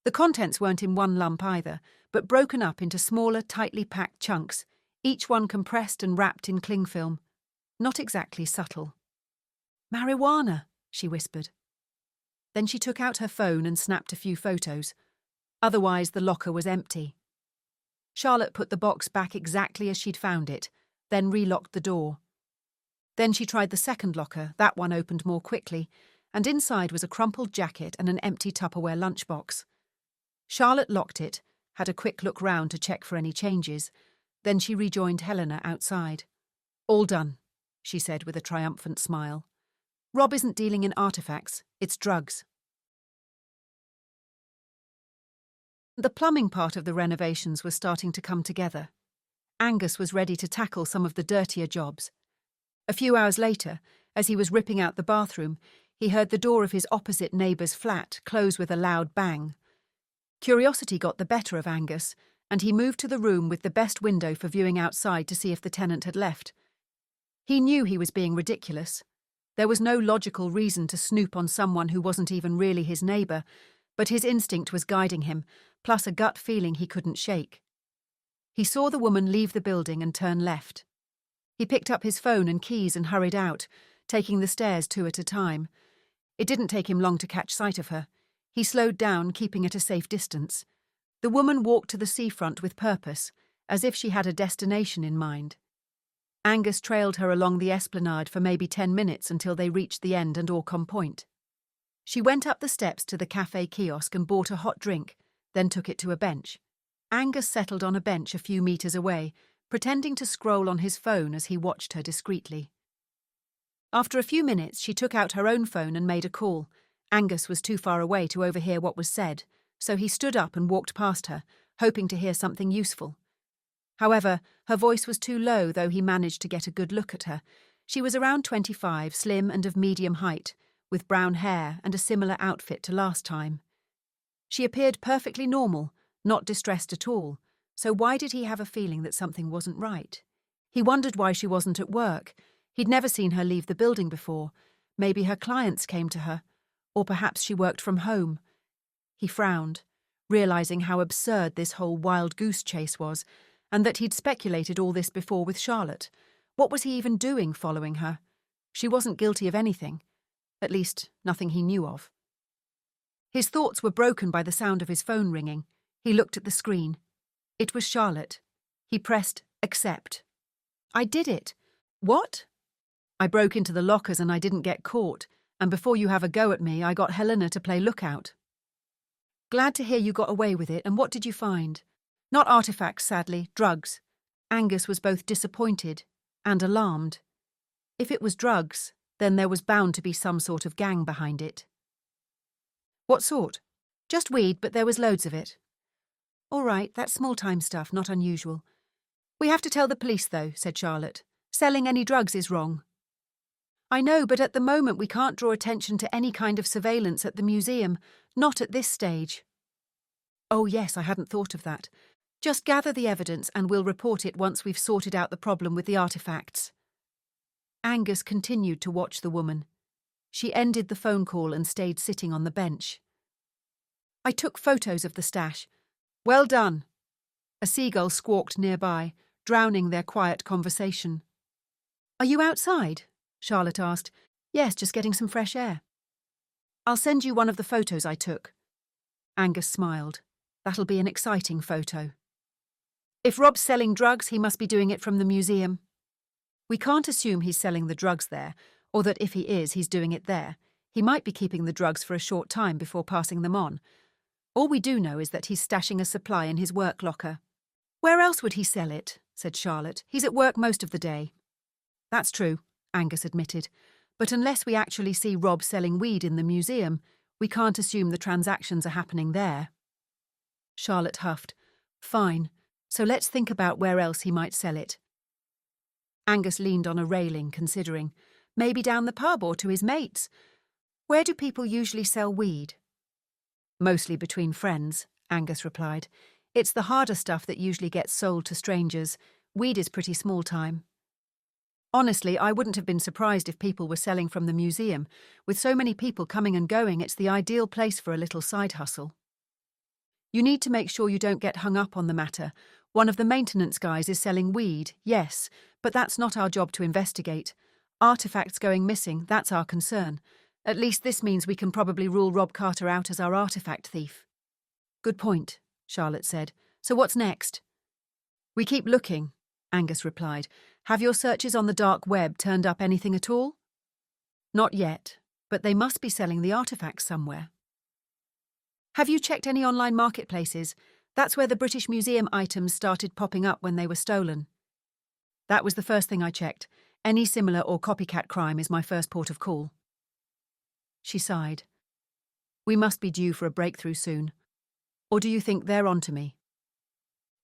The contents weren't in one lump either, but broken up into smaller, tightly packed chunks, each one compressed and wrapped in cling film. Not exactly subtle. "Marijuana," she whispered. Then she took out her phone and snapped a few photos. Otherwise, the locker was empty. Charlotte put the box back exactly as she'd found it, then relocked the door. Then she tried the second locker. That one opened more quickly, and inside was a crumpled jacket and an empty Tupperware lunchbox. Charlotte locked it, had a quick look round to check for any changes. Then she rejoined Helena outside. "All done," she said with a triumphant smile. "Rob isn't dealing in artefacts, it's drugs." The plumbing part of the renovations was starting to come together. Angus was ready to tackle some of the dirtier jobs. A few hours later, as he was ripping out the bathroom, he heard the door of his opposite neighbour's flat close with a loud bang. Curiosity got the better of Angus, and he moved to the room with the best window for viewing outside to see if the tenant had left. He knew he was being ridiculous. There was no logical reason to snoop on someone who wasn't even really his neighbour, but his instinct was guiding him, plus a gut feeling he couldn't shake. He saw the woman leave the building and turn left. He picked up his phone and keys and hurried out, taking the stairs 2 at a time. It didn't take him long to catch sight of her. He slowed down, keeping at a safe distance. The woman walked to the seafront with purpose, as if she had a destination in mind. Angus trailed her along the esplanade for maybe 10 minutes until they reached the end and Orcombe Point. She went up the steps to the cafe kiosk and bought a hot drink, then took it to a bench. Angus settled on a bench a few metres away, pretending to scroll on his phone as he watched her discreetly. After a few minutes, she took out her own phone and made a call. Angus was too far away to overhear what was said, so he stood up and walked past her, hoping to hear something useful. However, her voice was too low, though he managed to get a good look at her. She was around 25, slim and of medium height, with brown hair and a similar outfit to last time. She appeared perfectly normal, not distressed at all, so why did he have a feeling that something wasn't right? He wondered why she wasn't at work. He'd never seen her leave the building before. Maybe her clients came to her, or perhaps she worked from home. He frowned, realising how absurd this whole wild goose chase was, and that he'd speculated all this before with Charlotte. What was he even doing following her? She wasn't guilty of anything. At least, nothing he knew of. His thoughts were broken by the sound of his phone ringing. He looked at the screen. It was Charlotte. He pressed accept. "I did it." "What?" "I broke into the lockers and I didn't get caught, and before you have a go at me, I got Helena to play lookout." "Glad to hear you got away with it, and what did you find?" "Not artefacts, sadly, drugs." Angus was both disappointed and alarmed. If it was drugs, then there was bound to be some sort of gang behind it. "What sort?" "Just weed, but there was loads of it." "All right, that's small-time stuff, not unusual." "We have to tell the police, though," said Charlotte. "Selling any drugs is wrong." "I know, but at the moment we can't draw attention to any kind of surveillance at the museum, not at this stage." "Oh yes, I hadn't thought of that. Just gather the evidence and we'll report it once we've sorted out the problem with the artefacts." Angus continued to watch the woman. She ended the phone call and stayed sitting on the bench. I took photos of the stash. Well done. A seagull squawked nearby, drowning their quiet conversation. Are you outside? Charlotte asked. Yes, just getting some fresh air. I'll send you one of the photos I took. Angus smiled. That'll be an exciting photo. If Rob's selling drugs, he must be doing it from the museum. We can't assume he's selling the drugs there, or that if he is, he's doing it there. He might be keeping the drugs for a short time before passing them on. All we do know is that he's stashing a supply in his work locker. Where else would he sell it? Said Charlotte. He's at work most of the day. That's true, Angus admitted. But unless we actually see Rob selling weed in the museum, we can't assume the transactions are happening there. Charlotte huffed. Fine, so let's think about where else he might sell it. Angus leaned on a railing, considering. Maybe down the pub or to his mates. Where do people usually sell weed? Mostly between friends, Angus replied. It's the harder stuff that usually gets sold to strangers. Weed is pretty small time. Honestly, I wouldn't have been surprised if people were selling from the museum. With so many people coming and going, it's the ideal place for a little side hustle. You need to make sure you don't get hung up on the matter. One of the maintenance guys is selling weed, yes, but that's not our job to investigate. Artefacts going missing, that's our concern. At least this means we can probably rule Rob Carter out as our artefact thief. Good point, Charlotte said. So what's next? We keep looking, Angus replied. Have your searches on the dark web turned up anything at all? Not yet, but they must be selling the artefacts somewhere. Have you checked any online marketplaces? That's where the British Museum items started popping up when they were stolen. That was the first thing I checked. Any similar or copycat crime is my first port of call. She sighed. We must be due for a breakthrough soon. Or do you think they're onto me?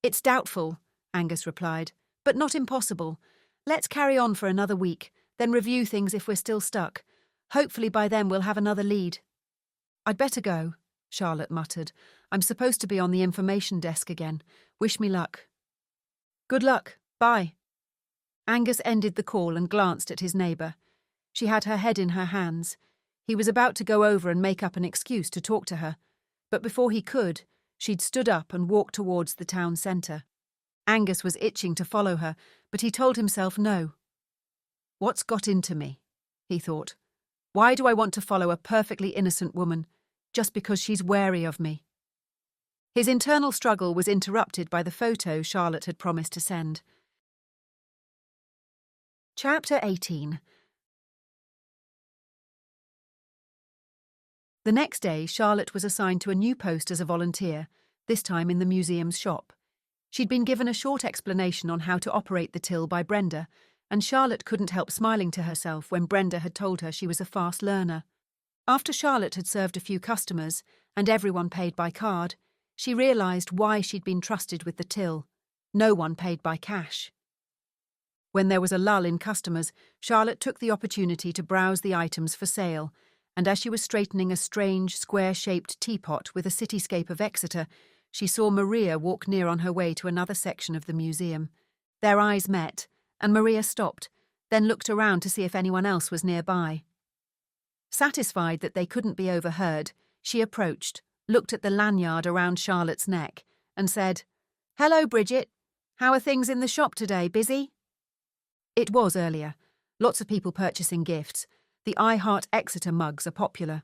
It's doubtful, Angus replied, but not impossible. Let's carry on for another week, then review things if we're still stuck. Hopefully by then we'll have another lead. I'd better go, Charlotte muttered. I'm supposed to be on the information desk again. Wish me luck. Good luck. Bye. Angus ended the call and glanced at his neighbour. She had her head in her hands. He was about to go over and make up an excuse to talk to her, but before he could, she'd stood up and walked towards the town centre. Angus was itching to follow her, but he told himself no. What's got into me? He thought. Why do I want to follow a perfectly innocent woman, just because she's wary of me? His internal struggle was interrupted by the photo Charlotte had promised to send. Chapter 18. The next day, Charlotte was assigned to a new post as a volunteer, this time in the museum's shop. She'd been given a short explanation on how to operate the till by Brenda, and Charlotte couldn't help smiling to herself when Brenda had told her she was a fast learner. After Charlotte had served a few customers, and everyone paid by card, she realised why she'd been trusted with the till. No one paid by cash. When there was a lull in customers, Charlotte took the opportunity to browse the items for sale, and as she was straightening a strange, square-shaped teapot with a cityscape of Exeter, she saw Maria walk near on her way to another section of the museum. Their eyes met, and Maria stopped, then looked around to see if anyone else was nearby. Satisfied that they couldn't be overheard, she approached, looked at the lanyard around Charlotte's neck, and said, "Hello, Bridget. How are things in the shop today? Busy?" It was earlier. Lots of people purchasing gifts. The I Heart Exeter mugs are popular.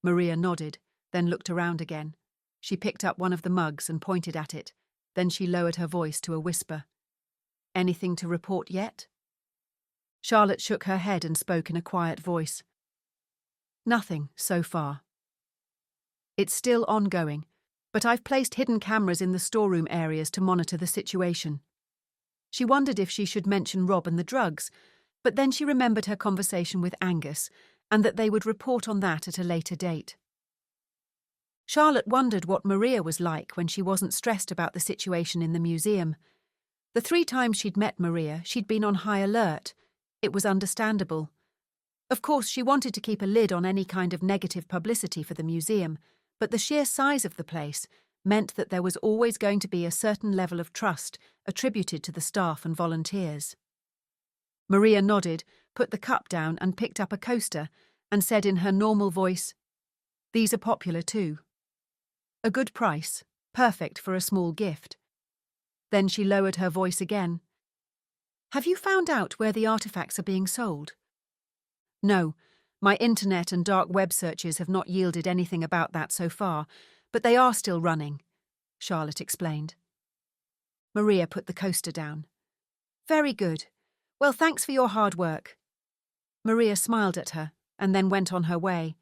Maria nodded, then looked around again. She picked up one of the mugs and pointed at it. Then she lowered her voice to a whisper. Anything to report yet? Charlotte shook her head and spoke in a quiet voice. Nothing, so far. It's still ongoing, but I've placed hidden cameras in the storeroom areas to monitor the situation. She wondered if she should mention Rob and the drugs, but then she remembered her conversation with Angus and that they would report on that at a later date. Charlotte wondered what Maria was like when she wasn't stressed about the situation in the museum. The 3 times she'd met Maria, she'd been on high alert. It was understandable. Of course, she wanted to keep a lid on any kind of negative publicity for the museum, but the sheer size of the place meant that there was always going to be a certain level of trust attributed to the staff and volunteers. Maria nodded, put the cup down and picked up a coaster and said in her normal voice, "These are popular too. A good price, perfect for a small gift." Then she lowered her voice again. "Have you found out where the artefacts are being sold?" "No, my internet and dark web searches have not yielded anything about that so far, but they are still running," Charlotte explained. Maria put the coaster down. "Very good. Well, thanks for your hard work." Maria smiled at her and then went on her way.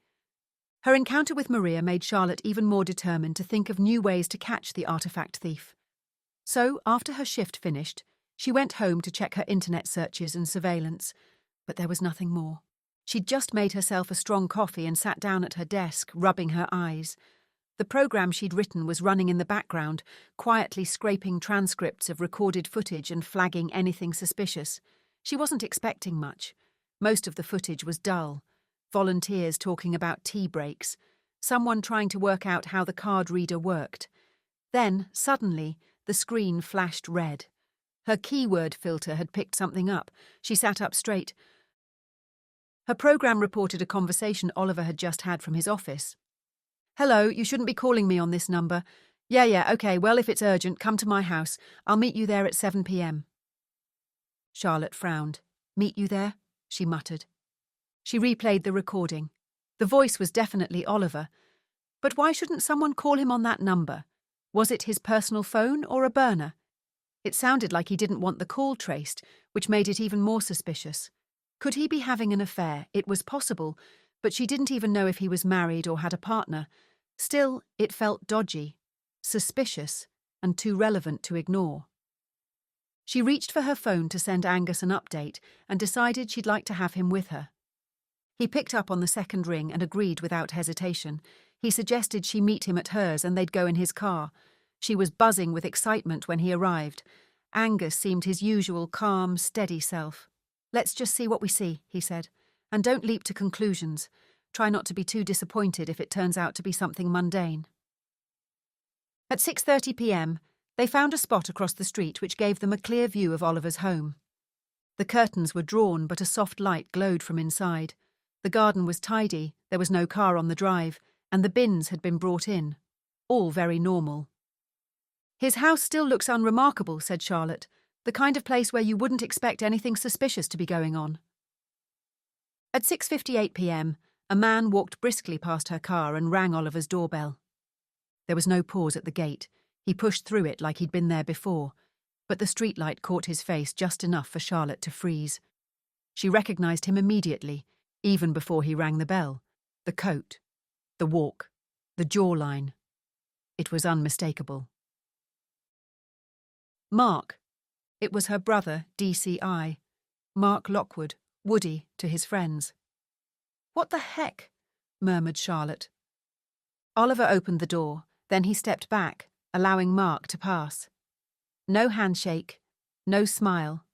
Her encounter with Maria made Charlotte even more determined to think of new ways to catch the artifact thief. So, after her shift finished, she went home to check her internet searches and surveillance, but there was nothing more. She'd just made herself a strong coffee and sat down at her desk, rubbing her eyes. The program she'd written was running in the background, quietly scraping transcripts of recorded footage and flagging anything suspicious. She wasn't expecting much. Most of the footage was dull. Volunteers talking about tea breaks, someone trying to work out how the card reader worked. Then, suddenly, the screen flashed red. Her keyword filter had picked something up. She sat up straight. Her program reported a conversation Oliver had just had from his office. "Hello, you shouldn't be calling me on this number. Yeah, okay, well, if it's urgent, come to my house. I'll meet you there at 7 p.m. Charlotte frowned. "Meet you there?" she muttered. She replayed the recording. The voice was definitely Oliver. But why shouldn't someone call him on that number? Was it his personal phone or a burner? It sounded like he didn't want the call traced, which made it even more suspicious. Could he be having an affair? It was possible, but she didn't even know if he was married or had a partner. Still, it felt dodgy, suspicious, and too relevant to ignore. She reached for her phone to send Angus an update and decided she'd like to have him with her. He picked up on the second ring and agreed without hesitation. He suggested she meet him at hers and they'd go in his car. She was buzzing with excitement when he arrived. Angus seemed his usual calm, steady self. "Let's just see what we see," he said. "And don't leap to conclusions. Try not to be too disappointed if it turns out to be something mundane." At 6:30 p.m, they found a spot across the street which gave them a clear view of Oliver's home. The curtains were drawn, but a soft light glowed from inside. The garden was tidy, there was no car on the drive, and the bins had been brought in. All very normal. "His house still looks unremarkable," said Charlotte. "The kind of place where you wouldn't expect anything suspicious to be going on." At 6:58 p.m, a man walked briskly past her car and rang Oliver's doorbell. There was no pause at the gate. He pushed through it like he'd been there before, but the streetlight caught his face just enough for Charlotte to freeze. She recognised him immediately, even before he rang the bell. The coat, the walk, the jawline. It was unmistakable. Mark. It was her brother, DCI. Mark Lockwood, Woody, to his friends. "What the heck?" murmured Charlotte. Oliver opened the door, then he stepped back, allowing Mark to pass. No handshake, no smile.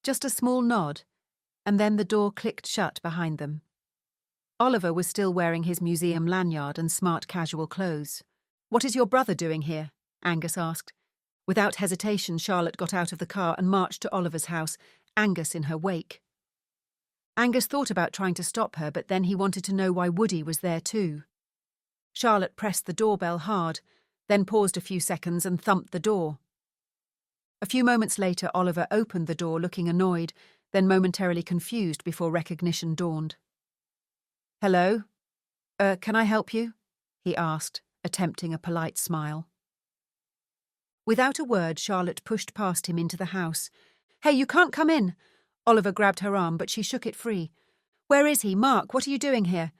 Just a small nod, and then the door clicked shut behind them. Oliver was still wearing his museum lanyard and smart casual clothes. "What is your brother doing here?" Angus asked. Without hesitation, Charlotte got out of the car and marched to Oliver's house, Angus in her wake. Angus thought about trying to stop her, but then he wanted to know why Woody was there too. Charlotte pressed the doorbell hard, then paused a few seconds and thumped the door. A few moments later, Oliver opened the door looking annoyed, then momentarily confused before recognition dawned. "Hello? Can I help you?" he asked, attempting a polite smile. Without a word, Charlotte pushed past him into the house. "Hey, you can't come in!" Oliver grabbed her arm, but she shook it free. "Where is he? Mark, what are you doing here?"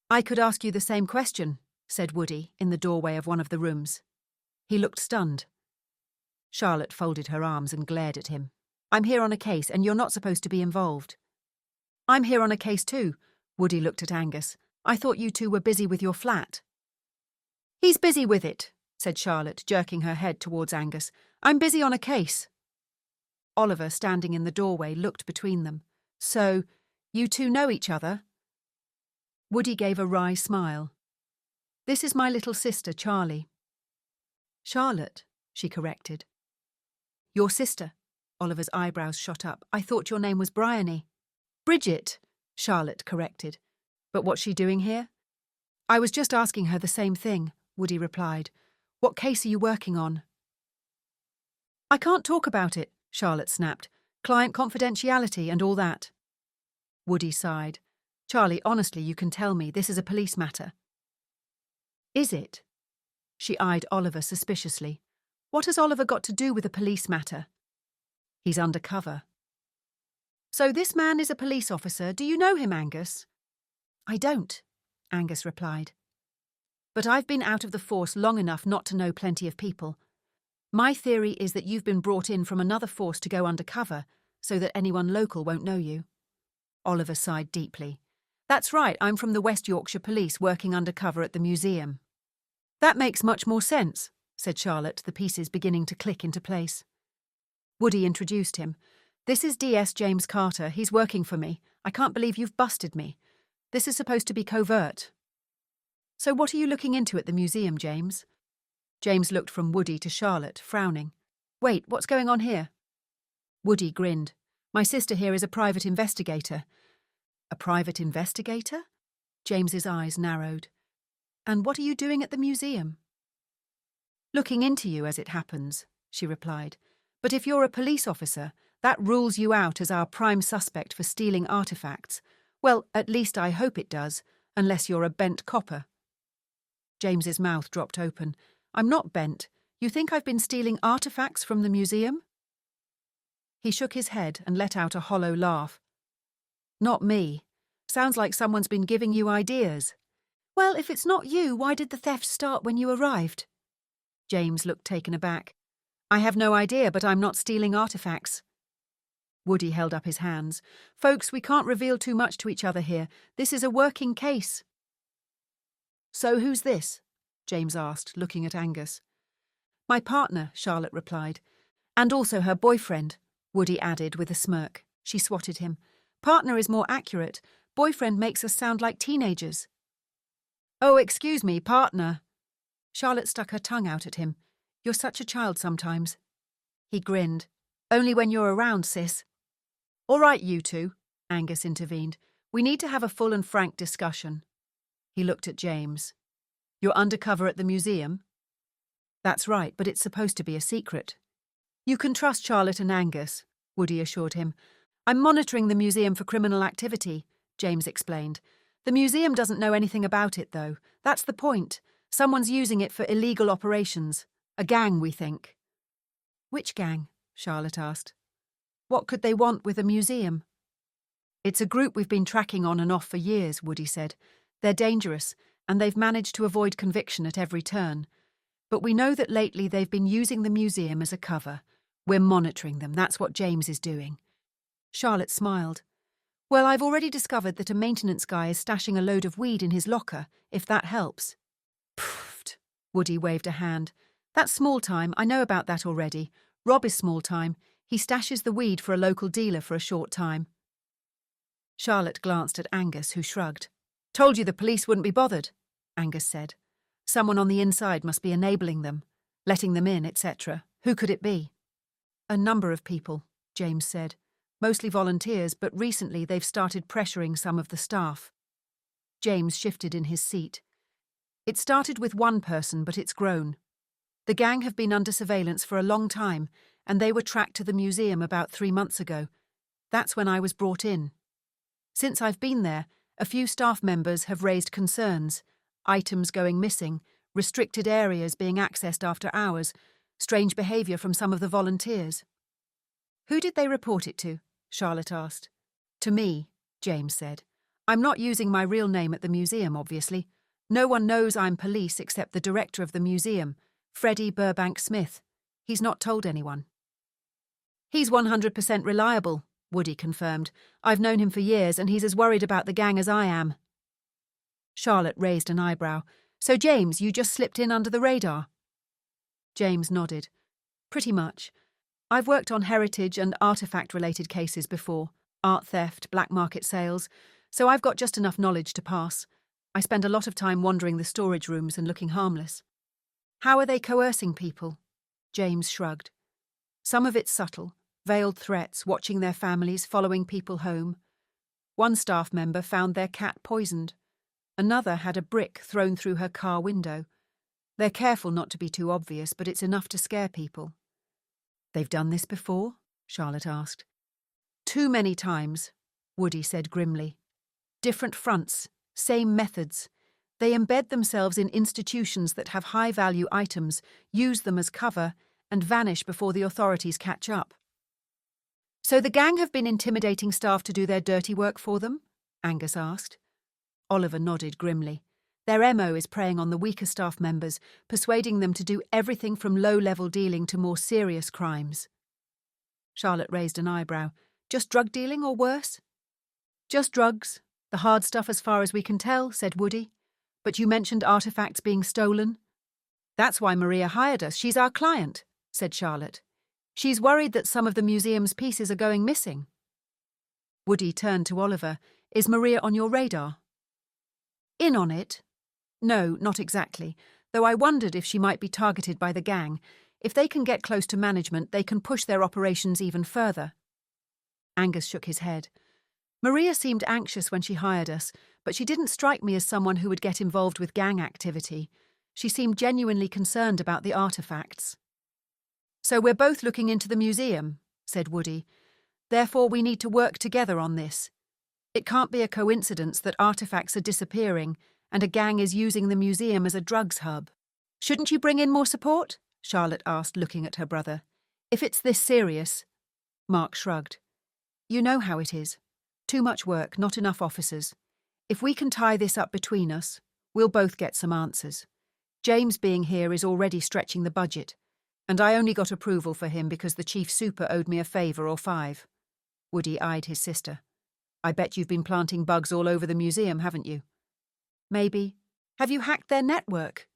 "I could ask you the same question," said Woody, in the doorway of one of the rooms. He looked stunned. Charlotte folded her arms and glared at him. "I'm here on a case, and you're not supposed to be involved." "I'm here on a case too." Woody looked at Angus. "I thought you two were busy with your flat." "He's busy with it," said Charlotte, jerking her head towards Angus. "I'm busy on a case." Oliver, standing in the doorway, looked between them. "So, you two know each other?" Woody gave a wry smile. "This is my little sister, Charlie." "Charlotte," she corrected. "Your sister." Oliver's eyebrows shot up. "I thought your name was Bryony." Bridget, Charlotte corrected. But what's she doing here? I was just asking her the same thing, Woody replied. What case are you working on? I can't talk about it, Charlotte snapped. Client confidentiality and all that. Woody sighed. Charlie, honestly, you can tell me this is a police matter. Is it? She eyed Oliver suspiciously. What has Oliver got to do with a police matter? He's undercover. So this man is a police officer. Do you know him, Angus? I don't, Angus replied. But I've been out of the force long enough not to know plenty of people. My theory is that you've been brought in from another force to go undercover so that anyone local won't know you. Oliver sighed deeply. That's right, I'm from the West Yorkshire Police working undercover at the museum. That makes much more sense, said Charlotte, the pieces beginning to click into place. Woody introduced him. This is DS James Carter. He's working for me. I can't believe you've busted me. This is supposed to be covert. So what are you looking into at the museum, James? James looked from Woody to Charlotte, frowning. Wait, what's going on here? Woody grinned. My sister here is a private investigator. A private investigator? James's eyes narrowed. And what are you doing at the museum? Looking into you, as it happens, she replied. But if you're a police officer, that rules you out as our prime suspect for stealing artefacts. Well, at least I hope it does, unless you're a bent copper. James's mouth dropped open. I'm not bent. You think I've been stealing artefacts from the museum? He shook his head and let out a hollow laugh. Not me. Sounds like someone's been giving you ideas. Well, if it's not you, why did the theft start when you arrived? James looked taken aback. I have no idea, but I'm not stealing artefacts. Woody held up his hands. Folks, we can't reveal too much to each other here. This is a working case. So who's this? James asked, looking at Angus. My partner, Charlotte replied. And also her boyfriend, Woody added with a smirk. She swatted him. Partner is more accurate. Boyfriend makes us sound like teenagers. Oh, excuse me, partner. Charlotte stuck her tongue out at him. You're such a child sometimes. He grinned. Only when you're around, sis. All right, you two, Angus intervened. We need to have a full and frank discussion. He looked at James. You're undercover at the museum? That's right, but it's supposed to be a secret. You can trust Charlotte and Angus, Woody assured him. I'm monitoring the museum for criminal activity, James explained. The museum doesn't know anything about it, though. That's the point. Someone's using it for illegal operations. A gang, we think. Which gang? Charlotte asked. What could they want with a museum? It's a group we've been tracking on and off for years, Woody said. They're dangerous, and they've managed to avoid conviction at every turn. But we know that lately they've been using the museum as a cover. We're monitoring them. That's what James is doing. Charlotte smiled. Well, I've already discovered that a maintenance guy is stashing a load of weed in his locker, if that helps. Pfft, Woody waved a hand. That's small time. I know about that already. Rob is small time. He stashes the weed for a local dealer for a short time. Charlotte glanced at Angus, who shrugged. Told you the police wouldn't be bothered, Angus said. Someone on the inside must be enabling them, letting them in, etc. Who could it be? A number of people, James said. Mostly volunteers, but recently they've started pressuring some of the staff. James shifted in his seat. It started with one person, but it's grown. The gang have been under surveillance for a long time, and they were tracked to the museum about 3 months ago. That's when I was brought in. Since I've been there, a few staff members have raised concerns. Items going missing, restricted areas being accessed after hours, strange behaviour from some of the volunteers. Who did they report it to? Charlotte asked. To me, James said. I'm not using my real name at the museum, obviously. No one knows I'm police except the director of the museum, Freddie Burbank Smith. He's not told anyone. He's 100% reliable, Woody confirmed. I've known him for years, and he's as worried about the gang as I am. Charlotte raised an eyebrow. So, James, you just slipped in under the radar? James nodded. Pretty much. I've worked on heritage and artefact-related cases before, art theft, black market sales, so I've got just enough knowledge to pass. I spend a lot of time wandering the storage rooms and looking harmless. How are they coercing people? James shrugged. Some of it's subtle, veiled threats, watching their families, following people home. One staff member found their cat poisoned. Another had a brick thrown through her car window. They're careful not to be too obvious, but it's enough to scare people. They've done this before? Charlotte asked. Too many times, Woody said grimly. Different fronts, same methods. They embed themselves in institutions that have high-value items, use them as cover, and vanish before the authorities catch up. So the gang have been intimidating staff to do their dirty work for them? Angus asked. Oliver nodded grimly. Their MO is preying on the weaker staff members, persuading them to do everything from low-level dealing to more serious crimes. Charlotte raised an eyebrow. Just drug dealing or worse? Just drugs. The hard stuff as far as we can tell, said Woody. But you mentioned artefacts being stolen. That's why Maria hired us. She's our client, said Charlotte. She's worried that some of the museum's pieces are going missing. Woody turned to Oliver. Is Maria on your radar? In on it? No, not exactly, though I wondered if she might be targeted by the gang. If they can get close to management, they can push their operations even further. Angus shook his head. Maria seemed anxious when she hired us, but she didn't strike me as someone who would get involved with gang activity. She seemed genuinely concerned about the artefacts. So we're both looking into the museum, said Woody. Therefore we need to work together on this. It can't be a coincidence that artefacts are disappearing and a gang is using the museum as a drugs hub. Shouldn't you bring in more support? Charlotte asked, looking at her brother. If it's this serious. Mark shrugged. You know how it is. Too much work, not enough officers. If we can tie this up between us, we'll both get some answers. James being here is already stretching the budget, and I only got approval for him because the chief super owed me a favour or 5. Woody eyed his sister. I bet you've been planting bugs all over the museum, haven't you? Maybe. Have you hacked their network?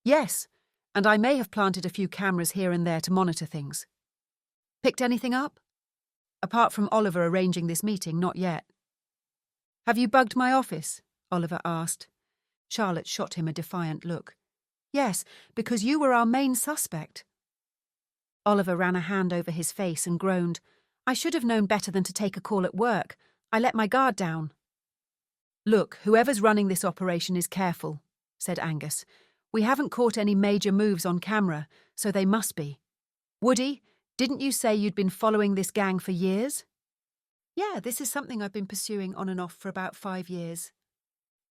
Yes, and I may have planted a few cameras here and there to monitor things. Picked anything up? Apart from Oliver arranging this meeting, not yet. Have you bugged my office? Oliver asked. Charlotte shot him a defiant look. Yes, because you were our main suspect. Oliver ran a hand over his face and groaned. I should have known better than to take a call at work. I let my guard down. Look, whoever's running this operation is careful, said Angus. We haven't caught any major moves on camera, so they must be. Woody, didn't you say you'd been following this gang for years? Yeah, this is something I've been pursuing on and off for about 5 years.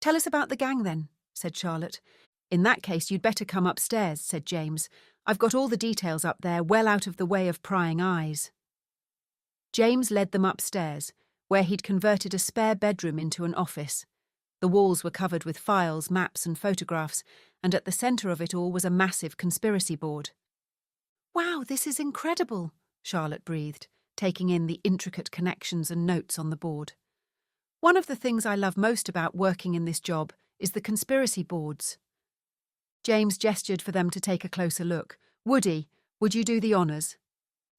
Tell us about the gang then, said Charlotte. In that case, you'd better come upstairs, said James. I've got all the details up there, well out of the way of prying eyes. James led them upstairs, where he'd converted a spare bedroom into an office. The walls were covered with files, maps and photographs, and at the centre of it all was a massive conspiracy board. Wow, this is incredible, Charlotte breathed, taking in the intricate connections and notes on the board. One of the things I love most about working in this job is the conspiracy boards. James gestured for them to take a closer look. Woody, would you do the honours?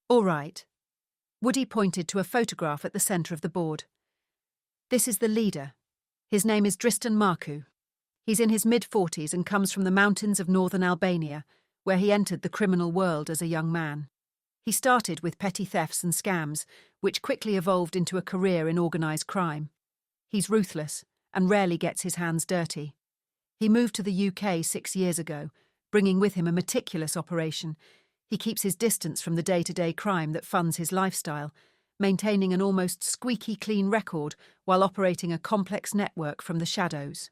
All right. Woody pointed to a photograph at the centre of the board. This is the leader. His name is Tristan Marcu. He's in his mid-40s and comes from the mountains of northern Albania, where he entered the criminal world as a young man. He started with petty thefts and scams, which quickly evolved into a career in organised crime. He's ruthless and rarely gets his hands dirty. He moved to the UK 6 years ago, bringing with him a meticulous operation. He keeps his distance from the day-to-day crime that funds his lifestyle, maintaining an almost squeaky clean record while operating a complex network from the shadows.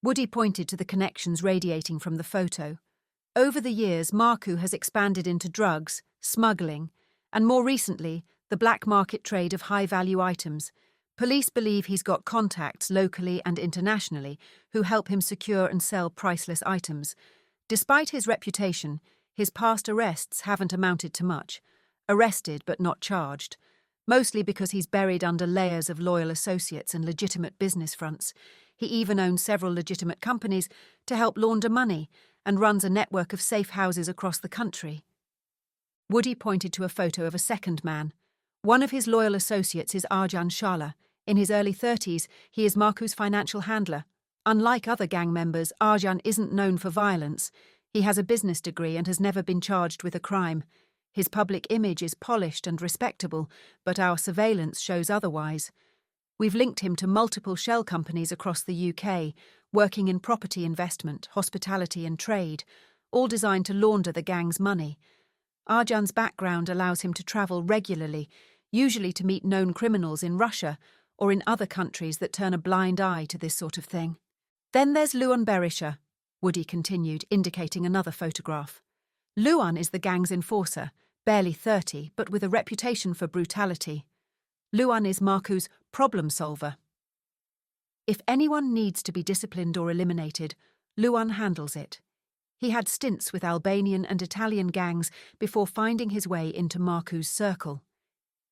Woody pointed to the connections radiating from the photo. Over the years, Marcu has expanded into drugs, smuggling, and more recently, the black market trade of high-value items. Police believe he's got contacts locally and internationally who help him secure and sell priceless items. Despite his reputation, his past arrests haven't amounted to much. Arrested but not charged, mostly because he's buried under layers of loyal associates and legitimate business fronts. He even owns several legitimate companies to help launder money and runs a network of safe houses across the country. Woody pointed to a photo of a second man. One of his loyal associates is Arjan Shala. In his early 30s, he is Marcu's financial handler. Unlike other gang members, Arjan isn't known for violence. He has a business degree and has never been charged with a crime. His public image is polished and respectable, but our surveillance shows otherwise. We've linked him to multiple shell companies across the UK, working in property investment, hospitality and trade, all designed to launder the gang's money. Arjan's background allows him to travel regularly, usually to meet known criminals in Russia or in other countries that turn a blind eye to this sort of thing. Then there's Luan Berisha, Woody continued, indicating another photograph. Luan is the gang's enforcer, barely 30, but with a reputation for brutality. Luan is Marku's problem solver. If anyone needs to be disciplined or eliminated, Luan handles it. He had stints with Albanian and Italian gangs before finding his way into Marku's circle.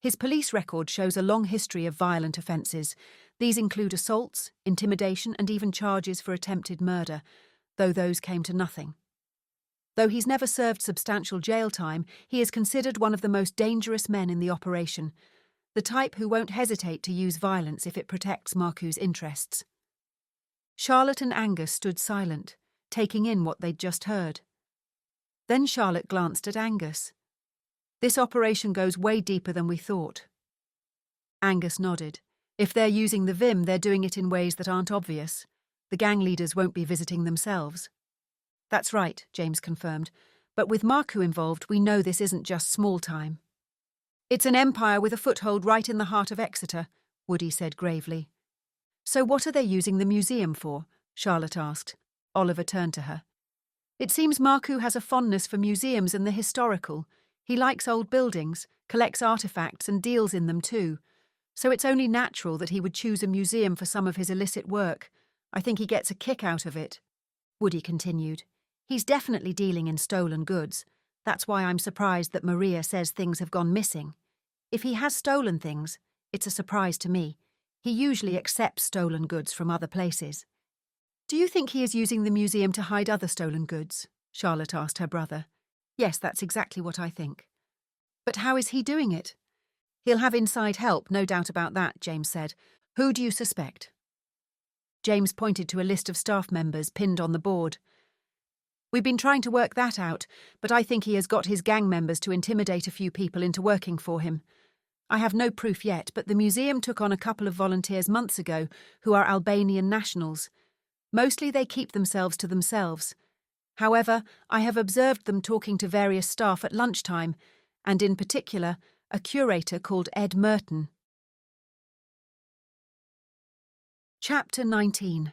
His police record shows a long history of violent offences. These include assaults, intimidation and even charges for attempted murder, though those came to nothing. Though he's never served substantial jail time, he is considered one of the most dangerous men in the operation, the type who won't hesitate to use violence if it protects Marku's interests. Charlotte and Angus stood silent, taking in what they'd just heard. Then Charlotte glanced at Angus. This operation goes way deeper than we thought. Angus nodded. If they're using the Vim, they're doing it in ways that aren't obvious. The gang leaders won't be visiting themselves. That's right, James confirmed. But with Marku involved, we know this isn't just small time. It's an empire with a foothold right in the heart of Exeter, Woody said gravely. So what are they using the museum for? Charlotte asked. Oliver turned to her. It seems Marku has a fondness for museums and the historical. He likes old buildings, collects artefacts and deals in them too. So it's only natural that he would choose a museum for some of his illicit work. I think he gets a kick out of it. Woody continued. He's definitely dealing in stolen goods. That's why I'm surprised that Maria says things have gone missing. If he has stolen things, it's a surprise to me. He usually accepts stolen goods from other places. Do you think he is using the museum to hide other stolen goods? Charlotte asked her brother. Yes, that's exactly what I think. But how is he doing it? He'll have inside help, no doubt about that, James said. Who do you suspect? James pointed to a list of staff members pinned on the board. We've been trying to work that out, but I think he has got his gang members to intimidate a few people into working for him. I have no proof yet, but the museum took on a couple of volunteers months ago who are Albanian nationals. Mostly they keep themselves to themselves. However, I have observed them talking to various staff at lunchtime, and in particular, a curator called Ed Merton. Chapter 19.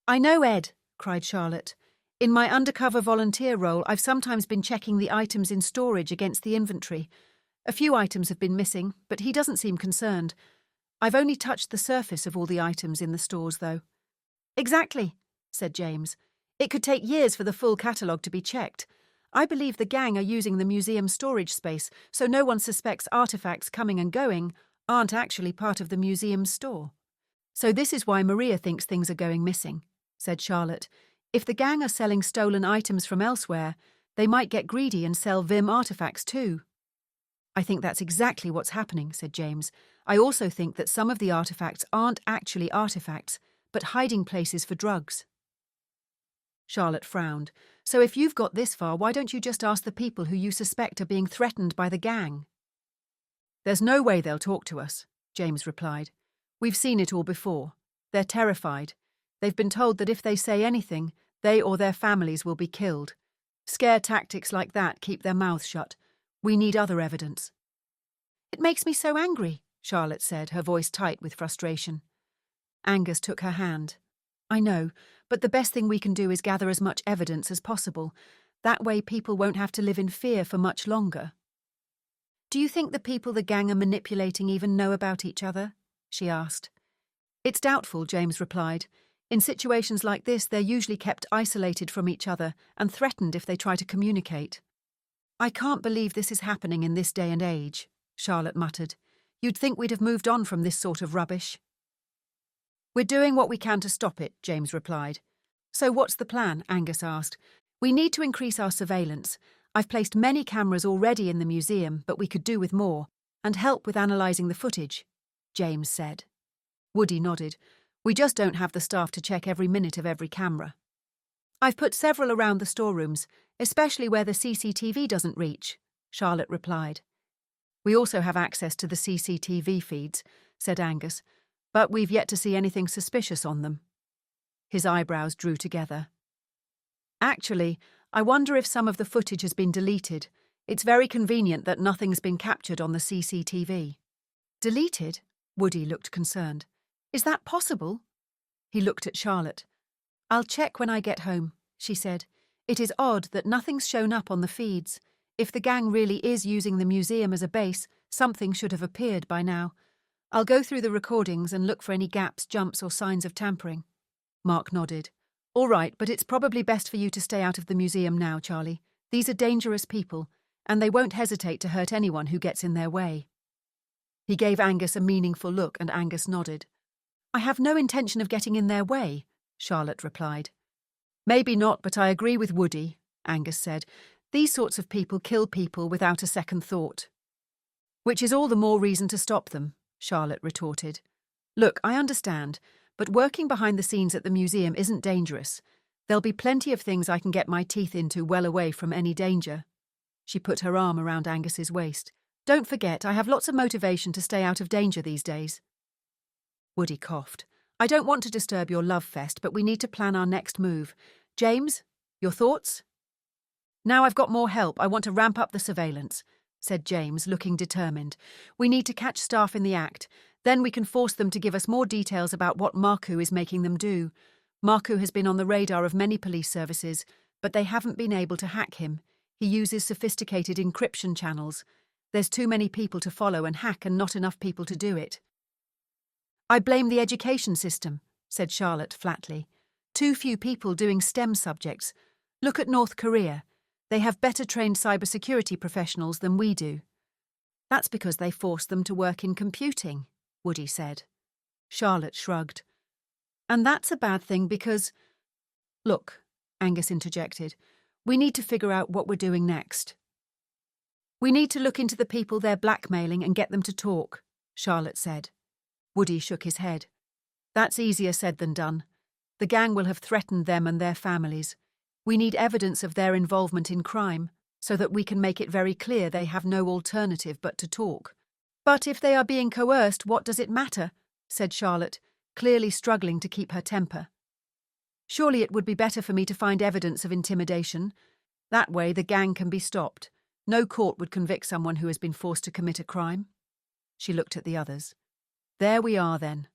I know Ed, cried Charlotte. In my undercover volunteer role, I've sometimes been checking the items in storage against the inventory. A few items have been missing, but he doesn't seem concerned. I've only touched the surface of all the items in the stores, though. Exactly, said James. It could take years for the full catalogue to be checked. I believe the gang are using the museum storage space, so no one suspects artefacts coming and going aren't actually part of the museum's store. So this is why Maria thinks things are going missing, said Charlotte. If the gang are selling stolen items from elsewhere, they might get greedy and sell Vim artefacts too. I think that's exactly what's happening, said James. I also think that some of the artefacts aren't actually artefacts, but hiding places for drugs. Charlotte frowned. So if you've got this far, why don't you just ask the people who you suspect are being threatened by the gang? There's no way they'll talk to us, James replied. We've seen it all before. They're terrified. They've been told that if they say anything, they or their families will be killed. Scare tactics like that keep their mouths shut. We need other evidence. It makes me so angry, Charlotte said, her voice tight with frustration. Angus took her hand. I know, but the best thing we can do is gather as much evidence as possible. That way people won't have to live in fear for much longer. Do you think the people the gang are manipulating even know about each other? She asked. It's doubtful, James replied. In situations like this, they're usually kept isolated from each other and threatened if they try to communicate. I can't believe this is happening in this day and age, Charlotte muttered. You'd think we'd have moved on from this sort of rubbish. We're doing what we can to stop it, James replied. So what's the plan? Angus asked. We need to increase our surveillance. I've placed many cameras already in the museum, but we could do with more, and help with analysing the footage, James said. Woody nodded. We just don't have the staff to check every minute of every camera. I've put several around the storerooms, especially where the CCTV doesn't reach, Charlotte replied. We also have access to the CCTV feeds, said Angus, but we've yet to see anything suspicious on them. His eyebrows drew together. Actually, I wonder if some of the footage has been deleted. It's very convenient that nothing's been captured on the CCTV. Deleted? Woody looked concerned. Is that possible? He looked at Charlotte. I'll check when I get home, she said. It is odd that nothing's shown up on the feeds. If the gang really is using the museum as a base, something should have appeared by now. I'll go through the recordings and look for any gaps, jumps, or signs of tampering. Mark nodded. All right, but it's probably best for you to stay out of the museum now, Charlie. These are dangerous people, and they won't hesitate to hurt anyone who gets in their way. He gave Angus a meaningful look, and Angus nodded. I have no intention of getting in their way, Charlotte replied. Maybe not, but I agree with Woody, Angus said. These sorts of people kill people without a second thought. Which is all the more reason to stop them, Charlotte retorted. Look, I understand, but working behind the scenes at the museum isn't dangerous. There'll be plenty of things I can get my teeth into well away from any danger. She put her arm around Angus's waist. Don't forget, I have lots of motivation to stay out of danger these days. Woody coughed. I don't want to disturb your love fest, but we need to plan our next move. James, your thoughts? Now I've got more help, I want to ramp up the surveillance, said James, looking determined. We need to catch staff in the act. Then we can force them to give us more details about what Marku is making them do. Marku has been on the radar of many police services, but they haven't been able to hack him. He uses sophisticated encryption channels. There's too many people to follow and hack and not enough people to do it. I blame the education system, said Charlotte flatly. Too few people doing STEM subjects. Look at North Korea. They have better trained cybersecurity professionals than we do. That's because they force them to work in computing, Woody said. Charlotte shrugged. And that's a bad thing because... Look, Angus interjected, we need to figure out what we're doing next. We need to look into the people they're blackmailing and get them to talk, Charlotte said. Woody shook his head. That's easier said than done. The gang will have threatened them and their families. We need evidence of their involvement in crime, so that we can make it very clear they have no alternative but to talk. But if they are being coerced, what does it matter? Said Charlotte, clearly struggling to keep her temper. Surely it would be better for me to find evidence of intimidation. That way the gang can be stopped. No court would convict someone who has been forced to commit a crime. She looked at the others. There we are then.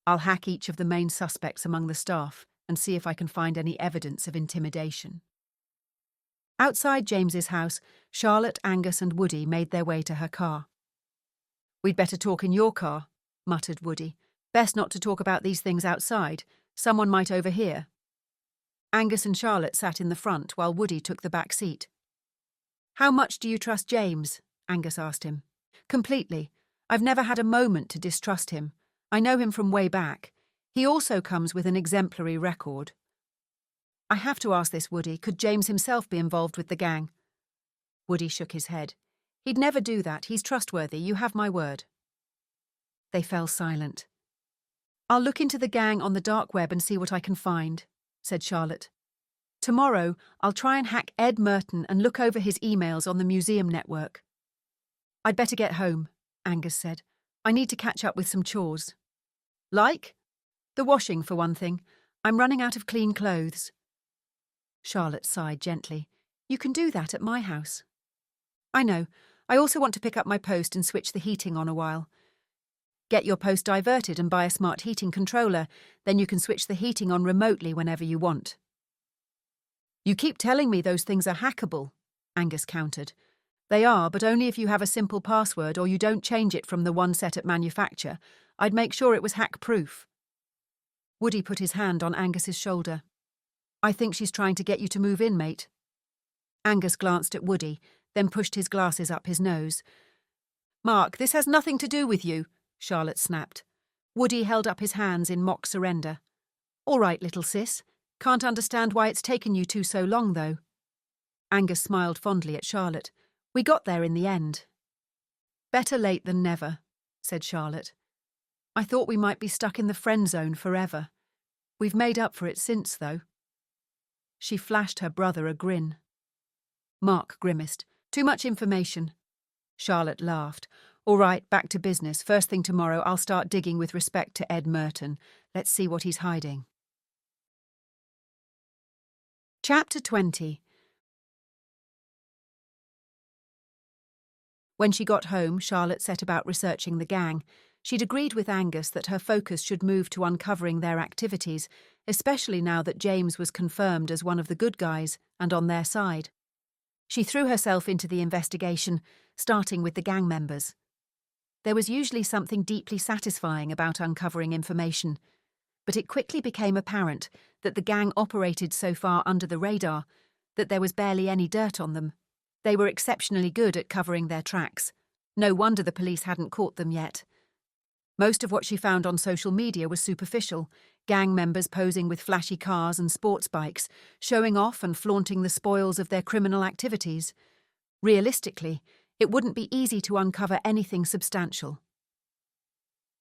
I'll hack each of the main suspects among the staff and see if I can find any evidence of intimidation. Outside James's house, Charlotte, Angus and Woody made their way to her car. We'd better talk in your car, muttered Woody. Best not to talk about these things outside. Someone might overhear. Angus and Charlotte sat in the front while Woody took the back seat. How much do you trust James? Angus asked him. Completely. I've never had a moment to distrust him. I know him from way back. He also comes with an exemplary record. I have to ask this, Woody. Could James himself be involved with the gang? Woody shook his head. He'd never do that. He's trustworthy. You have my word. They fell silent. I'll look into the gang on the dark web and see what I can find, said Charlotte. Tomorrow, I'll try and hack Ed Merton and look over his emails on the museum network. I'd better get home, Angus said. I need to catch up with some chores. Like? The washing, for one thing. I'm running out of clean clothes. Charlotte sighed gently. You can do that at my house. I know. I also want to pick up my post and switch the heating on a while. Get your post diverted and buy a smart heating controller, then you can switch the heating on remotely whenever you want. You keep telling me those things are hackable, Angus countered. They are, but only if you have a simple password or you don't change it from the one set at manufacture. I'd make sure it was hack-proof. Woody put his hand on Angus's shoulder. I think she's trying to get you to move in, mate. Angus glanced at Woody, then pushed his glasses up his nose. Mark, this has nothing to do with you, Charlotte snapped. Woody held up his hands in mock surrender. All right, little sis. Can't understand why it's taken you two so long, though. Angus smiled fondly at Charlotte. We got there in the end. Better late than never, said Charlotte. I thought we might be stuck in the friend zone forever. We've made up for it since, though. She flashed her brother a grin. Mark grimaced. Too much information. Charlotte laughed. All right, back to business. First thing tomorrow, I'll start digging with respect to Ed Merton. Let's see what he's hiding. Chapter 20. When she got home, Charlotte set about researching the gang. She'd agreed with Angus that her focus should move to uncovering their activities, especially now that James was confirmed as one of the good guys and on their side. She threw herself into the investigation, starting with the gang members. There was usually something deeply satisfying about uncovering information, but it quickly became apparent that the gang operated so far under the radar that there was barely any dirt on them. They were exceptionally good at covering their tracks. No wonder the police hadn't caught them yet. Most of what she found on social media was superficial, gang members posing with flashy cars and sports bikes, showing off and flaunting the spoils of their criminal activities. Realistically, it wouldn't be easy to uncover anything substantial.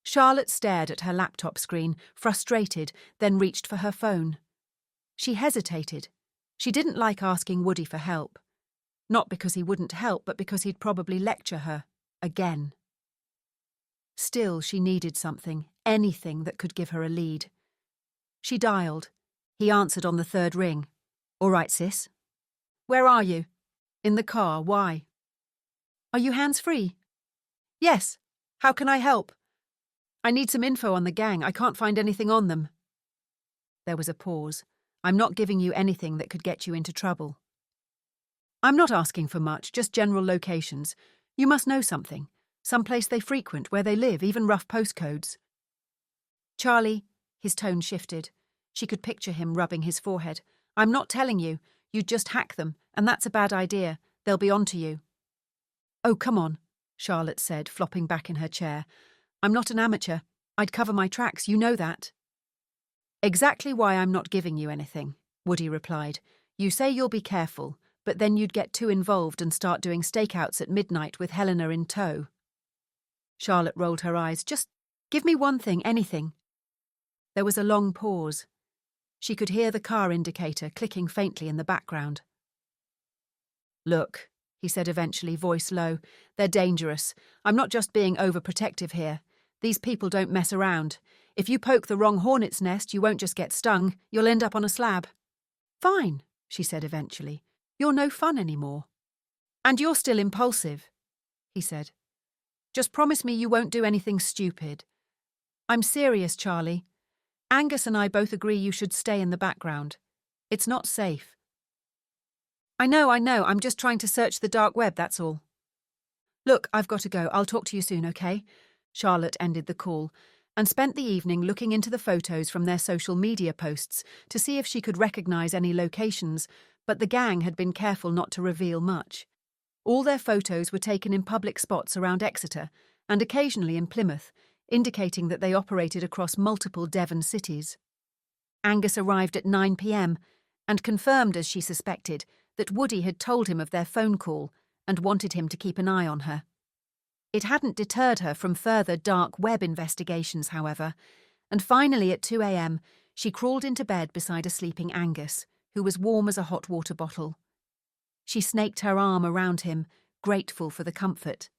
Charlotte stared at her laptop screen, frustrated, then reached for her phone. She hesitated. She didn't like asking Woody for help. Not because he wouldn't help, but because he'd probably lecture her. Again. Still, she needed something, anything that could give her a lead. She dialed. He answered on the third ring. All right, sis. Where are you? In the car. Why? Are you hands-free? Yes. How can I help? I need some info on the gang. I can't find anything on them. There was a pause. I'm not giving you anything that could get you into trouble. I'm not asking for much, just general locations. You must know something. Some place they frequent, where they live, even rough postcodes. Charlie, his tone shifted. She could picture him rubbing his forehead. I'm not telling you. You'd just hack them, and that's a bad idea. They'll be on to you. Oh, come on, Charlotte said, flopping back in her chair. I'm not an amateur. I'd cover my tracks, you know that. Exactly why I'm not giving you anything, Woody replied. You say you'll be careful, but then you'd get too involved and start doing stakeouts at midnight with Helena in tow. Charlotte rolled her eyes. Just give me one thing, anything. There was a long pause. She could hear the car indicator clicking faintly in the background. Look, he said eventually, voice low. They're dangerous. I'm not just being overprotective here. These people don't mess around. If you poke the wrong hornet's nest, you won't just get stung, you'll end up on a slab. Fine, she said eventually. You're no fun anymore. And you're still impulsive, he said. Just promise me you won't do anything stupid. I'm serious, Charlie. Angus and I both agree you should stay in the background. It's not safe. I know, I'm just trying to search the dark web, that's all. Look, I've got to go. I'll talk to you soon, okay? Charlotte ended the call and spent the evening looking into the photos from their social media posts to see if she could recognise any locations, but the gang had been careful not to reveal much. All their photos were taken in public spots around Exeter and occasionally in Plymouth, indicating that they operated across multiple Devon cities. Angus arrived at 9 p.m. and confirmed, as she suspected, that Woody had told him of their phone call and wanted him to keep an eye on her. It hadn't deterred her from further dark web investigations, however, and finally at 2 a.m. she crawled into bed beside a sleeping Angus, who was warm as a hot water bottle. She snaked her arm around him, grateful for the comfort.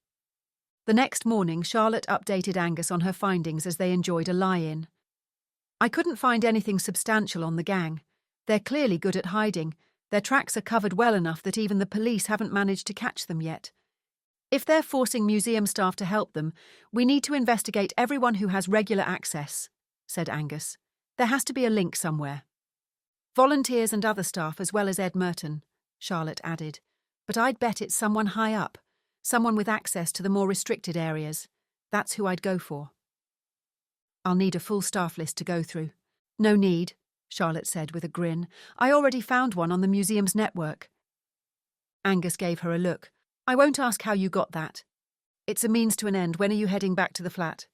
The next morning, Charlotte updated Angus on her findings as they enjoyed a lie-in. I couldn't find anything substantial on the gang. They're clearly good at hiding. Their tracks are covered well enough that even the police haven't managed to catch them yet. If they're forcing museum staff to help them, we need to investigate everyone who has regular access, said Angus. There has to be a link somewhere. Volunteers and other staff as well as Ed Merton, Charlotte added. But I'd bet it's someone high up, someone with access to the more restricted areas. That's who I'd go for. I'll need a full staff list to go through. No need, Charlotte said with a grin. I already found one on the museum's network. Angus gave her a look. I won't ask how you got that. It's a means to an end. When are you heading back to the flat?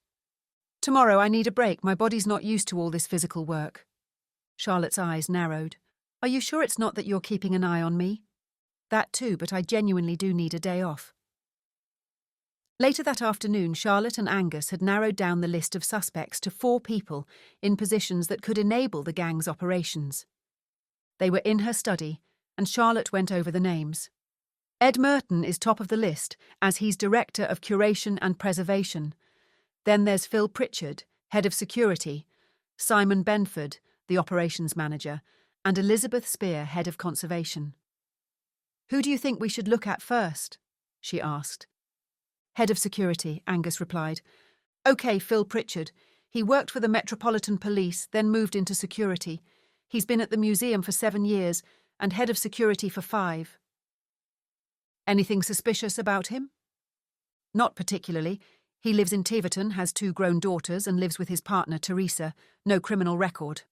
Tomorrow. I need a break. My body's not used to all this physical work. Charlotte's eyes narrowed. Are you sure it's not that you're keeping an eye on me? That too, but I genuinely do need a day off. Later that afternoon, Charlotte and Angus had narrowed down the list of suspects to 4 people in positions that could enable the gang's operations. They were in her study, and Charlotte went over the names. Ed Merton is top of the list, as he's Director of Curation and Preservation. Then there's Phil Pritchard, Head of Security, Simon Benford, the Operations Manager, and Elizabeth Spear, Head of Conservation. Who do you think we should look at first? She asked. Head of Security, Angus replied. OK, Phil Pritchard. He worked for the Metropolitan Police, then moved into security. He's been at the museum for 7 years, and Head of Security for 5. Anything suspicious about him? Not particularly. He lives in Tiverton, has 2 grown daughters, and lives with his partner, Teresa. No criminal record.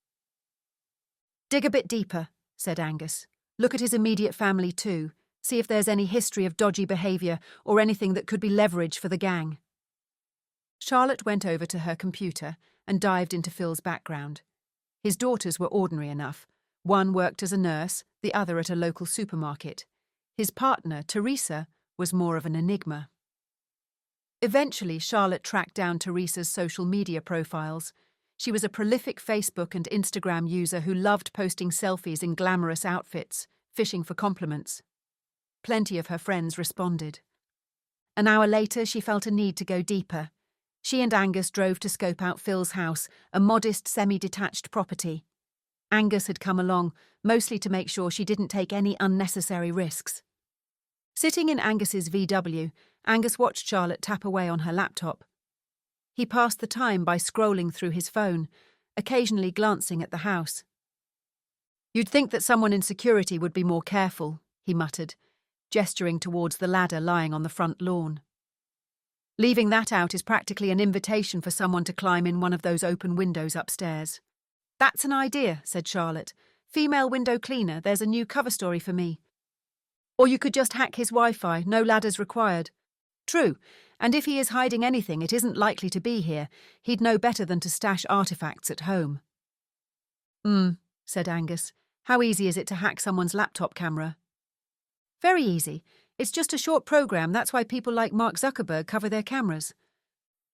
Dig a bit deeper, said Angus. Look at his immediate family too. See if there's any history of dodgy behaviour or anything that could be leveraged for the gang. Charlotte went over to her computer and dived into Phil's background. His daughters were ordinary enough. One worked as a nurse, the other at a local supermarket. His partner, Teresa, was more of an enigma. Eventually, Charlotte tracked down Teresa's social media profiles. She was a prolific Facebook and Instagram user who loved posting selfies in glamorous outfits, fishing for compliments. Plenty of her friends responded. An hour later, she felt a need to go deeper. She and Angus drove to scope out Phil's house, a modest semi-detached property. Angus had come along, mostly to make sure she didn't take any unnecessary risks. Sitting in Angus's VW, Angus watched Charlotte tap away on her laptop. He passed the time by scrolling through his phone, occasionally glancing at the house. You'd think that someone in security would be more careful, he muttered, gesturing towards the ladder lying on the front lawn. Leaving that out is practically an invitation for someone to climb in one of those open windows upstairs. That's an idea, said Charlotte. Female window cleaner, there's a new cover story for me. Or you could just hack his Wi-Fi, no ladders required. True, and if he is hiding anything, it isn't likely to be here. He'd know better than to stash artefacts at home. Said Angus. How easy is it to hack someone's laptop camera? Very easy. It's just a short program, that's why people like Mark Zuckerberg cover their cameras.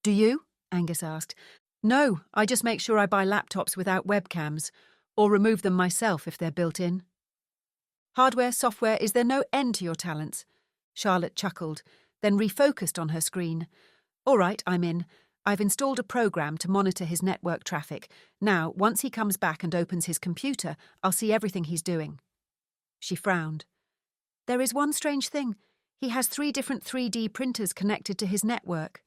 Do you? Angus asked. No, I just make sure I buy laptops without webcams, or remove them myself if they're built in. Hardware, software, is there no end to your talents? Charlotte chuckled, then refocused on her screen. All right, I'm in. I've installed a program to monitor his network traffic. Now, once he comes back and opens his computer, I'll see everything he's doing. She frowned. There is one strange thing. He has 3 different 3D printers connected to his network.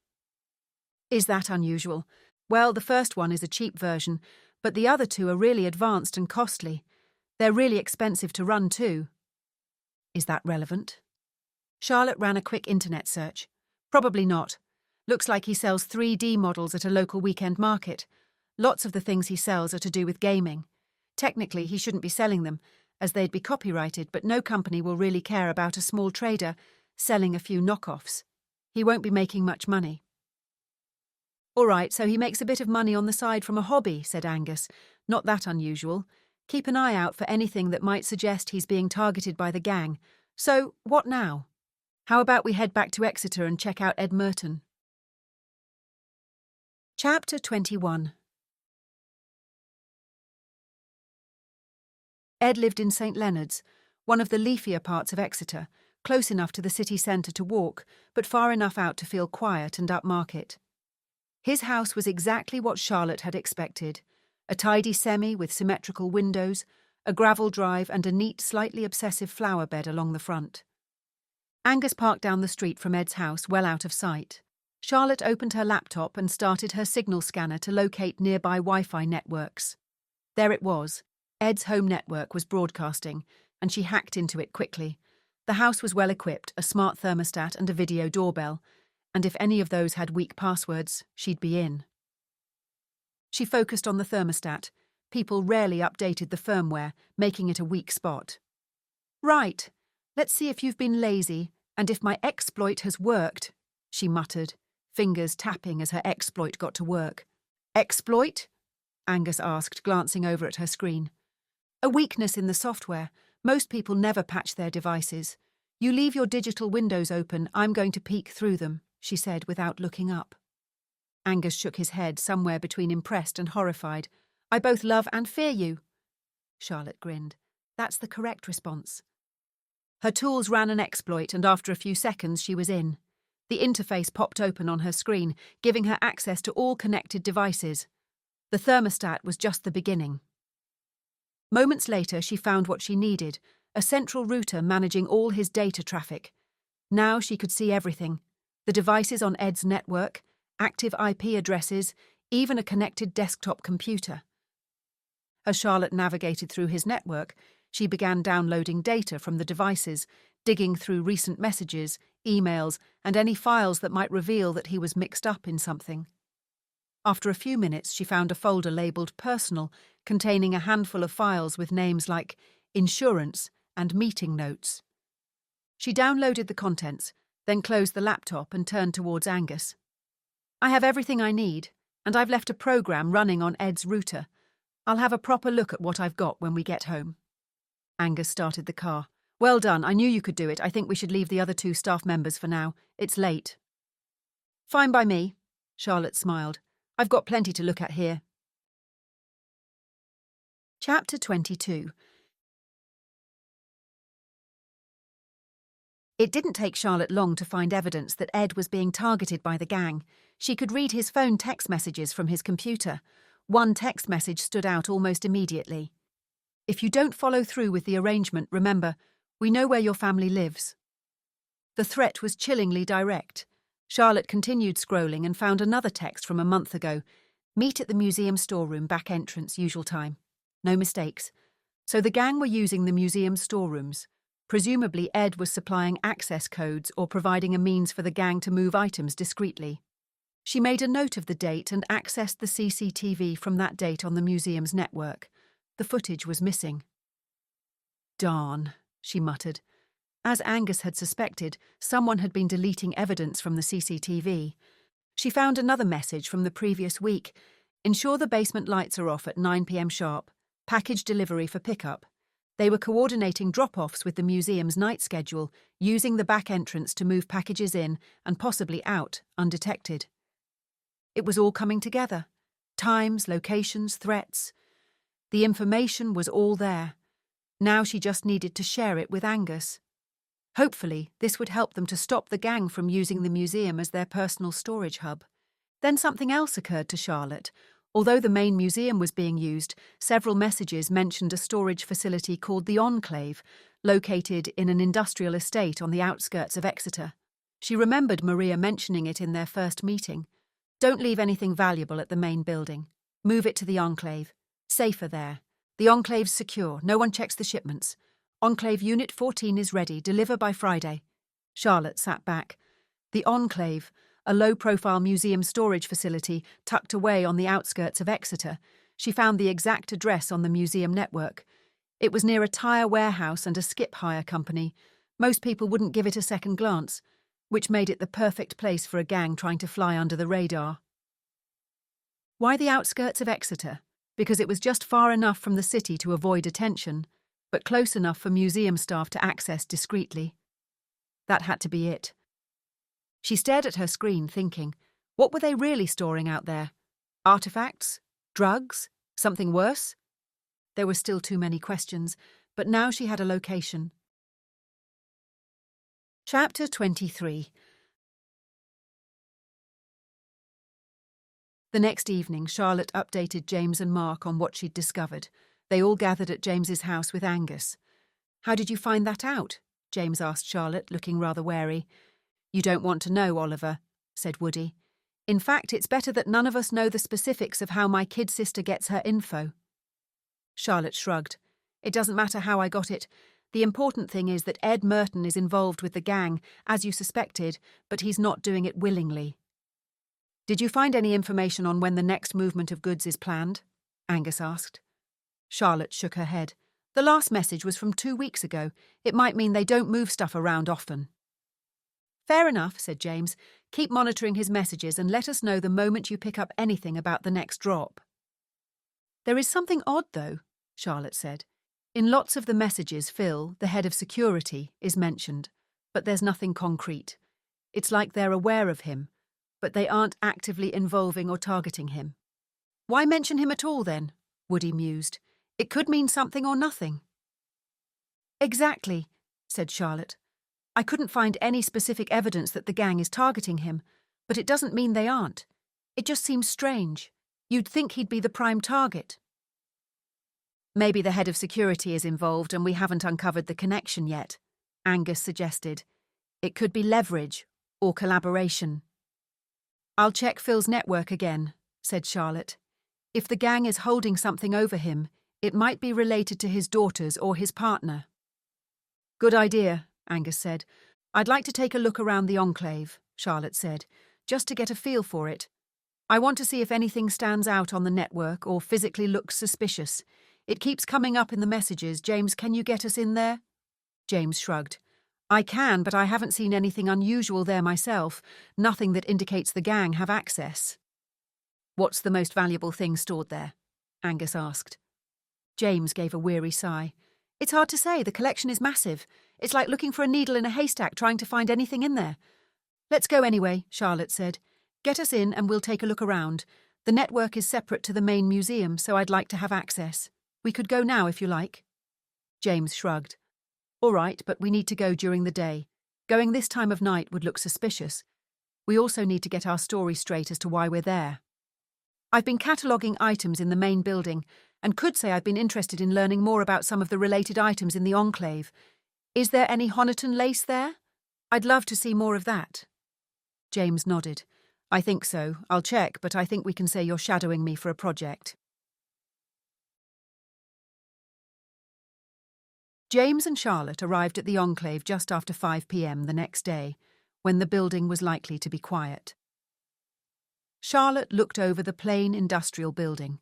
Is that unusual? Well, the first one is a cheap version, but the other 2 are really advanced and costly. They're really expensive to run too. Is that relevant? Charlotte ran a quick internet search. Probably not. Looks like he sells 3D models at a local weekend market. Lots of the things he sells are to do with gaming. Technically, he shouldn't be selling them, as they'd be copyrighted, but no company will really care about a small trader selling a few knockoffs. He won't be making much money. All right, so he makes a bit of money on the side from a hobby, said Angus. Not that unusual. Keep an eye out for anything that might suggest he's being targeted by the gang. So, what now? How about we head back to Exeter and check out Ed Merton? Chapter 21. Ed lived in St Leonard's, one of the leafier parts of Exeter, close enough to the city centre to walk, but far enough out to feel quiet and upmarket. His house was exactly what Charlotte had expected. A tidy semi with symmetrical windows, a gravel drive and a neat, slightly obsessive flower bed along the front. Angus parked down the street from Ed's house, well out of sight. Charlotte opened her laptop and started her signal scanner to locate nearby Wi-Fi networks. There it was. Ed's home network was broadcasting, and she hacked into it quickly. The house was well equipped, a smart thermostat and a video doorbell, and if any of those had weak passwords, she'd be in. She focused on the thermostat. People rarely updated the firmware, making it a weak spot. Right, let's see if you've been lazy, and if my exploit has worked, she muttered, fingers tapping as her exploit got to work. Exploit? Angus asked, glancing over at her screen. A weakness in the software. Most people never patch their devices. You leave your digital windows open, I'm going to peek through them, she said without looking up. Angus shook his head, somewhere between impressed and horrified. I both love and fear you. Charlotte grinned. That's the correct response. Her tools ran an exploit, and after a few seconds she was in. The interface popped open on her screen, giving her access to all connected devices. The thermostat was just the beginning. Moments later, she found what she needed, a central router managing all his data traffic. Now she could see everything: the devices on Ed's network, active IP addresses, even a connected desktop computer. As Charlotte navigated through his network, she began downloading data from the devices, digging through recent messages, emails, and any files that might reveal that he was mixed up in something. After a few minutes, she found a folder labelled Personal, containing a handful of files with names like Insurance and Meeting Notes. She downloaded the contents, then closed the laptop and turned towards Angus. "I have everything I need, and I've left a program running on Ed's router. I'll have a proper look at what I've got when we get home." Angus started the car. "Well done, I knew you could do it. I think we should leave the other 2 staff members for now. It's late." "Fine by me," Charlotte smiled. "I've got plenty to look at here." Chapter 22. It didn't take Charlotte long to find evidence that Ed was being targeted by the gang. She could read his phone text messages from his computer. One text message stood out almost immediately. "If you don't follow through with the arrangement, remember, we know where your family lives." The threat was chillingly direct. Charlotte continued scrolling and found another text from a month ago. "Meet at the museum storeroom, back entrance, usual time." No mistakes. So the gang were using the museum storerooms. Presumably Ed was supplying access codes or providing a means for the gang to move items discreetly. She made a note of the date and accessed the CCTV from that date on the museum's network. The footage was missing. "Darn," she muttered. As Angus had suspected, someone had been deleting evidence from the CCTV. She found another message from the previous week. "Ensure the basement lights are off at 9 p.m. sharp. Package delivery for pickup." They were coordinating drop-offs with the museum's night schedule, using the back entrance to move packages in and possibly out, undetected. It was all coming together. Times, locations, threats. The information was all there. Now she just needed to share it with Angus. Hopefully, this would help them to stop the gang from using the museum as their personal storage hub. Then something else occurred to Charlotte. Although the main museum was being used, several messages mentioned a storage facility called the Enclave, located in an industrial estate on the outskirts of Exeter. She remembered Maria mentioning it in their first meeting. "Don't leave anything valuable at the main building. Move it to the Enclave. Safer there. The Enclave's secure. No one checks the shipments. Enclave Unit 14 is ready. Deliver by Friday." Charlotte sat back. The Enclave, a low-profile museum storage facility tucked away on the outskirts of Exeter. She found the exact address on the museum network. It was near a tyre warehouse and a skip hire company. Most people wouldn't give it a second glance, which made it the perfect place for a gang trying to fly under the radar. Why the outskirts of Exeter? Because it was just far enough from the city to avoid attention, but close enough for museum staff to access discreetly. That had to be it. She stared at her screen, thinking, what were they really storing out there? Artefacts? Drugs? Something worse? There were still too many questions, but now she had a location. Chapter 23. The next evening, Charlotte updated James and Mark on what she'd discovered. They all gathered at James's house with Angus. "How did you find that out?" James asked Charlotte, looking rather wary. "You don't want to know, Oliver," said Woody. "In fact, it's better that none of us know the specifics of how my kid sister gets her info." Charlotte shrugged. "It doesn't matter how I got it. The important thing is that Ed Merton is involved with the gang, as you suspected, but he's not doing it willingly." "Did you find any information on when the next movement of goods is planned?" Angus asked. Charlotte shook her head. "The last message was from 2 weeks ago. It might mean they don't move stuff around often." "Fair enough," said James. "Keep monitoring his messages and let us know the moment you pick up anything about the next drop." "There is something odd, though," Charlotte said. "In lots of the messages, Phil, the head of security, is mentioned, but there's nothing concrete. It's like they're aware of him, but they aren't actively involving or targeting him." "Why mention him at all, then?" Woody mused. "It could mean something or nothing." "Exactly. said Charlotte. I couldn't find any specific evidence that the gang is targeting him, but it doesn't mean they aren't. It just seems strange. You'd think he'd be the prime target. Maybe the head of security is involved and we haven't uncovered the connection yet, Angus suggested. It could be leverage or collaboration. I'll check Phil's network again, said Charlotte. If the gang is holding something over him, it might be related to his daughters or his partner. Good idea, Angus said. I'd like to take a look around the enclave, Charlotte said, just to get a feel for it. I want to see if anything stands out on the network or physically looks suspicious. It keeps coming up in the messages. James, can you get us in there? James shrugged. I can, but I haven't seen anything unusual there myself. Nothing that indicates the gang have access. What's the most valuable thing stored there? Angus asked. James gave a weary sigh. It's hard to say. The collection is massive. It's like looking for a needle in a haystack trying to find anything in there. Let's go anyway, Charlotte said. Get us in and we'll take a look around. The network is separate to the main museum, so I'd like to have access. We could go now if you like. James shrugged. All right, but we need to go during the day. Going this time of night would look suspicious. We also need to get our story straight as to why we're there. I've been cataloguing items in the main building and could say I've been interested in learning more about some of the related items in the enclave. Is there any Honiton lace there? I'd love to see more of that. James nodded. I think so. I'll check, but I think we can say you're shadowing me for a project. James and Charlotte arrived at the enclave just after 5 p.m. the next day, when the building was likely to be quiet. Charlotte looked over the plain industrial building.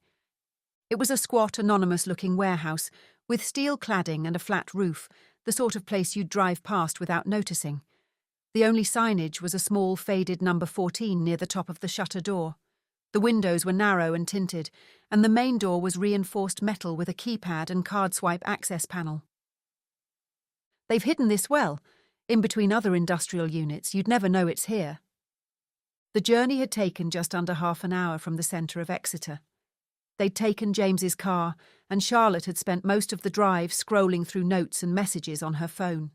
It was a squat, anonymous-looking warehouse with steel cladding and a flat roof, the sort of place you'd drive past without noticing. The only signage was a small, faded number 14 near the top of the shutter door. The windows were narrow and tinted, and the main door was reinforced metal with a keypad and card swipe access panel. They've hidden this well. In between other industrial units, you'd never know it's here. The journey had taken just under half an hour from the centre of Exeter. They'd taken James's car, and Charlotte had spent most of the drive scrolling through notes and messages on her phone.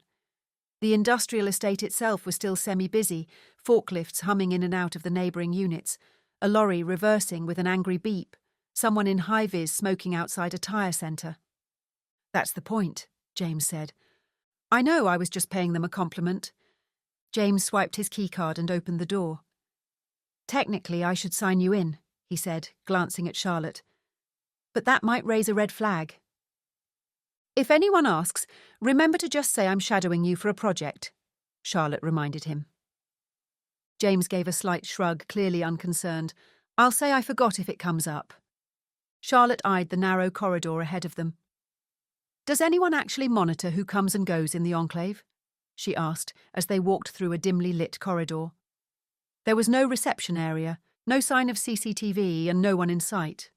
The industrial estate itself was still semi-busy, forklifts humming in and out of the neighbouring units, a lorry reversing with an angry beep, someone in high-vis smoking outside a tyre centre. That's the point, James said. I know, I was just paying them a compliment. James swiped his keycard and opened the door. Technically, I should sign you in, he said, glancing at Charlotte. But that might raise a red flag. If anyone asks, remember to just say I'm shadowing you for a project, Charlotte reminded him. James gave a slight shrug, clearly unconcerned. I'll say I forgot if it comes up. Charlotte eyed the narrow corridor ahead of them. Does anyone actually monitor who comes and goes in the enclave? She asked as they walked through a dimly lit corridor. There was no reception area, no sign of CCTV and no one in sight.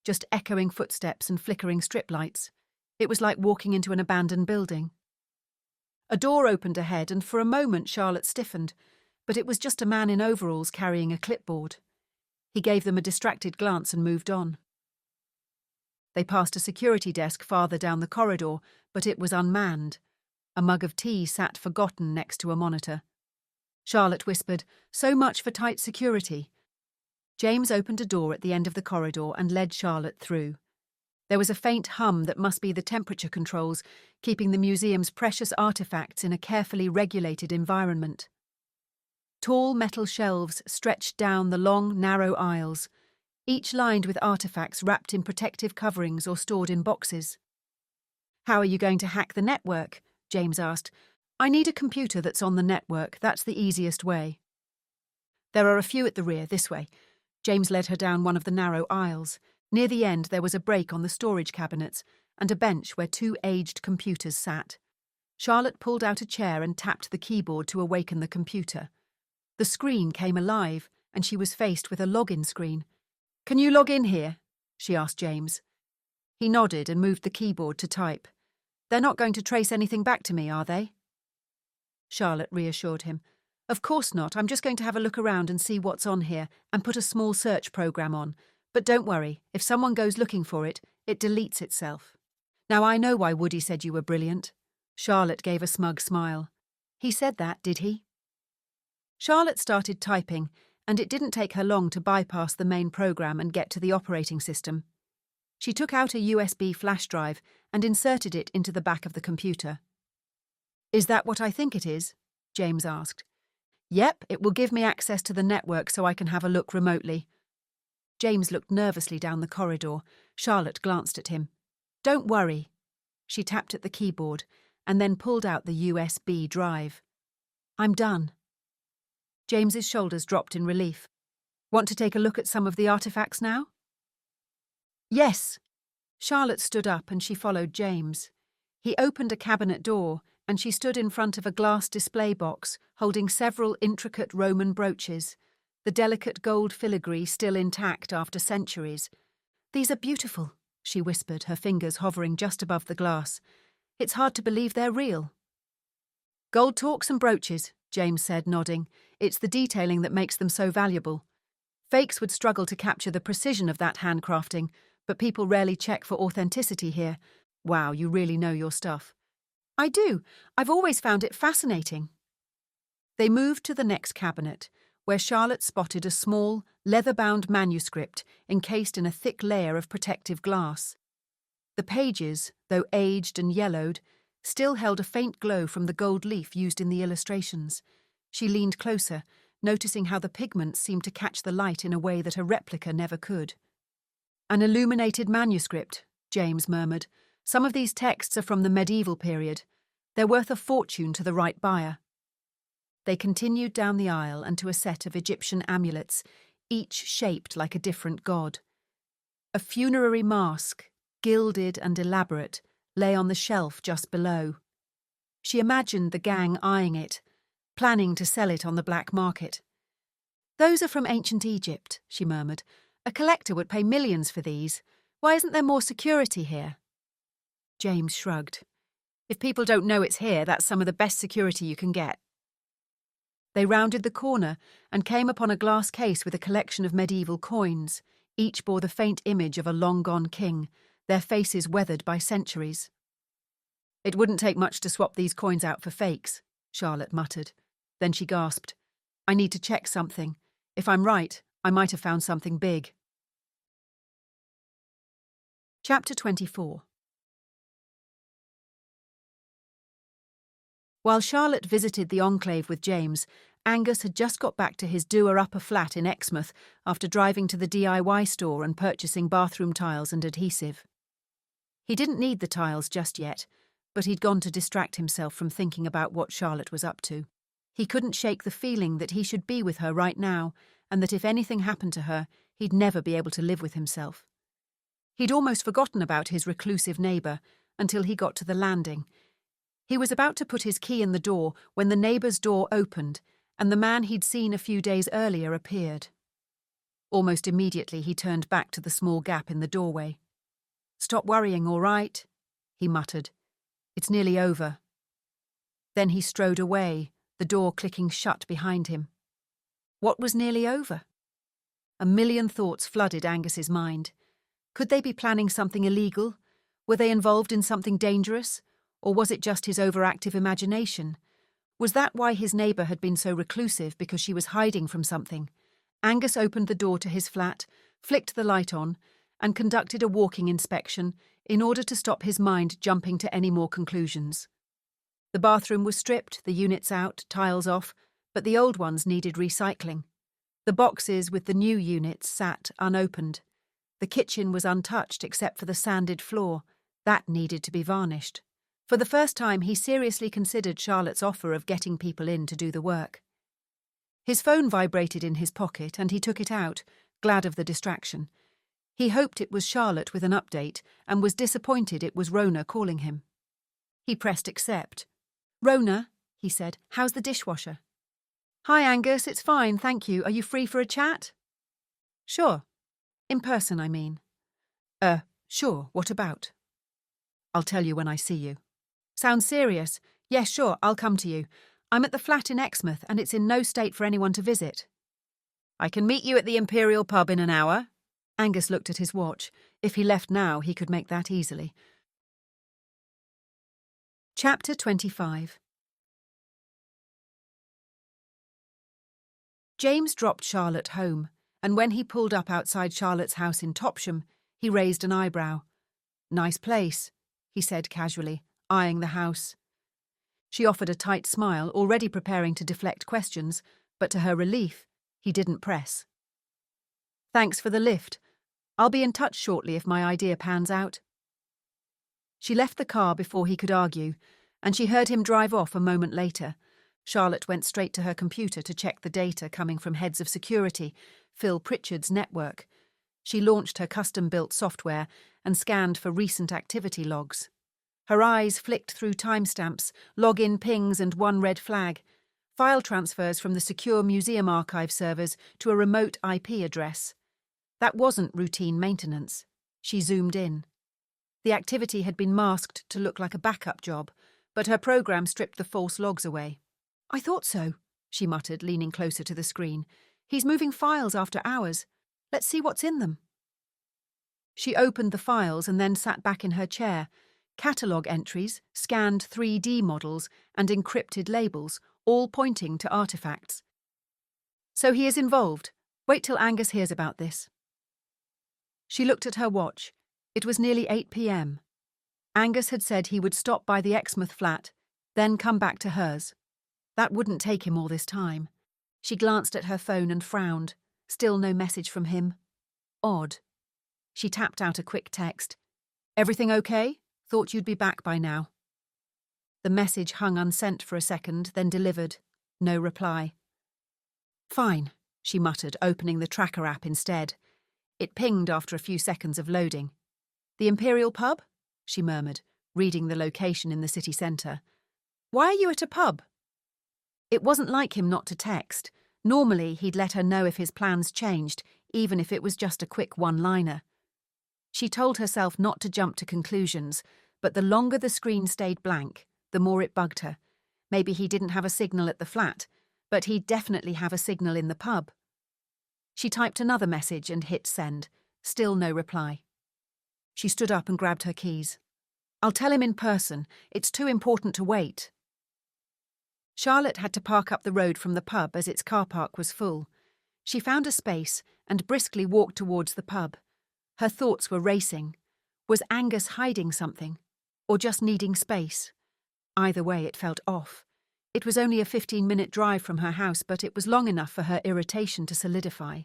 Just echoing footsteps and flickering strip lights. It was like walking into an abandoned building. A door opened ahead and for a moment Charlotte stiffened, but it was just a man in overalls carrying a clipboard. He gave them a distracted glance and moved on. They passed a security desk farther down the corridor, but it was unmanned. A mug of tea sat forgotten next to a monitor. Charlotte whispered, "So much for tight security." James opened a door at the end of the corridor and led Charlotte through. There was a faint hum that must be the temperature controls, keeping the museum's precious artefacts in a carefully regulated environment. Tall metal shelves stretched down the long, narrow aisles, each lined with artefacts wrapped in protective coverings or stored in boxes. How are you going to hack the network? James asked. I need a computer that's on the network. That's the easiest way. There are a few at the rear, this way. James led her down one of the narrow aisles. Near the end there was a break on the storage cabinets and a bench where 2 aged computers sat. Charlotte pulled out a chair and tapped the keyboard to awaken the computer. The screen came alive and she was faced with a login screen. Can you log in here? She asked James. He nodded and moved the keyboard to type. They're not going to trace anything back to me, are they? Charlotte reassured him. Of course not. I'm just going to have a look around and see what's on here and put a small search program on. But don't worry, if someone goes looking for it, it deletes itself. Now I know why Woody said you were brilliant. Charlotte gave a smug smile. He said that, did he? Charlotte started typing, and it didn't take her long to bypass the main program and get to the operating system. She took out a USB flash drive and inserted it into the back of the computer. "Is that what I think it is?" James asked. "Yep, it will give me access to the network so I can have a look remotely." James looked nervously down the corridor. Charlotte glanced at him. "Don't worry." She tapped at the keyboard and then pulled out the USB drive. "I'm done." James's shoulders dropped in relief. "Want to take a look at some of the artefacts now?" "Yes." Charlotte stood up and she followed James. He opened a cabinet door and she stood in front of a glass display box holding several intricate Roman brooches, the delicate gold filigree still intact after centuries. "These are beautiful," she whispered, her fingers hovering just above the glass. "It's hard to believe they're real." "Gold torques and brooches," James said, nodding. "It's the detailing that makes them so valuable. Fakes would struggle to capture the precision of that handcrafting, but people rarely check for authenticity here. Wow, you really know your stuff." "I do. I've always found it fascinating." They moved to the next cabinet, where Charlotte spotted a small, leather-bound manuscript encased in a thick layer of protective glass. The pages, though aged and yellowed, still held a faint glow from the gold leaf used in the illustrations. She leaned closer, noticing how the pigments seemed to catch the light in a way that a replica never could. "An illuminated manuscript," James murmured. "Some of these texts are from the medieval period. They're worth a fortune to the right buyer." They continued down the aisle and to a set of Egyptian amulets, each shaped like a different god. A funerary mask, gilded and elaborate, lay on the shelf just below. She imagined the gang eyeing it, planning to sell it on the black market. "Those are from ancient Egypt," she murmured. "A collector would pay millions for these. Why isn't there more security here?" James shrugged. "If people don't know it's here, that's some of the best security you can get." They rounded the corner and came upon a glass case with a collection of medieval coins. Each bore the faint image of a long-gone king, their faces weathered by centuries. "It wouldn't take much to swap these coins out for fakes," Charlotte muttered. Then she gasped. "I need to check something. If I'm right, I might have found something big." Chapter 24. While Charlotte visited the enclave with James, Angus had just got back to his doer-upper flat in Exmouth after driving to the DIY store and purchasing bathroom tiles and adhesive. He didn't need the tiles just yet, but he'd gone to distract himself from thinking about what Charlotte was up to. He couldn't shake the feeling that he should be with her right now, and that if anything happened to her, he'd never be able to live with himself. He'd almost forgotten about his reclusive neighbour until he got to the landing. He was about to put his key in the door when the neighbour's door opened and the man he'd seen a few days earlier appeared. Almost immediately he turned back to the small gap in the doorway. "Stop worrying, all right?" he muttered. "It's nearly over." Then he strode away, the door clicking shut behind him. What was nearly over? A million thoughts flooded Angus's mind. Could they be planning something illegal? Were they involved in something dangerous? Or was it just his overactive imagination? Was that why his neighbour had been so reclusive, because she was hiding from something? Angus opened the door to his flat, flicked the light on, and conducted a walking inspection in order to stop his mind jumping to any more conclusions. The bathroom was stripped, the units out, tiles off, but the old ones needed recycling. The boxes with the new units sat unopened. The kitchen was untouched except for the sanded floor. That needed to be varnished. For the first time, he seriously considered Charlotte's offer of getting people in to do the work. His phone vibrated in his pocket and he took it out, glad of the distraction. He hoped it was Charlotte with an update and was disappointed it was Rona calling him. He pressed accept. "Rona," he said, "how's the dishwasher?" "Hi, Angus, it's fine, thank you. Are you free for a chat?" "Sure. In person, I mean." Sure, what about?" "I'll tell you when I see you." "Sounds serious. Yes, sure, I'll come to you. I'm at the flat in Exmouth and it's in no state for anyone to visit." "I can meet you at the Imperial pub in an hour." Angus looked at his watch. If he left now, he could make that easily. Chapter 25. James dropped Charlotte home, and when he pulled up outside Charlotte's house in Topsham, he raised an eyebrow. "Nice place," he said casually, eyeing the house. She offered a tight smile, already preparing to deflect questions, but to her relief, he didn't press. "Thanks for the lift. I'll be in touch shortly if my idea pans out." She left the car before he could argue, and she heard him drive off a moment later. Charlotte went straight to her computer to check the data coming from heads of security, Phil Pritchard's network. She launched her custom-built software and scanned for recent activity logs. Her eyes flicked through timestamps, login pings and one red flag, file transfers from the secure museum archive servers to a remote IP address. That wasn't routine maintenance. She zoomed in. The activity had been masked to look like a backup job, but her program stripped the false logs away. "I thought so," she muttered, leaning closer to the screen. "He's moving files after hours. Let's see what's in them." She opened the files and then sat back in her chair. Catalogue entries, scanned 3D models, and encrypted labels, all pointing to artefacts. "So he is involved. Wait till Angus hears about this." She looked at her watch. It was nearly 8 p.m. Angus had said he would stop by the Exmouth flat, then come back to hers. That wouldn't take him all this time. She glanced at her phone and frowned. Still no message from him. Odd. She tapped out a quick text. "Everything okay? Thought you'd be back by now." The message hung unsent for a second, then delivered. No reply. "Fine," she muttered, opening the tracker app instead. It pinged after a few seconds of loading. "The Imperial Pub?" she murmured, reading the location in the city centre. "Why are you at a pub?" It wasn't like him not to text. Normally, he'd let her know if his plans changed, even if it was just a quick one-liner. She told herself not to jump to conclusions, but the longer the screen stayed blank, the more it bugged her. Maybe he didn't have a signal at the flat, but he'd definitely have a signal in the pub. She typed another message and hit send. Still no reply. She stood up and grabbed her keys. "I'll tell him in person. It's too important to wait." Charlotte had to park up the road from the pub as its car park was full. She found a space and briskly walked towards the pub. Her thoughts were racing. Was Angus hiding something? Or just needing space? Either way, it felt off. It was only a 15-minute drive from her house, but it was long enough for her irritation to solidify.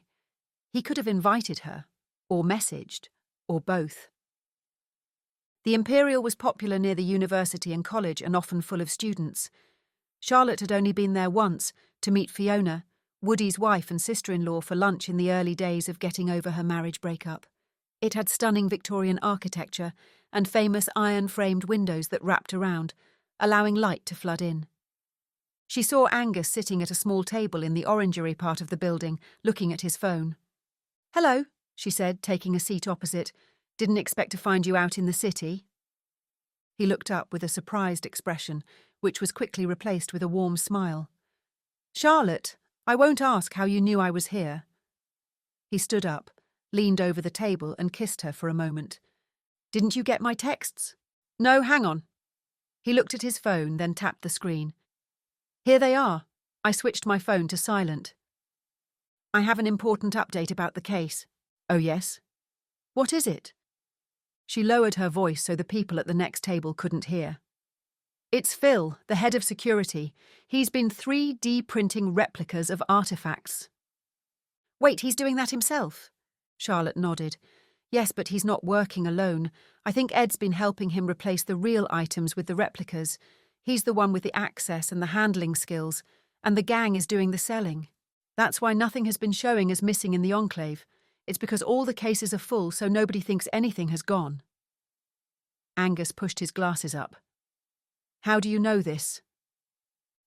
He could have invited her, or messaged, or both. The Imperial was popular near the university and college and often full of students. Charlotte had only been there once, to meet Fiona, Woody's wife and sister-in-law, for lunch in the early days of getting over her marriage breakup. It had stunning Victorian architecture and famous iron-framed windows that wrapped around, allowing light to flood in. She saw Angus sitting at a small table in the orangery part of the building, looking at his phone. "Hello," she said, taking a seat opposite. "Didn't expect to find you out in the city." He looked up with a surprised expression, which was quickly replaced with a warm smile. "Charlotte, I won't ask how you knew I was here." He stood up, leaned over the table and kissed her for a moment. "Didn't you get my texts?" "No, hang on." He looked at his phone, then tapped the screen. "Here they are." I switched my phone to silent. "I have an important update about the case." "Oh, yes? What is it?" She lowered her voice so the people at the next table couldn't hear. "It's Phil, the head of security. He's been 3D printing replicas of artefacts." "Wait, he's doing that himself?" Charlotte nodded. "Yes, but he's not working alone. I think Ed's been helping him replace the real items with the replicas. He's the one with the access and the handling skills, and the gang is doing the selling. That's why nothing has been showing as missing in the Enclave. It's because all the cases are full, so nobody thinks anything has gone." Angus pushed his glasses up. "How do you know this?"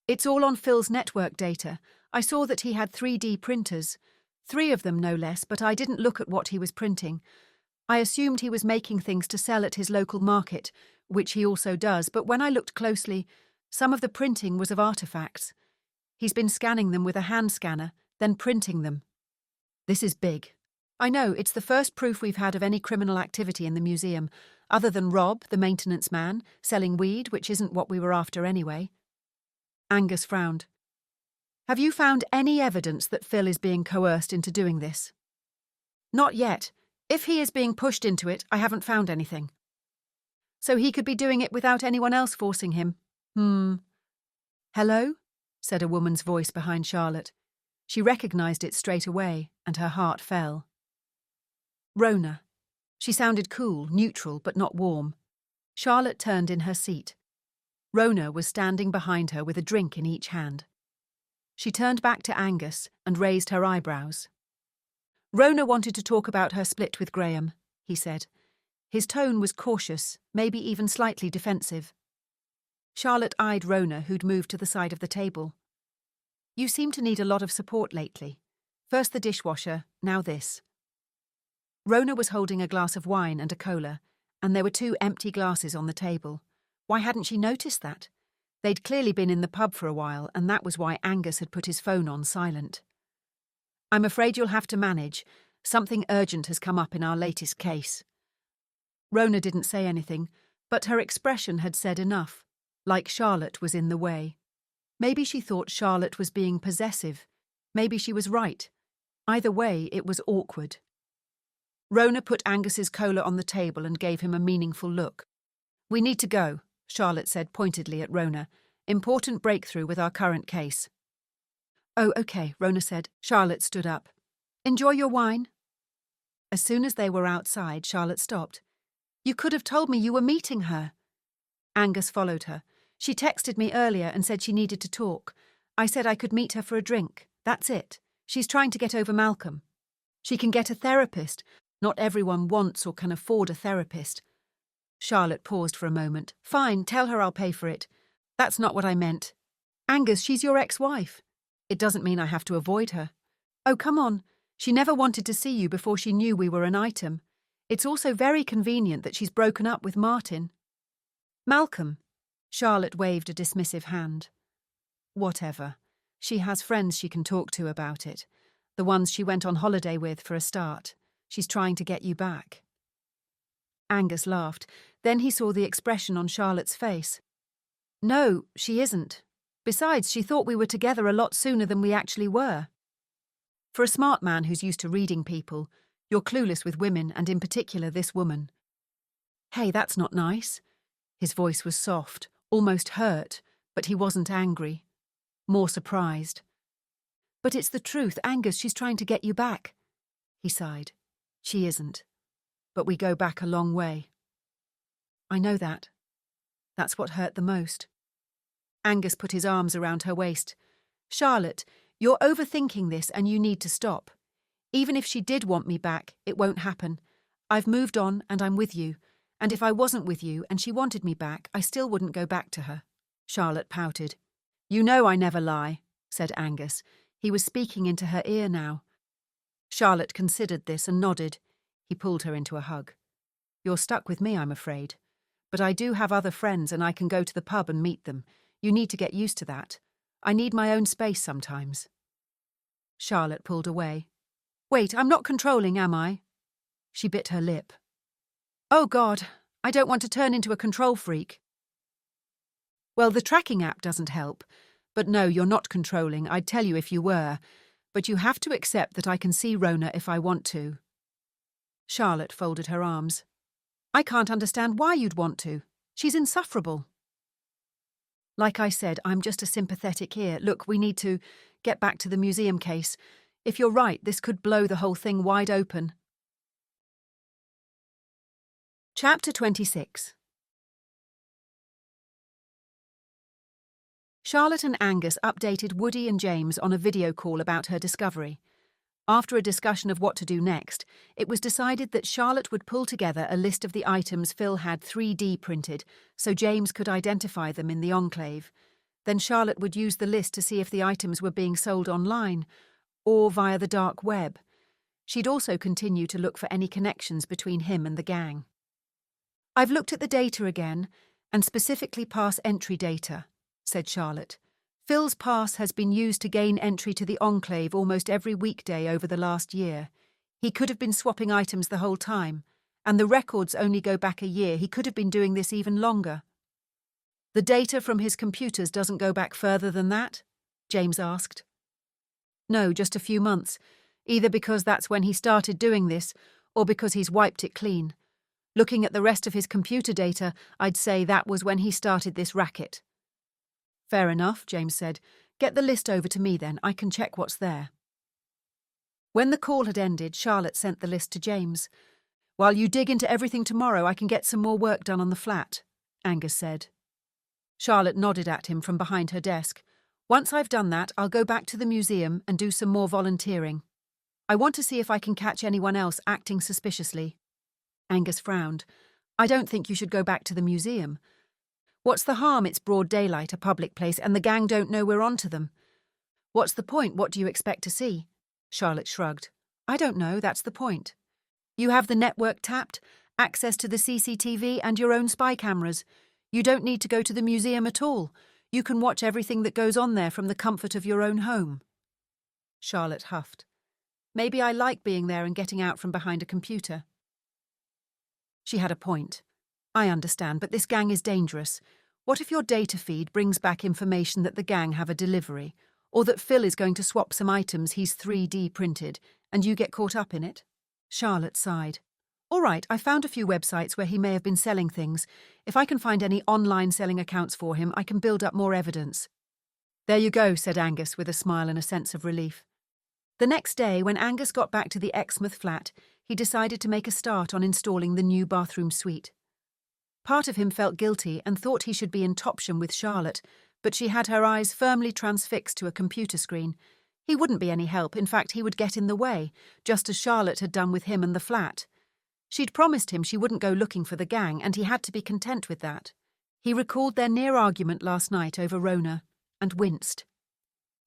"It's all on Phil's network data. I saw that he had 3D printers. 3 of them, no less, but I didn't look at what he was printing. I assumed he was making things to sell at his local market, which he also does, but when I looked closely, some of the printing was of artefacts. He's been scanning them with a hand scanner, then printing them. This is big. I know, it's the first proof we've had of any criminal activity in the museum, other than Rob, the maintenance man, selling weed, which isn't what we were after anyway. Angus frowned. Have you found any evidence that Phil is being coerced into doing this? Not yet. If he is being pushed into it, I haven't found anything. So he could be doing it without anyone else forcing him. Hello? Said a woman's voice behind Charlotte. She recognised it straight away, and her heart fell. Rona. She sounded cool, neutral, but not warm. Charlotte turned in her seat. Rona was standing behind her with a drink in each hand. She turned back to Angus and raised her eyebrows. Rona wanted to talk about her split with Graham, he said. His tone was cautious, maybe even slightly defensive. Charlotte eyed Rona, who'd moved to the side of the table. You seem to need a lot of support lately. First the dishwasher, now this. Rona was holding a glass of wine and a cola, and there were 2 empty glasses on the table. Why hadn't she noticed that? They'd clearly been in the pub for a while, and that was why Angus had put his phone on silent. I'm afraid you'll have to manage. Something urgent has come up in our latest case. Rona didn't say anything, but her expression had said enough, like Charlotte was in the way. Maybe she thought Charlotte was being possessive. Maybe she was right. Either way, it was awkward. Rona put Angus's cola on the table and gave him a meaningful look. We need to go, Charlotte said pointedly at Rona. Important breakthrough with our current case. Oh, okay, Rona said. Charlotte stood up. Enjoy your wine. As soon as they were outside, Charlotte stopped. You could have told me you were meeting her. Angus followed her. She texted me earlier and said she needed to talk. I said I could meet her for a drink. That's it. She's trying to get over Malcolm. She can get a therapist. Not everyone wants or can afford a therapist. Charlotte paused for a moment. Fine, tell her I'll pay for it. That's not what I meant. Angus, she's your ex-wife. It doesn't mean I have to avoid her. Oh, come on. She never wanted to see you before she knew we were an item. It's also very convenient that she's broken up with Martin. Malcolm. Charlotte waved a dismissive hand. Whatever. She has friends she can talk to about it. The ones she went on holiday with for a start. She's trying to get you back. Angus laughed. Then he saw the expression on Charlotte's face. No, she isn't. Besides, she thought we were together a lot sooner than we actually were. For a smart man who's used to reading people, you're clueless with women, and in particular this woman. Hey, that's not nice. His voice was soft, almost hurt, but he wasn't angry. More surprised. But it's the truth, Angus, she's trying to get you back. He sighed. She isn't. But we go back a long way. I know that. That's what hurt the most. Angus put his arms around her waist. Charlotte, you're overthinking this and you need to stop. Even if she did want me back, it won't happen. I've moved on and I'm with you. And if I wasn't with you and she wanted me back, I still wouldn't go back to her. Charlotte pouted. You know I never lie, said Angus. He was speaking into her ear now. Charlotte considered this and nodded. He pulled her into a hug. You're stuck with me, I'm afraid. But I do have other friends and I can go to the pub and meet them. You need to get used to that. I need my own space sometimes. Charlotte pulled away. Wait, I'm not controlling, am I? She bit her lip. Oh, God, I don't want to turn into a control freak. Well, the tracking app doesn't help. But no, you're not controlling. I'd tell you if you were. But you have to accept that I can see Rona if I want to. Charlotte folded her arms. I can't understand why you'd want to. She's insufferable. Like I said, I'm just a sympathetic ear. Look, we need to get back to the museum case. If you're right, this could blow the whole thing wide open. Chapter 26. Charlotte and Angus updated Woody and James on a video call about her discovery. After a discussion of what to do next, it was decided that Charlotte would pull together a list of the items Phil had 3D printed so James could identify them in the enclave. Then Charlotte would use the list to see if the items were being sold online or via the dark web. She'd also continue to look for any connections between him and the gang. I've looked at the data again, and specifically pass entry data, said Charlotte. Phil's pass has been used to gain entry to the enclave almost every weekday over the last year. He could have been swapping items the whole time, and the records only go back a year. He could have been doing this even longer. The data from his computers doesn't go back further than that? James asked. No, just a few months, either because that's when he started doing this, or because he's wiped it clean. Looking at the rest of his computer data, I'd say that was when he started this racket. Fair enough, James said. Get the list over to me then, I can check what's there. When the call had ended, Charlotte sent the list to James. While you dig into everything tomorrow, I can get some more work done on the flat, Angus said. Charlotte nodded at him from behind her desk. Once I've done that, I'll go back to the museum and do some more volunteering. I want to see if I can catch anyone else acting suspiciously. Angus frowned. I don't think you should go back to the museum. What's the harm? It's broad daylight, a public place, and the gang don't know we're onto them. What's the point? What do you expect to see? Charlotte shrugged. I don't know, that's the point. You have the network tapped, access to the CCTV and your own spy cameras. You don't need to go to the museum at all. You can watch everything that goes on there from the comfort of your own home. Charlotte huffed. Maybe I like being there and getting out from behind a computer. She had a point. I understand, but this gang is dangerous. What if your data feed brings back information that the gang have a delivery, or that Phil is going to swap some items he's 3D printed, and you get caught up in it? Charlotte sighed. All right, I found a few websites where he may have been selling things. If I can find any online selling accounts for him, I can build up more evidence. There you go, said Angus with a smile and a sense of relief. The next day, when Angus got back to the Exmouth flat, he decided to make a start on installing the new bathroom suite. Part of him felt guilty and thought he should be in Topsham with Charlotte, but she had her eyes firmly transfixed to a computer screen. He wouldn't be any help, in fact he would get in the way, just as Charlotte had done with him and the flat. She'd promised him she wouldn't go looking for the gang, and he had to be content with that. He recalled their near argument last night over Rona, and winced.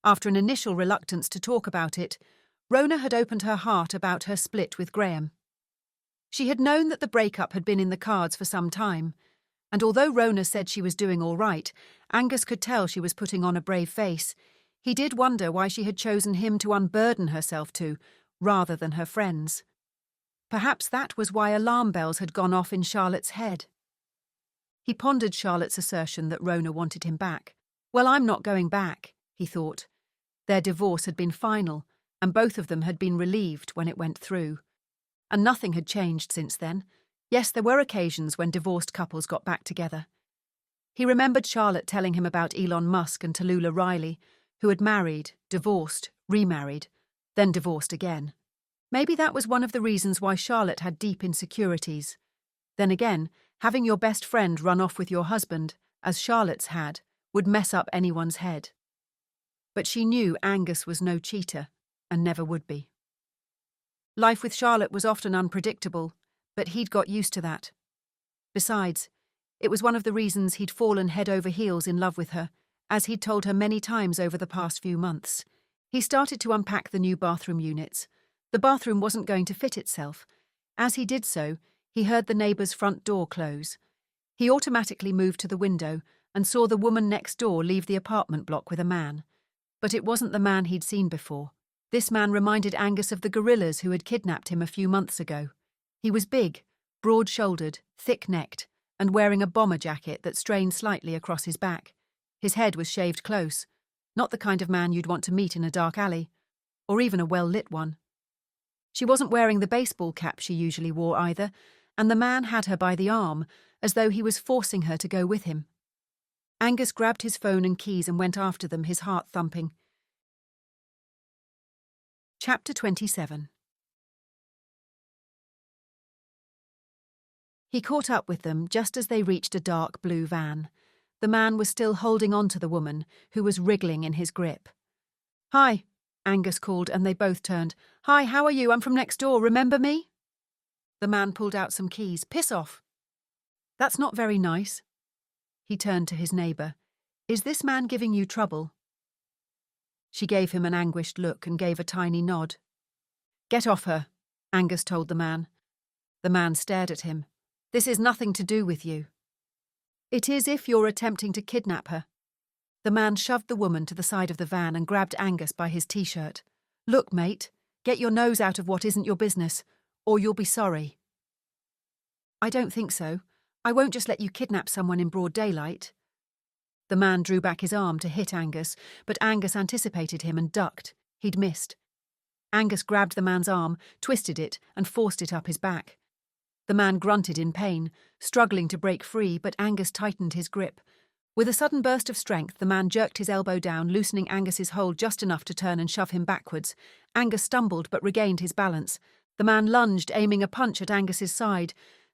After an initial reluctance to talk about it, Rona had opened her heart about her split with Graham. She had known that the breakup had been in the cards for some time, and although Rona said she was doing all right, Angus could tell she was putting on a brave face. He did wonder why she had chosen him to unburden herself to, rather than her friends. Perhaps that was why alarm bells had gone off in Charlotte's head. He pondered Charlotte's assertion that Rona wanted him back. Well, I'm not going back, he thought. Their divorce had been final, and both of them had been relieved when it went through. And nothing had changed since then. Yes, there were occasions when divorced couples got back together. He remembered Charlotte telling him about Elon Musk and Tallulah Riley, who had married, divorced, remarried, then divorced again. Maybe that was one of the reasons why Charlotte had deep insecurities. Then again, having your best friend run off with your husband, as Charlotte's had, would mess up anyone's head. But she knew Angus was no cheater, and never would be. Life with Charlotte was often unpredictable, but he'd got used to that. Besides, it was one of the reasons he'd fallen head over heels in love with her, as he'd told her many times over the past few months. He started to unpack the new bathroom units. The bathroom wasn't going to fit itself. As he did so, he heard the neighbour's front door close. He automatically moved to the window and saw the woman next door leave the apartment block with a man. But it wasn't the man he'd seen before. This man reminded Angus of the guerrillas who had kidnapped him a few months ago. He was big, broad-shouldered, thick-necked, and wearing a bomber jacket that strained slightly across his back. His head was shaved close, not the kind of man you'd want to meet in a dark alley, or even a well-lit one. She wasn't wearing the baseball cap she usually wore either, and the man had her by the arm, as though he was forcing her to go with him. Angus grabbed his phone and keys and went after them, his heart thumping. Chapter 27. He caught up with them just as they reached a dark blue van. The man was still holding on to the woman, who was wriggling in his grip. "Hi," Angus called, and they both turned. "Hi, how are you? I'm from next door. Remember me?" The man pulled out some keys. "Piss off." "That's not very nice." He turned to his neighbour. "Is this man giving you trouble?" She gave him an anguished look and gave a tiny nod. "Get off her," Angus told the man. The man stared at him. "This is nothing to do with you." "It is if you're attempting to kidnap her." The man shoved the woman to the side of the van and grabbed Angus by his t-shirt. "Look, mate, Get your nose out of what isn't your business, or you'll be sorry. I don't think so. I won't just let you kidnap someone in broad daylight. The man drew back his arm to hit Angus, but Angus anticipated him and ducked. He'd missed. Angus grabbed the man's arm, twisted it, and forced it up his back. The man grunted in pain, struggling to break free, but Angus tightened his grip. With a sudden burst of strength, the man jerked his elbow down, loosening Angus's hold just enough to turn and shove him backwards. Angus stumbled but regained his balance. The man lunged, aiming a punch at Angus's side.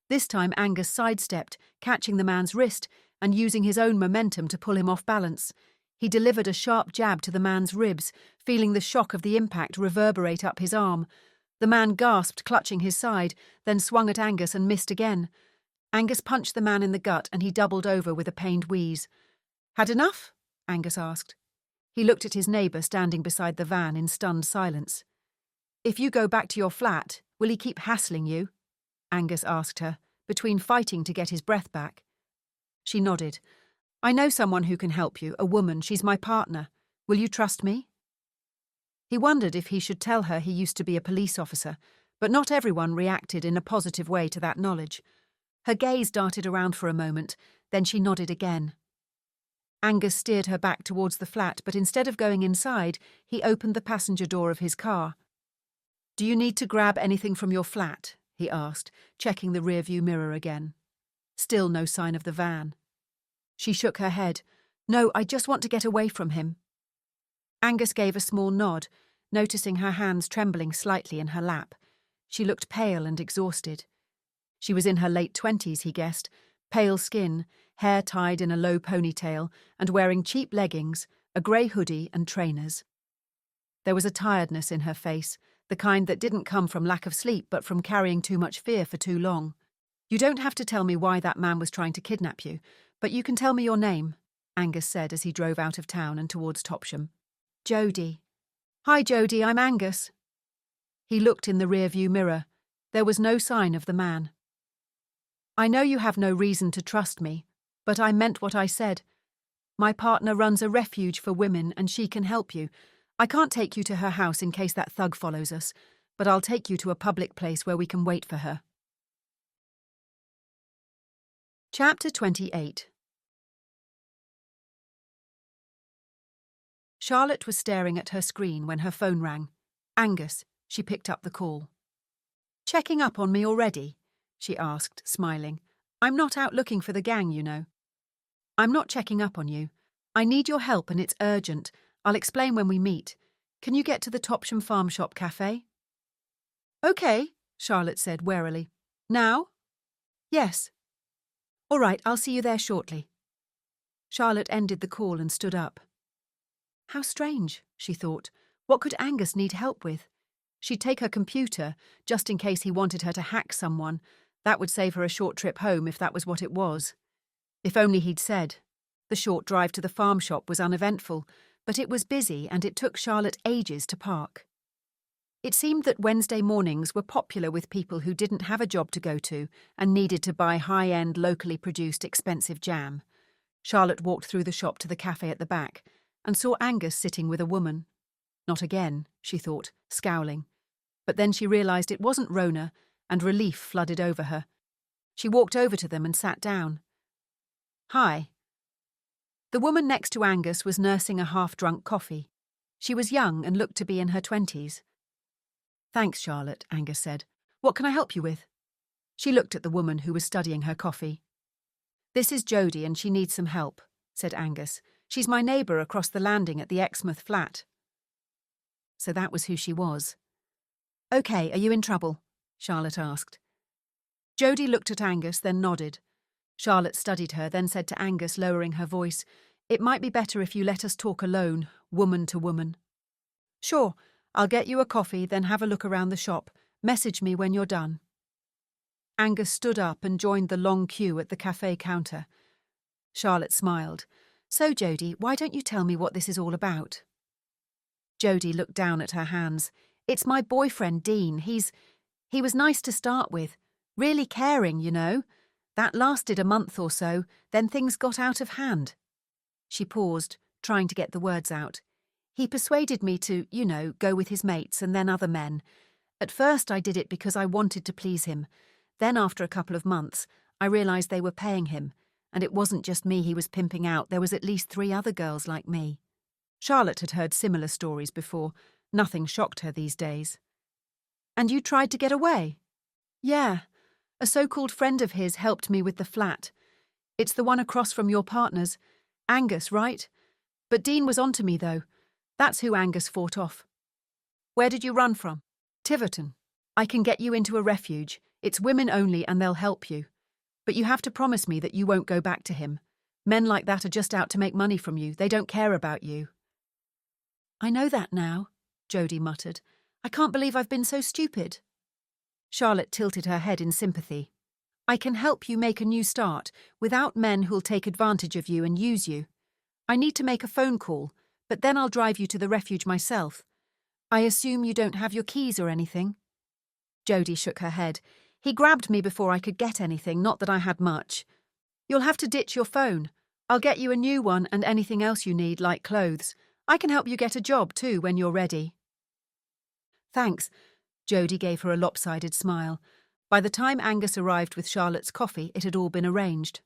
This time Angus sidestepped, catching the man's wrist and using his own momentum to pull him off balance. He delivered a sharp jab to the man's ribs, feeling the shock of the impact reverberate up his arm. The man gasped, clutching his side, then swung at Angus and missed again. Angus punched the man in the gut and he doubled over with a pained wheeze. Had enough? Angus asked. He looked at his neighbour standing beside the van in stunned silence. If you go back to your flat, will he keep hassling you? Angus asked her, between fighting to get his breath back. She nodded. I know someone who can help you, a woman. She's my partner. Will you trust me? He wondered if he should tell her he used to be a police officer, but not everyone reacted in a positive way to that knowledge. Her gaze darted around for a moment, then she nodded again. Angus steered her back towards the flat, but instead of going inside, he opened the passenger door of his car. Do you need to grab anything from your flat? He asked, checking the rearview mirror again. Still no sign of the van. She shook her head. No, I just want to get away from him. Angus gave a small nod, noticing her hands trembling slightly in her lap. She looked pale and exhausted. She was in her late 20s, he guessed, pale skin, hair tied in a low ponytail, and wearing cheap leggings, a grey hoodie and trainers. There was a tiredness in her face, the kind that didn't come from lack of sleep but from carrying too much fear for too long. You don't have to tell me why that man was trying to kidnap you, but you can tell me your name, Angus said as he drove out of town and towards Topsham. Jodie. Hi, Jodie, I'm Angus. He looked in the rearview mirror. There was no sign of the man. I know you have no reason to trust me, but I meant what I said. My partner runs a refuge for women and she can help you. I can't take you to her house in case that thug follows us, but I'll take you to a public place where we can wait for her. Chapter 28. Charlotte was staring at her screen when her phone rang. Angus, she picked up the call. Checking up on me already? She asked, smiling. I'm not out looking for the gang, you know. I'm not checking up on you. I need your help and it's urgent. I'll explain when we meet. Can you get to the Topsham Farm Shop Cafe? Okay, Charlotte said warily. Now? Yes. All right, I'll see you there shortly. Charlotte ended the call and stood up. How strange, she thought. What could Angus need help with? She'd take her computer, just in case he wanted her to hack someone. That would save her a short trip home if that was what it was. If only he'd said. The short drive to the farm shop was uneventful, but it was busy and it took Charlotte ages to park. It seemed that Wednesday mornings were popular with people who didn't have a job to go to and needed to buy high-end, locally produced, expensive jam. Charlotte walked through the shop to the cafe at the back and saw Angus sitting with a woman. Not again, she thought, scowling. But then she realised it wasn't Rona, and relief flooded over her. She walked over to them and sat down. Hi. The woman next to Angus was nursing a half-drunk coffee. She was young and looked to be in her 20s. Thanks, Charlotte, Angus said. What can I help you with? She looked at the woman who was studying her coffee. This is Jodie and she needs some help, said Angus. She's my neighbour across the landing at the Exmouth flat. So that was who she was. Okay, are you in trouble? Charlotte asked. Jodie looked at Angus, then nodded. Charlotte studied her, then said to Angus, lowering her voice, It might be better if you let us talk alone, woman to woman. Sure, I'll get you a coffee, then have a look around the shop. Message me when you're done. Angus stood up and joined the long queue at the cafe counter. Charlotte smiled. So, Jodie, why don't you tell me what this is all about? Jodie looked down at her hands. It's my boyfriend, Dean. He was nice to start with. Really caring, you know. That lasted a month or so, then things got out of hand. She paused, trying to get the words out. He persuaded me to, go with his mates and then other men. At first I did it because I wanted to please him. Then after a couple of months, I realised they were paying him, and it wasn't just me he was pimping out, there was at least 3 other girls like me. Charlotte had heard similar stories before. Nothing shocked her these days. And you tried to get away? Yeah. A so-called friend of his helped me with the flat. It's the one across from your partner's. Angus, right? But Dean was onto me, though. That's who Angus fought off. Where did you run from? Tiverton. I can get you into a refuge. It's women only and they'll help you. But you have to promise me that you won't go back to him. Men like that are just out to make money from you. They don't care about you. I know that now, Jodie muttered. I can't believe I've been so stupid. Charlotte tilted her head in sympathy. I can help you make a new start without men who'll take advantage of you and use you. I need to make a phone call, but then I'll drive you to the refuge myself. I assume you don't have your keys or anything? Jodie shook her head. He grabbed me before I could get anything, not that I had much. You'll have to ditch your phone. I'll get you a new one and anything else you need, like clothes. I can help you get a job, too, when you're ready. Thanks. Jodie gave her a lopsided smile. By the time Angus arrived with Charlotte's coffee, it had all been arranged.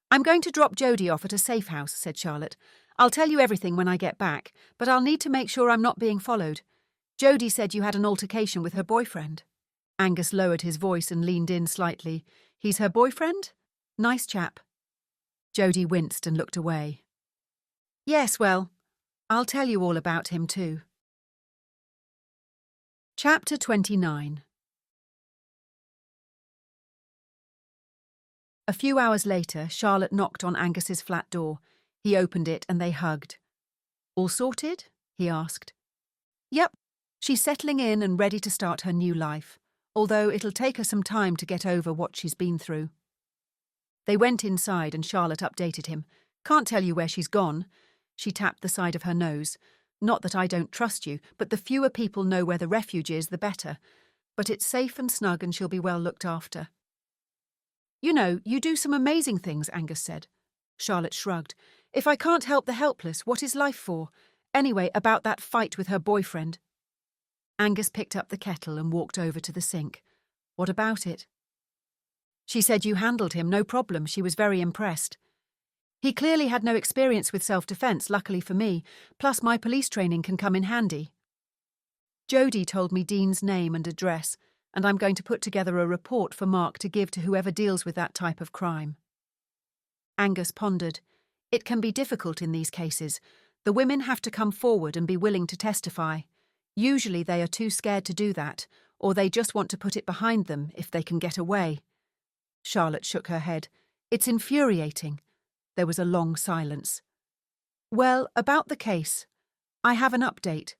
I'm going to drop Jodie off at a safe house, said Charlotte. I'll tell you everything when I get back, but I'll need to make sure I'm not being followed. Jodie said you had an altercation with her boyfriend. Angus lowered his voice and leaned in slightly. He's her boyfriend? Nice chap. Jodie winced and looked away. Yes, well, I'll tell you all about him too. Chapter 29. A few hours later, Charlotte knocked on Angus's flat door. He opened it and they hugged. All sorted? He asked. Yep. She's settling in and ready to start her new life, although it'll take her some time to get over what she's been through. They went inside and Charlotte updated him. Can't tell you where she's gone. She tapped the side of her nose. Not that I don't trust you, but the fewer people know where the refuge is, the better. But it's safe and snug and she'll be well looked after. You know, you do some amazing things, Angus said. Charlotte shrugged. If I can't help the helpless, what is life for? Anyway, about that fight with her boyfriend. Angus picked up the kettle and walked over to the sink. What about it? She said you handled him, no problem. She was very impressed. He clearly had no experience with self-defence, luckily for me, plus my police training can come in handy. Jodie told me Dean's name and address, and I'm going to put together a report for Mark to give to whoever deals with that type of crime. Angus pondered. It can be difficult in these cases. The women have to come forward and be willing to testify. Usually they are too scared to do that, or they just want to put it behind them if they can get away. Charlotte shook her head. It's infuriating. There was a long silence. Well, about the case. I have an update.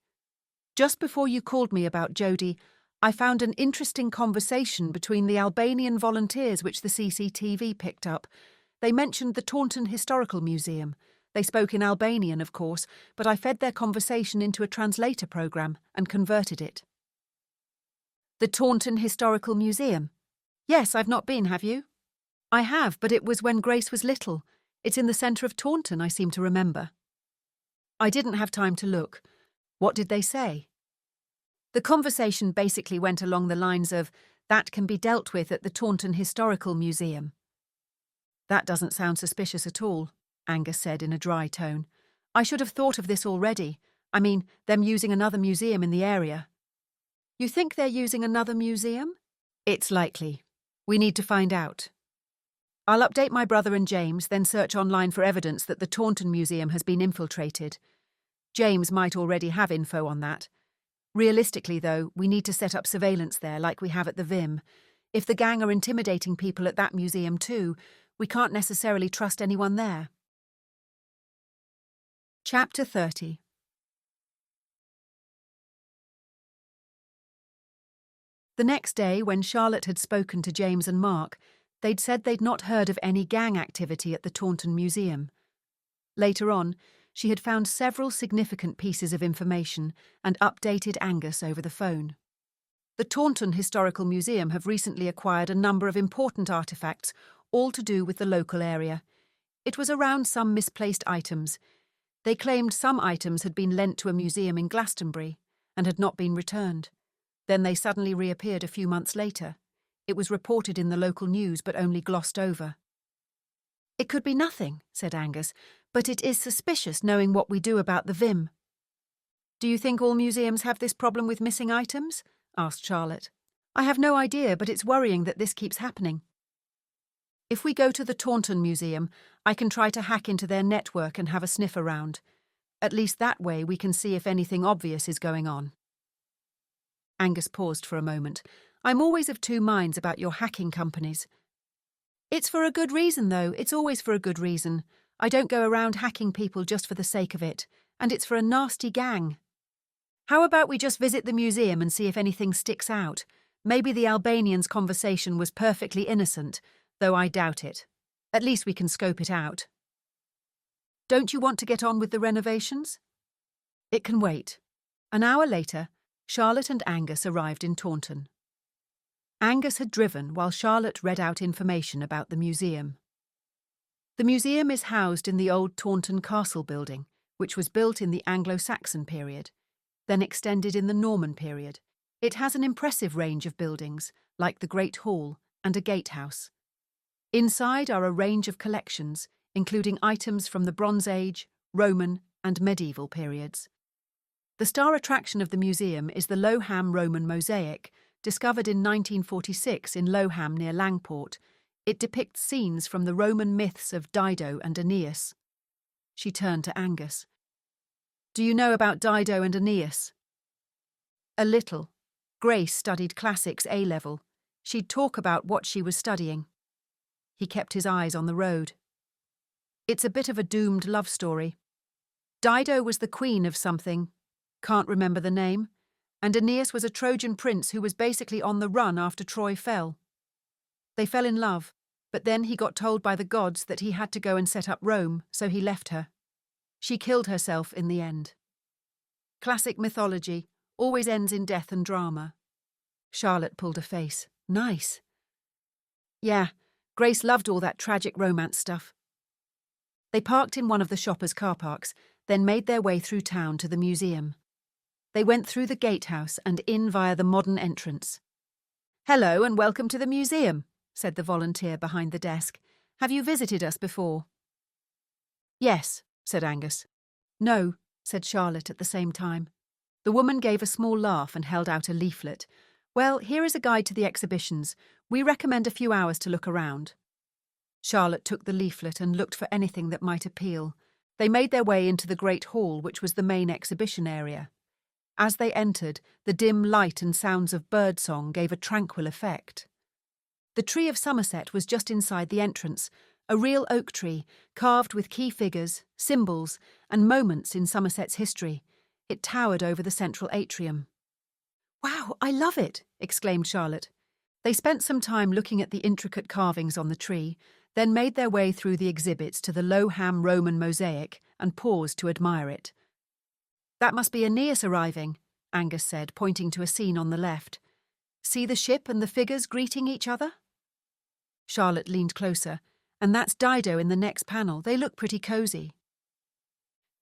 Just before you called me about Jodie, I found an interesting conversation between the Albanian volunteers which the CCTV picked up. They mentioned the Taunton Historical Museum. They spoke in Albanian, of course, but I fed their conversation into a translator program and converted it. The Taunton Historical Museum? Yes, I've not been, have you? I have, but it was when Grace was little. It's in the centre of Taunton, I seem to remember. I didn't have time to look. What did they say? The conversation basically went along the lines of, that can be dealt with at the Taunton Historical Museum. That doesn't sound suspicious at all, Angus said in a dry tone. I should have thought of this already. I mean, them using another museum in the area. You think they're using another museum? It's likely. We need to find out. I'll update my brother and James, then search online for evidence that the Taunton Museum has been infiltrated. James might already have info on that. Realistically, though, we need to set up surveillance there like we have at the Vim. If the gang are intimidating people at that museum too, we can't necessarily trust anyone there. Chapter 30. The next day, when Charlotte had spoken to James and Mark, they'd said they'd not heard of any gang activity at the Taunton Museum. Later on, she had found several significant pieces of information and updated Angus over the phone. The Taunton Historical Museum have recently acquired a number of important artefacts, all to do with the local area. It was around some misplaced items. They claimed some items had been lent to a museum in Glastonbury and had not been returned. Then they suddenly reappeared a few months later. It was reported in the local news but only glossed over. "It could be nothing," said Angus, "but it is suspicious knowing what we do about the Vim." "Do you think all museums have this problem with missing items?" asked Charlotte. "I have no idea, but it's worrying that this keeps happening. If we go to the Taunton Museum, I can try to hack into their network and have a sniff around. At least that way we can see if anything obvious is going on." Angus paused for a moment. "I'm always of two minds about your hacking companies." "It's for a good reason, though. It's always for a good reason. I don't go around hacking people just for the sake of it. And it's for a nasty gang. How about we just visit the museum and see if anything sticks out? Maybe the Albanian's conversation was perfectly innocent, though I doubt it. At least we can scope it out." "Don't you want to get on with the renovations?" "It can wait." An hour later, Charlotte and Angus arrived in Taunton. Angus had driven while Charlotte read out information about the museum. The museum is housed in the old Taunton Castle building, which was built in the Anglo-Saxon period, then extended in the Norman period. It has an impressive range of buildings, like the Great Hall and a gatehouse. Inside are a range of collections, including items from the Bronze Age, Roman, and medieval periods. The star attraction of the museum is the Lowham Roman mosaic, discovered in 1946 in Lowham near Langport. It depicts scenes from the Roman myths of Dido and Aeneas. She turned to Angus. "Do you know about Dido and Aeneas?" "A little. Grace studied classics A-level. She'd talk about what she was studying." He kept his eyes on the road. "It's a bit of a doomed love story. Dido was the queen of something, can't remember the name, and Aeneas was a Trojan prince who was basically on the run after Troy fell. They fell in love, but then he got told by the gods that he had to go and set up Rome, so he left her. She killed herself in the end. Classic mythology always ends in death and drama." Charlotte pulled a face. "Nice." "Yeah, Grace loved all that tragic romance stuff." They parked in one of the shoppers' car parks, then made their way through town to the museum. They went through the gatehouse and in via the modern entrance. "Hello and welcome to the museum," said the volunteer behind the desk. "Have you visited us before?" "Yes," said Angus. "No," said Charlotte at the same time. The woman gave a small laugh and held out a leaflet. "Well, here is a guide to the exhibitions. We recommend a few hours to look around." Charlotte took the leaflet and looked for anything that might appeal. They made their way into the Great Hall, which was the main exhibition area. As they entered, the dim light and sounds of birdsong gave a tranquil effect. The Tree of Somerset was just inside the entrance, a real oak tree, carved with key figures, symbols, and moments in Somerset's history. It towered over the central atrium. "Wow, I love it!" exclaimed Charlotte. They spent some time looking at the intricate carvings on the tree, then made their way through the exhibits to the Lowham Roman mosaic and paused to admire it. "That must be Aeneas arriving," Angus said, pointing to a scene on the left. "See the ship and the figures greeting each other?" Charlotte leaned closer. "And that's Dido in the next panel. They look pretty cosy."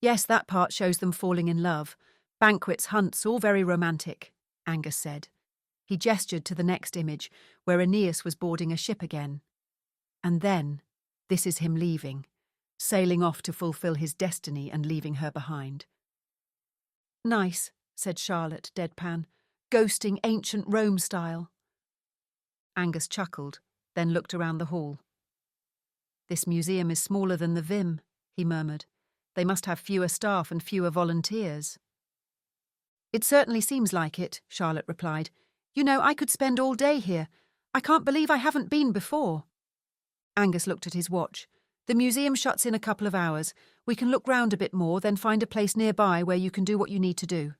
"Yes, that part shows them falling in love. Banquets, hunts, all very romantic," Angus said. He gestured to the next image, where Aeneas was boarding a ship again. "And then, this is him leaving, sailing off to fulfill his destiny and leaving her behind." "Nice," said Charlotte, deadpan. "Ghosting ancient Rome style." Angus chuckled, then looked around the hall. "This museum is smaller than the Vim," he murmured. "They must have fewer staff and fewer volunteers." "It certainly seems like it," Charlotte replied. "You know, I could spend all day here. I can't believe I haven't been before." Angus looked at his watch. "The museum shuts in a couple of hours. We can look round a bit more, then find a place nearby where you can do what you need to do."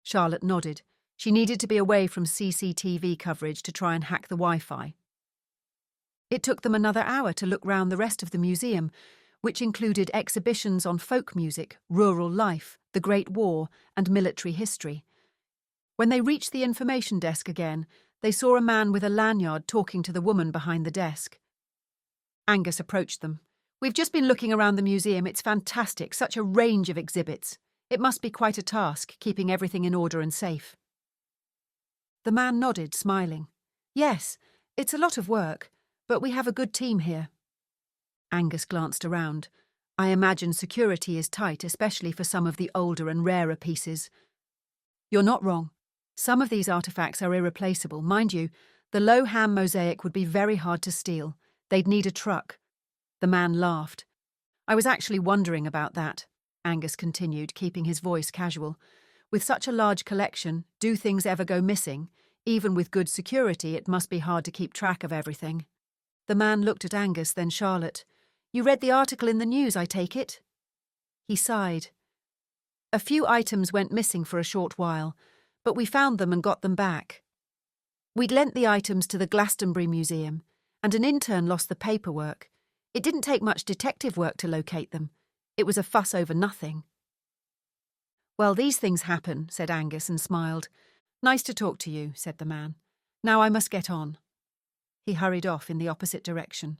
Charlotte nodded. She needed to be away from CCTV coverage to try and hack the Wi-Fi. It took them another hour to look round the rest of the museum, which included exhibitions on folk music, rural life, the Great War, and military history. When they reached the information desk again, they saw a man with a lanyard talking to the woman behind the desk. Angus approached them. We've just been looking around the museum. It's fantastic, such a range of exhibits. It must be quite a task, keeping everything in order and safe. The man nodded, smiling. Yes, it's a lot of work, but we have a good team here. Angus glanced around. I imagine security is tight, especially for some of the older and rarer pieces. You're not wrong. Some of these artefacts are irreplaceable. Mind you, the low ham mosaic would be very hard to steal. They'd need a truck. The man laughed. I was actually wondering about that, Angus continued, keeping his voice casual. With such a large collection, do things ever go missing? Even with good security, it must be hard to keep track of everything. The man looked at Angus, then Charlotte. You read the article in the news, I take it? He sighed. A few items went missing for a short while, but we found them and got them back. We'd lent the items to the Glastonbury Museum, and an intern lost the paperwork. It didn't take much detective work to locate them. It was a fuss over nothing. Well, these things happen, said Angus and smiled. Nice to talk to you, said the man. Now I must get on. He hurried off in the opposite direction.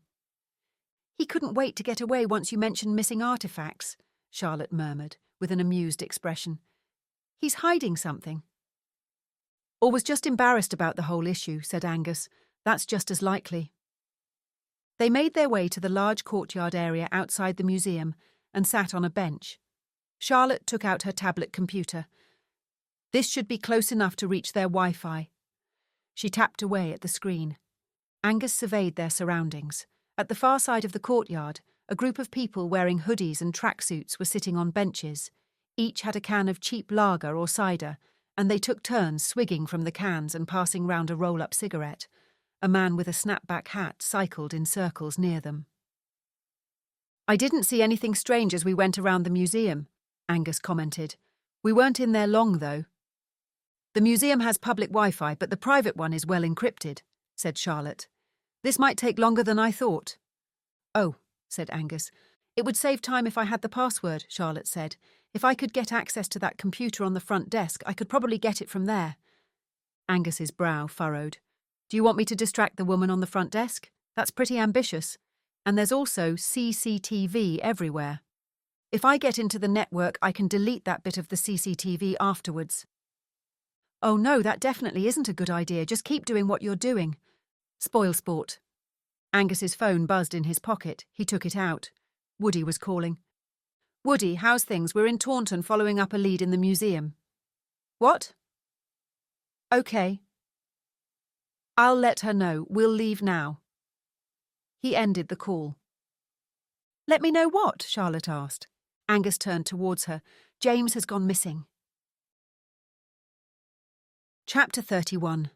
He couldn't wait to get away once you mentioned missing artefacts, Charlotte murmured, with an amused expression. He's hiding something. Or was just embarrassed about the whole issue, said Angus. That's just as likely. They made their way to the large courtyard area outside the museum and sat on a bench. Charlotte took out her tablet computer. This should be close enough to reach their Wi-Fi. She tapped away at the screen. Angus surveyed their surroundings. At the far side of the courtyard, a group of people wearing hoodies and tracksuits were sitting on benches. Each had a can of cheap lager or cider, and they took turns swigging from the cans and passing round a roll-up cigarette. A man with a snapback hat cycled in circles near them. I didn't see anything strange as we went around the museum, Angus commented. We weren't in there long, though. The museum has public Wi-Fi, but the private one is well encrypted, said Charlotte. This might take longer than I thought. Oh, said Angus. It would save time if I had the password, Charlotte said. If I could get access to that computer on the front desk, I could probably get it from there. Angus's brow furrowed. Do you want me to distract the woman on the front desk? That's pretty ambitious. And there's also CCTV everywhere. If I get into the network, I can delete that bit of the CCTV afterwards. Oh no, that definitely isn't a good idea. Just keep doing what you're doing. Spoil sport. Angus's phone buzzed in his pocket. He took it out. Woody was calling. Woody, how's things? We're in Taunton following up a lead in the museum. What? Okay. I'll let her know. We'll leave now. He ended the call. Let me know what? Charlotte asked. Angus turned towards her. James has gone missing. Chapter 31.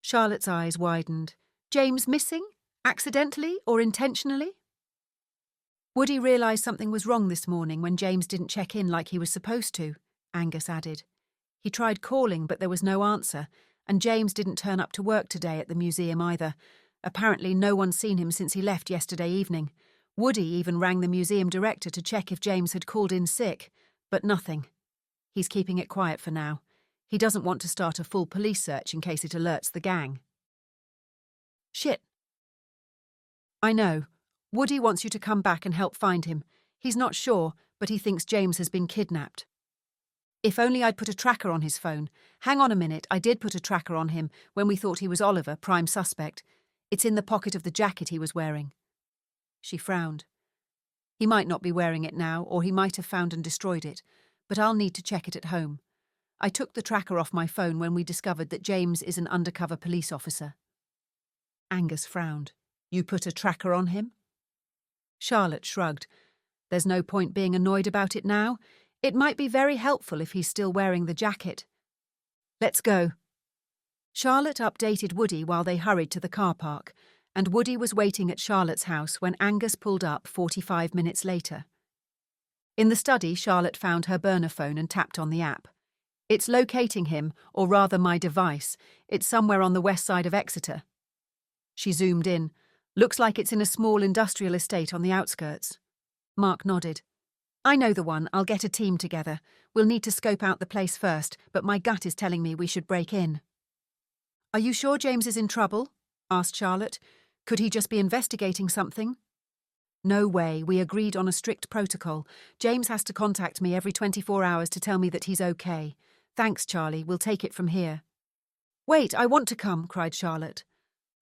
Charlotte's eyes widened. James missing? Accidentally or intentionally? Woody realised something was wrong this morning when James didn't check in like he was supposed to, Angus added. He tried calling, but there was no answer, and James didn't turn up to work today at the museum either. Apparently no one's seen him since he left yesterday evening. Woody even rang the museum director to check if James had called in sick, but nothing. He's keeping it quiet for now. He doesn't want to start a full police search in case it alerts the gang. Shit. I know. Woody wants you to come back and help find him. He's not sure, but he thinks James has been kidnapped. If only I'd put a tracker on his phone. Hang on a minute, I did put a tracker on him when we thought he was Oliver, prime suspect. It's in the pocket of the jacket he was wearing. She frowned. He might not be wearing it now, or he might have found and destroyed it, but I'll need to check it at home. I took the tracker off my phone when we discovered that James is an undercover police officer. Angus frowned. You put a tracker on him? Charlotte shrugged. There's no point being annoyed about it now. It might be very helpful if he's still wearing the jacket. Let's go. Charlotte updated Woody while they hurried to the car park, and Woody was waiting at Charlotte's house when Angus pulled up 45 minutes later. In the study, Charlotte found her burner phone and tapped on the app. It's locating him, or rather my device. It's somewhere on the west side of Exeter. She zoomed in. Looks like it's in a small industrial estate on the outskirts. Mark nodded. I know the one. I'll get a team together. We'll need to scope out the place first, but my gut is telling me we should break in. Are you sure James is in trouble? asked Charlotte. "Could he just be investigating something?" "No way. We agreed on a strict protocol. James has to contact me every 24 hours to tell me that he's okay. Thanks, Charlie. We'll take it from here." "Wait, I want to come," cried Charlotte.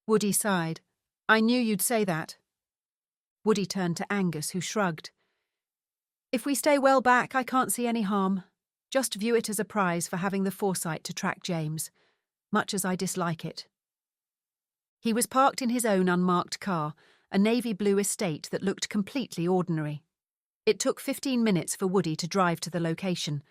Woody sighed. "I knew you'd say that." Woody turned to Angus, who shrugged. "If we stay well back, I can't see any harm. Just view it as a prize for having the foresight to track James, much as I dislike it." He was parked in his own unmarked car, a navy blue estate that looked completely ordinary. It took 15 minutes for Woody to drive to the location.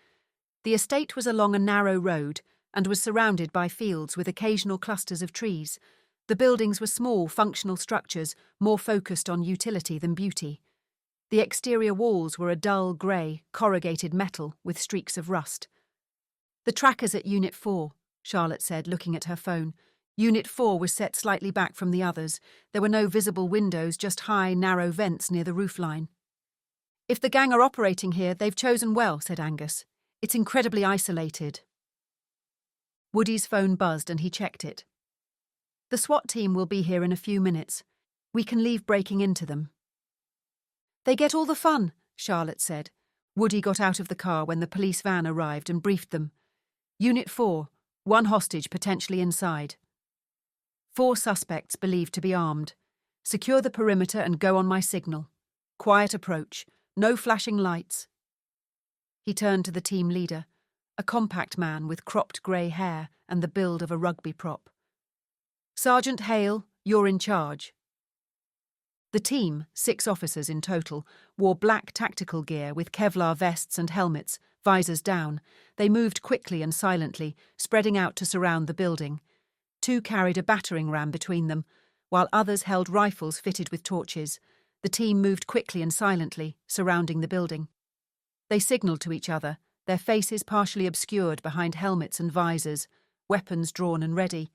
The estate was along a narrow road and was surrounded by fields with occasional clusters of trees. The buildings were small, functional structures, more focused on utility than beauty. The exterior walls were a dull grey, corrugated metal with streaks of rust. "The tracker's at Unit 4, Charlotte said, looking at her phone. Unit 4 was set slightly back from the others. There were no visible windows, just high, narrow vents near the roofline. "If the gang are operating here, they've chosen well," said Angus. "It's incredibly isolated." Woody's phone buzzed and he checked it. "The SWAT team will be here in a few minutes. We can leave breaking into them." "They get all the fun," Charlotte said. Woody got out of the car when the police van arrived and briefed them. "Unit 4, 1 hostage potentially inside. 4 suspects believed to be armed. Secure the perimeter and go on my signal. Quiet approach. No flashing lights." He turned to the team leader, a compact man with cropped grey hair and the build of a rugby prop. "Sergeant Hale, you're in charge." The team, 6 officers in total, wore black tactical gear with Kevlar vests and helmets, visors down. They moved quickly and silently, spreading out to surround the building. 2 carried a battering ram between them, while others held rifles fitted with torches. The team moved quickly and silently, surrounding the building. They signalled to each other, their faces partially obscured behind helmets and visors, weapons drawn and ready.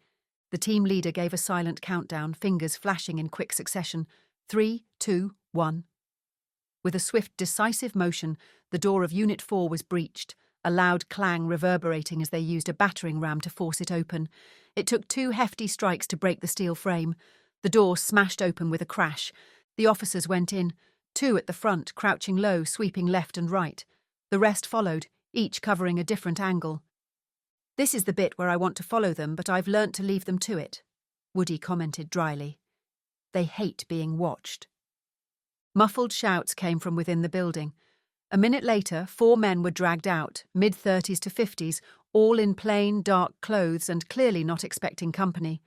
The team leader gave a silent countdown, fingers flashing in quick succession. 3, 2, 1. With a swift, decisive motion, the door of Unit 4 was breached, a loud clang reverberating as they used a battering ram to force it open. It took 2 hefty strikes to break the steel frame. The door smashed open with a crash. The officers went in, 2 at the front, crouching low, sweeping left and right. The rest followed, each covering a different angle. "This is the bit where I want to follow them, but I've learnt to leave them to it," Woody commented dryly. "They hate being watched." Muffled shouts came from within the building. A minute later, 4 men were dragged out, mid-30s to 50s, all in plain, dark clothes and clearly not expecting company.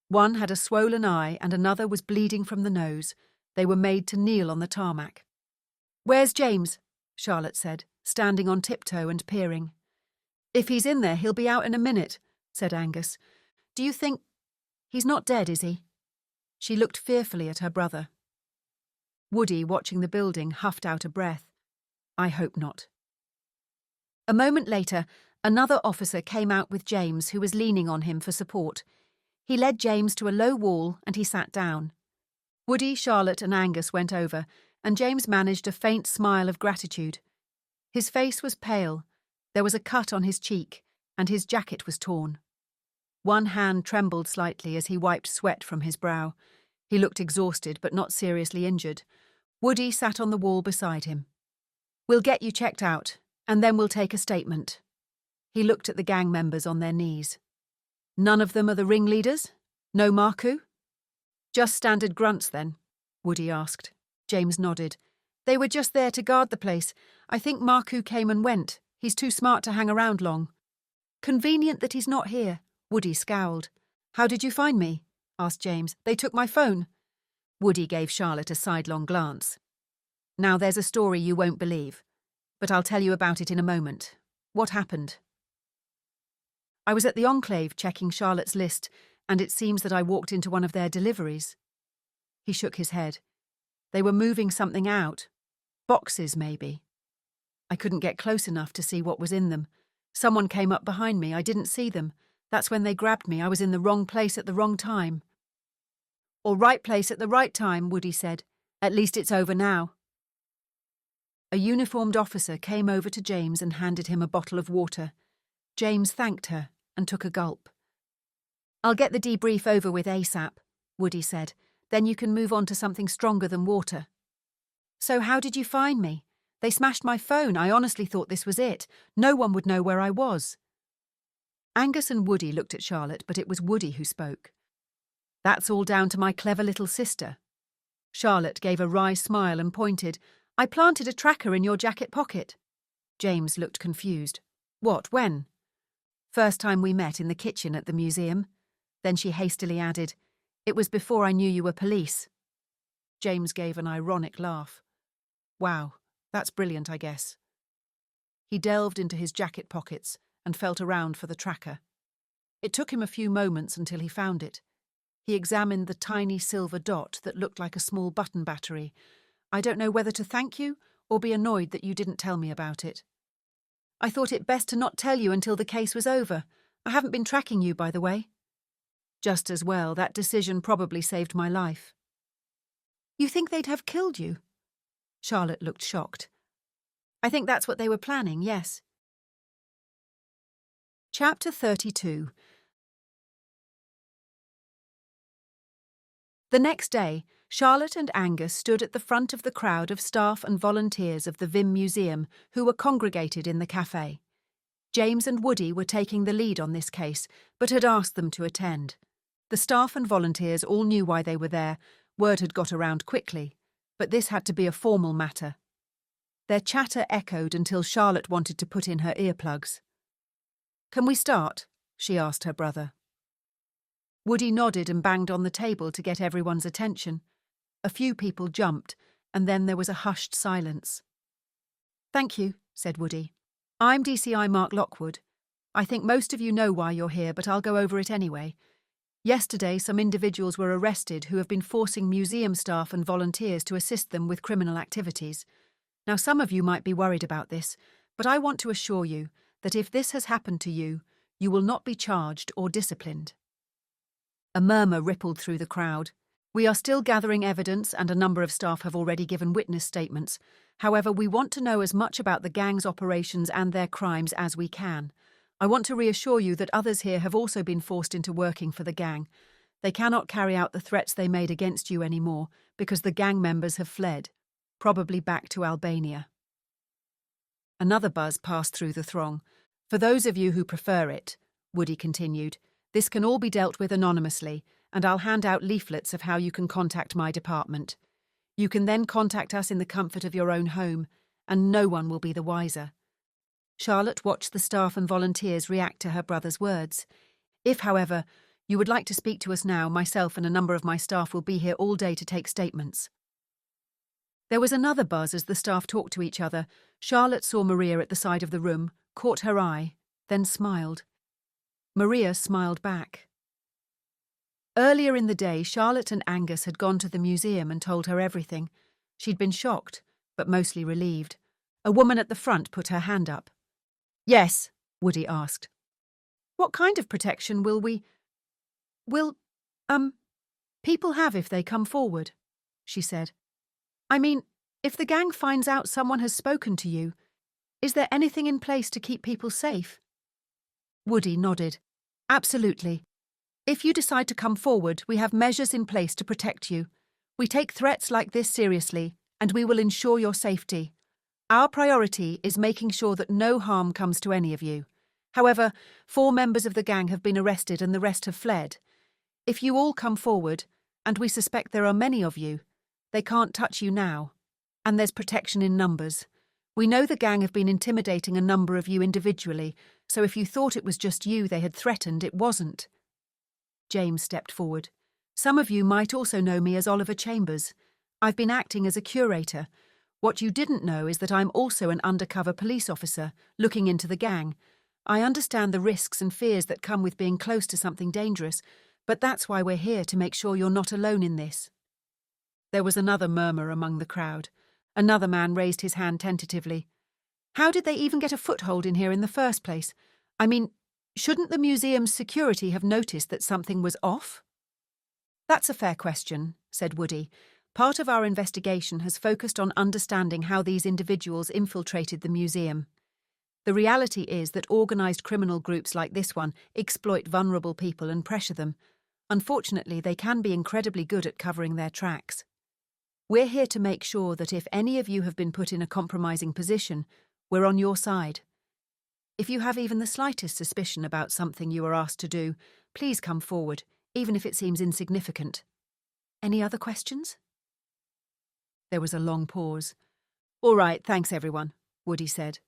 One had a swollen eye and another was bleeding from the nose. They were made to kneel on the tarmac. "Where's James?" Charlotte said, standing on tiptoe and peering. "If he's in there, he'll be out in a minute," said Angus. "Do you think... He's not dead, is he?" She looked fearfully at her brother. Woody, watching the building, huffed out a breath. "I hope not." A moment later, another officer came out with James, who was leaning on him for support. He led James to a low wall and he sat down. Woody, Charlotte and Angus went over, and James managed a faint smile of gratitude. His face was pale, there was a cut on his cheek, and his jacket was torn. One hand trembled slightly as he wiped sweat from his brow. He looked exhausted but not seriously injured. Woody sat on the wall beside him. "We'll get you checked out, and then we'll take a statement." He looked at the gang members on their knees. "None of them are the ringleaders? No Marku?" "Just standard grunts, then?" Woody asked. James nodded. "They were just there to guard the place. I think Marku came and went. He's too smart to hang around long." "Convenient that he's not here." Woody scowled. "How did you find me?" asked James. "They took my phone." Woody gave Charlotte a sidelong glance. "Now there's a story you won't believe, but I'll tell you about it in a moment. What happened?" "I was at the Enclave checking Charlotte's list, and it seems that I walked into one of their deliveries." He shook his head. "They were moving something out. Boxes, maybe. I couldn't get close enough to see what was in them. Someone came up behind me. I didn't see them. That's when they grabbed me. I was in the wrong place at the wrong time." "Or right place at the right time," Woody said. "At least it's over now." A uniformed officer came over to James and handed him a bottle of water. James thanked her and took a gulp. "I'll get the debrief over with ASAP," Woody said. Then you can move on to something stronger than water. So how did you find me? They smashed my phone. I honestly thought this was it. No one would know where I was. Angus and Woody looked at Charlotte, but it was Woody who spoke. That's all down to my clever little sister. Charlotte gave a wry smile and pointed. I planted a tracker in your jacket pocket. James looked confused. What, when? First time we met in the kitchen at the museum. Then she hastily added, It was before I knew you were police. James gave an ironic laugh. Wow, that's brilliant, I guess. He delved into his jacket pockets and felt around for the tracker. It took him a few moments until he found it. He examined the tiny silver dot that looked like a small button battery. I don't know whether to thank you or be annoyed that you didn't tell me about it. I thought it best to not tell you until the case was over. I haven't been tracking you, by the way. Just as well, that decision probably saved my life. You think they'd have killed you? Charlotte looked shocked. I think that's what they were planning, yes. Chapter 32. The next day, Charlotte and Angus stood at the front of the crowd of staff and volunteers of the Vim Museum who were congregated in the cafe. James and Woody were taking the lead on this case, but had asked them to attend. The staff and volunteers all knew why they were there. Word had got around quickly, but this had to be a formal matter. Their chatter echoed until Charlotte wanted to put in her earplugs. Can we start? She asked her brother. Woody nodded and banged on the table to get everyone's attention. A few people jumped, and then there was a hushed silence. Thank you, said Woody. I'm DCI Mark Lockwood. I think most of you know why you're here, but I'll go over it anyway. Yesterday, some individuals were arrested who have been forcing museum staff and volunteers to assist them with criminal activities. Now, some of you might be worried about this, but I want to assure you that if this has happened to you, you will not be charged or disciplined. A murmur rippled through the crowd. We are still gathering evidence and a number of staff have already given witness statements. However, we want to know as much about the gang's operations and their crimes as we can. I want to reassure you that others here have also been forced into working for the gang. They cannot carry out the threats they made against you anymore because the gang members have fled, probably back to Albania. Another buzz passed through the throng. For those of you who prefer it, Woody continued, this can all be dealt with anonymously, and I'll hand out leaflets of how you can contact my department. You can then contact us in the comfort of your own home, and no one will be the wiser. Charlotte watched the staff and volunteers react to her brother's words. If, however, you would like to speak to us now, myself and a number of my staff will be here all day to take statements. There was another buzz as the staff talked to each other. Charlotte saw Maria at the side of the room, caught her eye, then smiled. Maria smiled back. Earlier in the day, Charlotte and Angus had gone to the museum and told her everything. She'd been shocked, but mostly relieved. A woman at the front put her hand up. Yes, Woody asked. What kind of protection will people have if they come forward? She said. I mean, if the gang finds out someone has spoken to you, is there anything in place to keep people safe? Woody nodded. Absolutely. If you decide to come forward, we have measures in place to protect you. We take threats like this seriously, and we will ensure your safety. Our priority is making sure that no harm comes to any of you. However, 4 members of the gang have been arrested and the rest have fled. If you all come forward, and we suspect there are many of you, they can't touch you now. And there's protection in numbers. We know the gang have been intimidating a number of you individually, so if you thought it was just you they had threatened, it wasn't. James stepped forward. Some of you might also know me as Oliver Chambers. I've been acting as a curator. What you didn't know is that I'm also an undercover police officer, looking into the gang. I understand the risks and fears that come with being close to something dangerous, but that's why we're here, to make sure you're not alone in this. There was another murmur among the crowd. Another man raised his hand tentatively. How did they even get a foothold in here in the first place? I mean, shouldn't the museum's security have noticed that something was off? That's a fair question, said Woody. Part of our investigation has focused on understanding how these individuals infiltrated the museum. The reality is that organised criminal groups like this one exploit vulnerable people and pressure them. Unfortunately, they can be incredibly good at covering their tracks. We're here to make sure that if any of you have been put in a compromising position, we're on your side. If you have even the slightest suspicion about something you are asked to do, please come forward, even if it seems insignificant. Any other questions? There was a long pause. All right, thanks everyone, Woody said.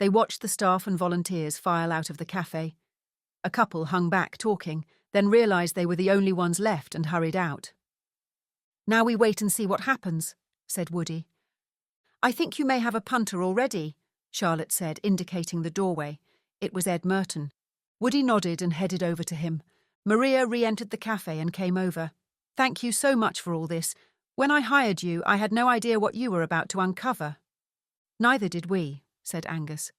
They watched the staff and volunteers file out of the cafe. A couple hung back talking, then realised they were the only ones left and hurried out. Now we wait and see what happens, said Woody. I think you may have a punter already, Charlotte said, indicating the doorway. It was Ed Merton. Woody nodded and headed over to him. Maria re-entered the cafe and came over. Thank you so much for all this. When I hired you, I had no idea what you were about to uncover. Neither did we, said Angus.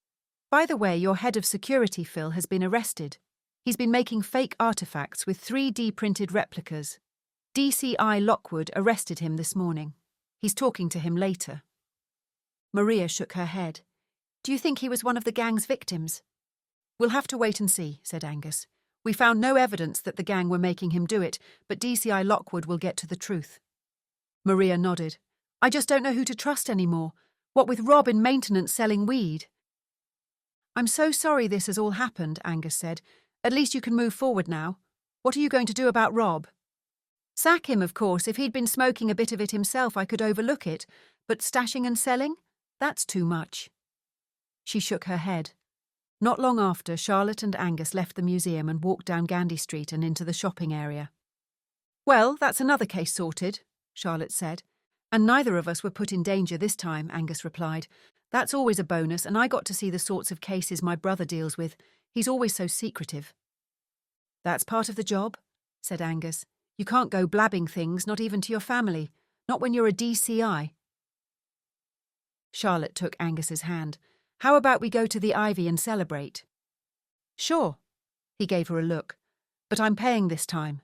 By the way, your head of security, Phil, has been arrested. He's been making fake artefacts with 3D printed replicas. DCI Lockwood arrested him this morning. He's talking to him later. Maria shook her head. Do you think he was one of the gang's victims? We'll have to wait and see, said Angus. We found no evidence that the gang were making him do it, but DCI Lockwood will get to the truth. Maria nodded. I just don't know who to trust anymore. What with Rob in maintenance selling weed? I'm so sorry this has all happened, Angus said. At least you can move forward now. What are you going to do about Rob? Sack him, of course. If he'd been smoking a bit of it himself, I could overlook it. But stashing and selling? That's too much. She shook her head. Not long after, Charlotte and Angus left the museum and walked down Gandy Street and into the shopping area. Well, that's another case sorted, Charlotte said. And neither of us were put in danger this time, Angus replied. That's always a bonus, and I got to see the sorts of cases my brother deals with. He's always so secretive. That's part of the job, said Angus. You can't go blabbing things, not even to your family. Not when you're a DCI. Charlotte took Angus's hand. How about we go to the Ivy and celebrate? Sure. He gave her a look. But I'm paying this time.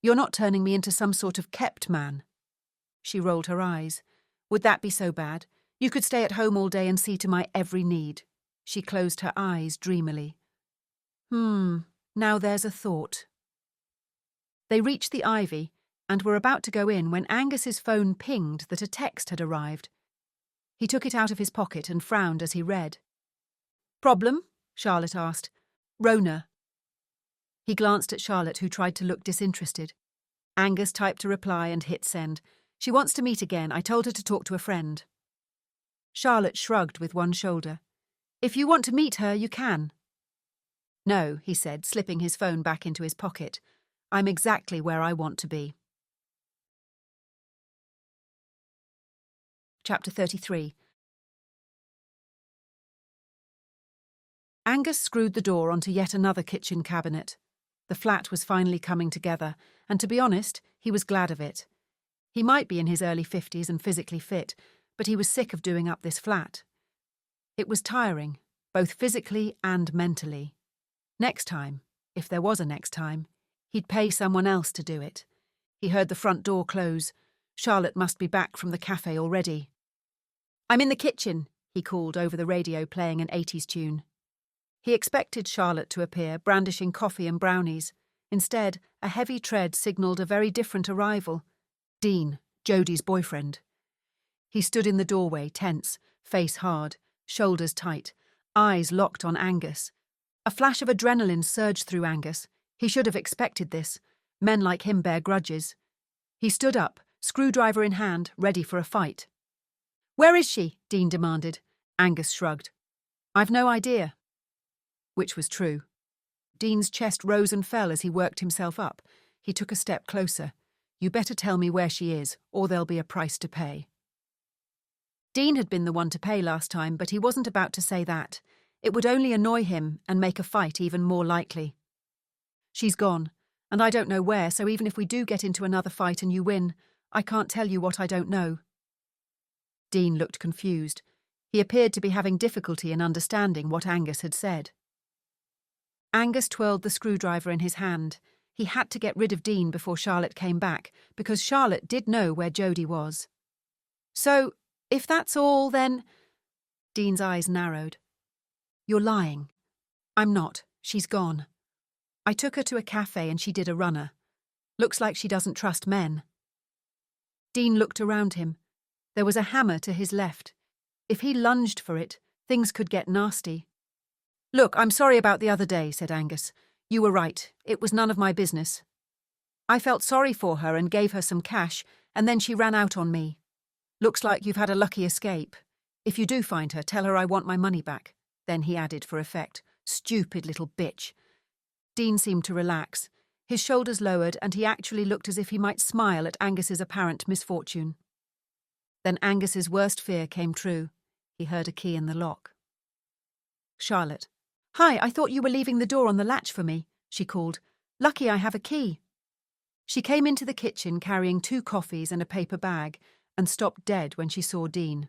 You're not turning me into some sort of kept man. She rolled her eyes. Would that be so bad? You could stay at home all day and see to my every need. She closed her eyes dreamily. Now there's a thought. They reached the Ivy and were about to go in when Angus's phone pinged that a text had arrived. He took it out of his pocket and frowned as he read. Problem? Charlotte asked. Rona. He glanced at Charlotte, who tried to look disinterested. Angus typed a reply and hit send. She wants to meet again. I told her to talk to a friend. Charlotte shrugged with one shoulder. If you want to meet her, you can. No, he said, slipping his phone back into his pocket. I'm exactly where I want to be. Chapter 33. Angus screwed the door onto yet another kitchen cabinet. The flat was finally coming together, and to be honest, he was glad of it. He might be in his early 50s and physically fit, but he was sick of doing up this flat. It was tiring, both physically and mentally. Next time, if there was a next time, he'd pay someone else to do it. He heard the front door close. Charlotte must be back from the cafe already. I'm in the kitchen, he called over the radio, playing an 80s tune. He expected Charlotte to appear, brandishing coffee and brownies. Instead, a heavy tread signalled a very different arrival. Dean, Jodie's boyfriend. He stood in the doorway, tense, face hard, shoulders tight, eyes locked on Angus. A flash of adrenaline surged through Angus. He should have expected this. Men like him bear grudges. He stood up, screwdriver in hand, ready for a fight. Where is she? Dean demanded. Angus shrugged. I've no idea. Which was true. Dean's chest rose and fell as he worked himself up. He took a step closer. You better tell me where she is, or there'll be a price to pay. Dean had been the one to pay last time, but he wasn't about to say that. It would only annoy him and make a fight even more likely. She's gone, and I don't know where, so even if we do get into another fight and you win, I can't tell you what I don't know. Dean looked confused. He appeared to be having difficulty in understanding what Angus had said. Angus twirled the screwdriver in his hand. He had to get rid of Dean before Charlotte came back, because Charlotte did know where Jodie was. So, if that's all, then... Dean's eyes narrowed. You're lying. I'm not. She's gone. I took her to a cafe and she did a runner. Looks like she doesn't trust men. Dean looked around him. There was a hammer to his left. If he lunged for it, things could get nasty. "Look, I'm sorry about the other day," said Angus. "You were right. It was none of my business. I felt sorry for her and gave her some cash, and then she ran out on me. Looks like you've had a lucky escape. If you do find her, tell her I want my money back." Then he added for effect, "Stupid little bitch." Dean seemed to relax. His shoulders lowered, and he actually looked as if he might smile at Angus's apparent misfortune. Then Angus's worst fear came true. He heard a key in the lock. Charlotte. "Hi, I thought you were leaving the door on the latch for me," she called. "Lucky I have a key." She came into the kitchen carrying 2 coffees and a paper bag and stopped dead when she saw Dean.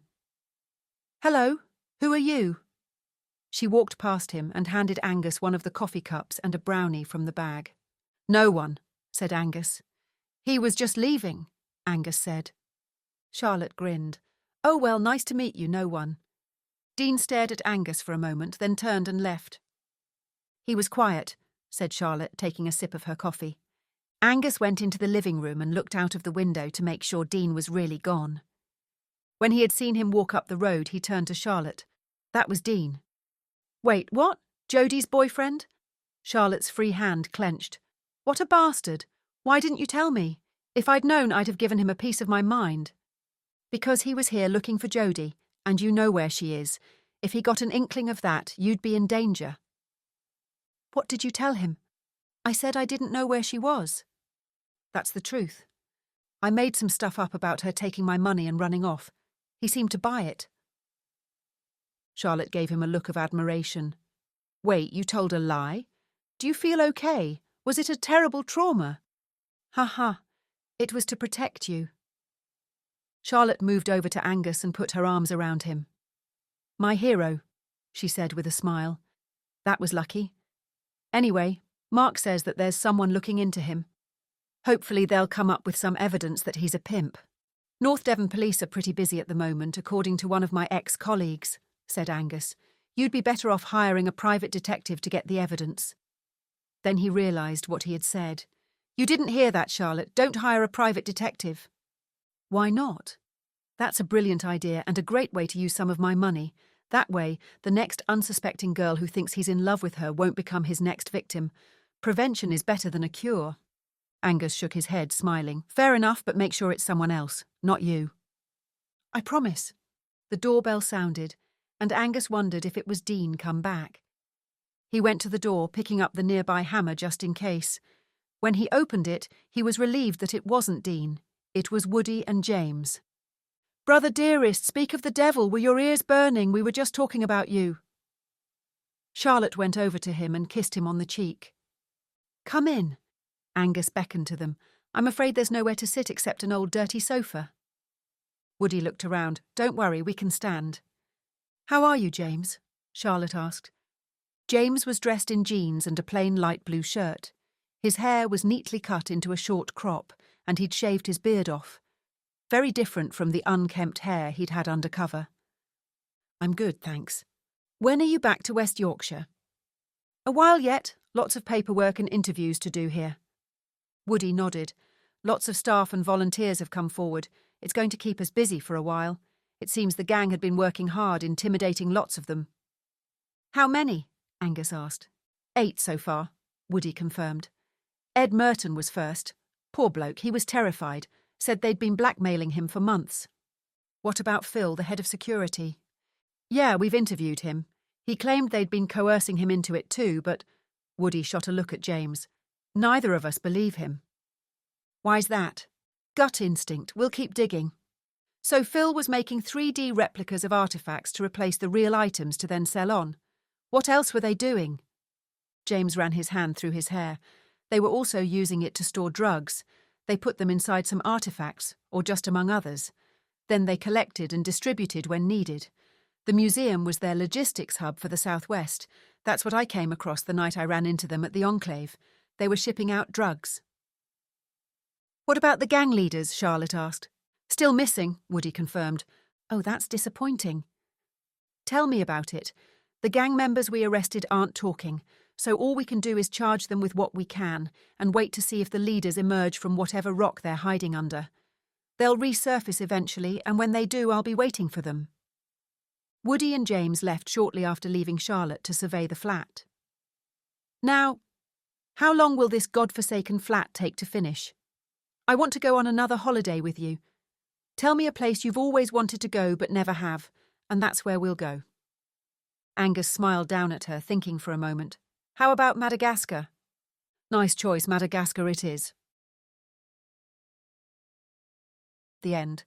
"Hello, who are you?" She walked past him and handed Angus one of the coffee cups and a brownie from the bag. "No one," said Angus. "He was just leaving," Angus said. Charlotte grinned. "Oh well, nice to meet you, no one." Dean stared at Angus for a moment, then turned and left. "He was quiet," said Charlotte, taking a sip of her coffee. Angus went into the living room and looked out of the window to make sure Dean was really gone. When he had seen him walk up the road, he turned to Charlotte. That was Dean. "Wait, what? Jodie's boyfriend?" Charlotte's free hand clenched. "What a bastard! Why didn't you tell me? If I'd known, I'd have given him a piece of my mind." "Because he was here looking for Jodie, and you know where she is. If he got an inkling of that, you'd be in danger." "What did you tell him?" "I said I didn't know where she was." "That's the truth. I made some stuff up about her taking my money and running off. He seemed to buy it." Charlotte gave him a look of admiration. "Wait, you told a lie? Do you feel okay? Was it a terrible trauma?" "Ha ha. It was to protect you." Charlotte moved over to Angus and put her arms around him. "My hero," she said with a smile. "That was lucky. Anyway, Mark says that there's someone looking into him. Hopefully they'll come up with some evidence that he's a pimp. North Devon police are pretty busy at the moment, according to one of my ex-colleagues," said Angus. "You'd be better off hiring a private detective to get the evidence." Then he realised what he had said. "You didn't hear that, Charlotte. Don't hire a private detective." "Why not?" "That's a brilliant idea and a great way to use some of my money. That way, the next unsuspecting girl who thinks he's in love with her won't become his next victim. Prevention is better than a cure." Angus shook his head, smiling. "Fair enough, but make sure it's someone else, not you." "I promise." The doorbell sounded, and Angus wondered if it was Dean come back. He went to the door, picking up the nearby hammer just in case. When he opened it, he was relieved that it wasn't Dean. It was Woody and James. "Brother dearest, speak of the devil, were your ears burning? We were just talking about you." Charlotte went over to him and kissed him on the cheek. "Come in." Angus beckoned to them. "I'm afraid there's nowhere to sit except an old dirty sofa." Woody looked around. "Don't worry, we can stand." "How are you, James?" Charlotte asked. James was dressed in jeans and a plain light blue shirt. His hair was neatly cut into a short crop, and he'd shaved his beard off. Very different from the unkempt hair he'd had undercover. "I'm good, thanks. When are you back to West Yorkshire?" "A while yet. Lots of paperwork and interviews to do here." Woody nodded. "Lots of staff and volunteers have come forward. It's going to keep us busy for a while. It seems the gang had been working hard, intimidating lots of them." "How many?" Angus asked. 8 so far," Woody confirmed. "Ed Merton was first. Poor bloke, he was terrified. Said they'd been blackmailing him for months." "What about Phil, the head of security?" "Yeah, we've interviewed him. He claimed they'd been coercing him into it too, but—" Woody shot a look at James. "Neither of us believe him." "Why's that?" "Gut instinct. We'll keep digging." "So Phil was making 3D replicas of artefacts to replace the real items to then sell on. What else were they doing?" James ran his hand through his hair. "They were also using it to store drugs. They put them inside some artefacts, or just among others. Then they collected and distributed when needed. The museum was their logistics hub for the Southwest. That's what I came across the night I ran into them at the Enclave. They were shipping out drugs." "What about the gang leaders?" Charlotte asked. "Still missing," Woody confirmed. "Oh, that's disappointing." "Tell me about it. The gang members we arrested aren't talking, so all we can do is charge them with what we can and wait to see if the leaders emerge from whatever rock they're hiding under. They'll resurface eventually, and when they do, I'll be waiting for them." Woody and James left shortly after leaving Charlotte to survey the flat. "Now, how long will this godforsaken flat take to finish? I want to go on another holiday with you. Tell me a place you've always wanted to go but never have, and that's where we'll go." Angus smiled down at her, thinking for a moment. "How about Madagascar?" "Nice choice, Madagascar it is." The end.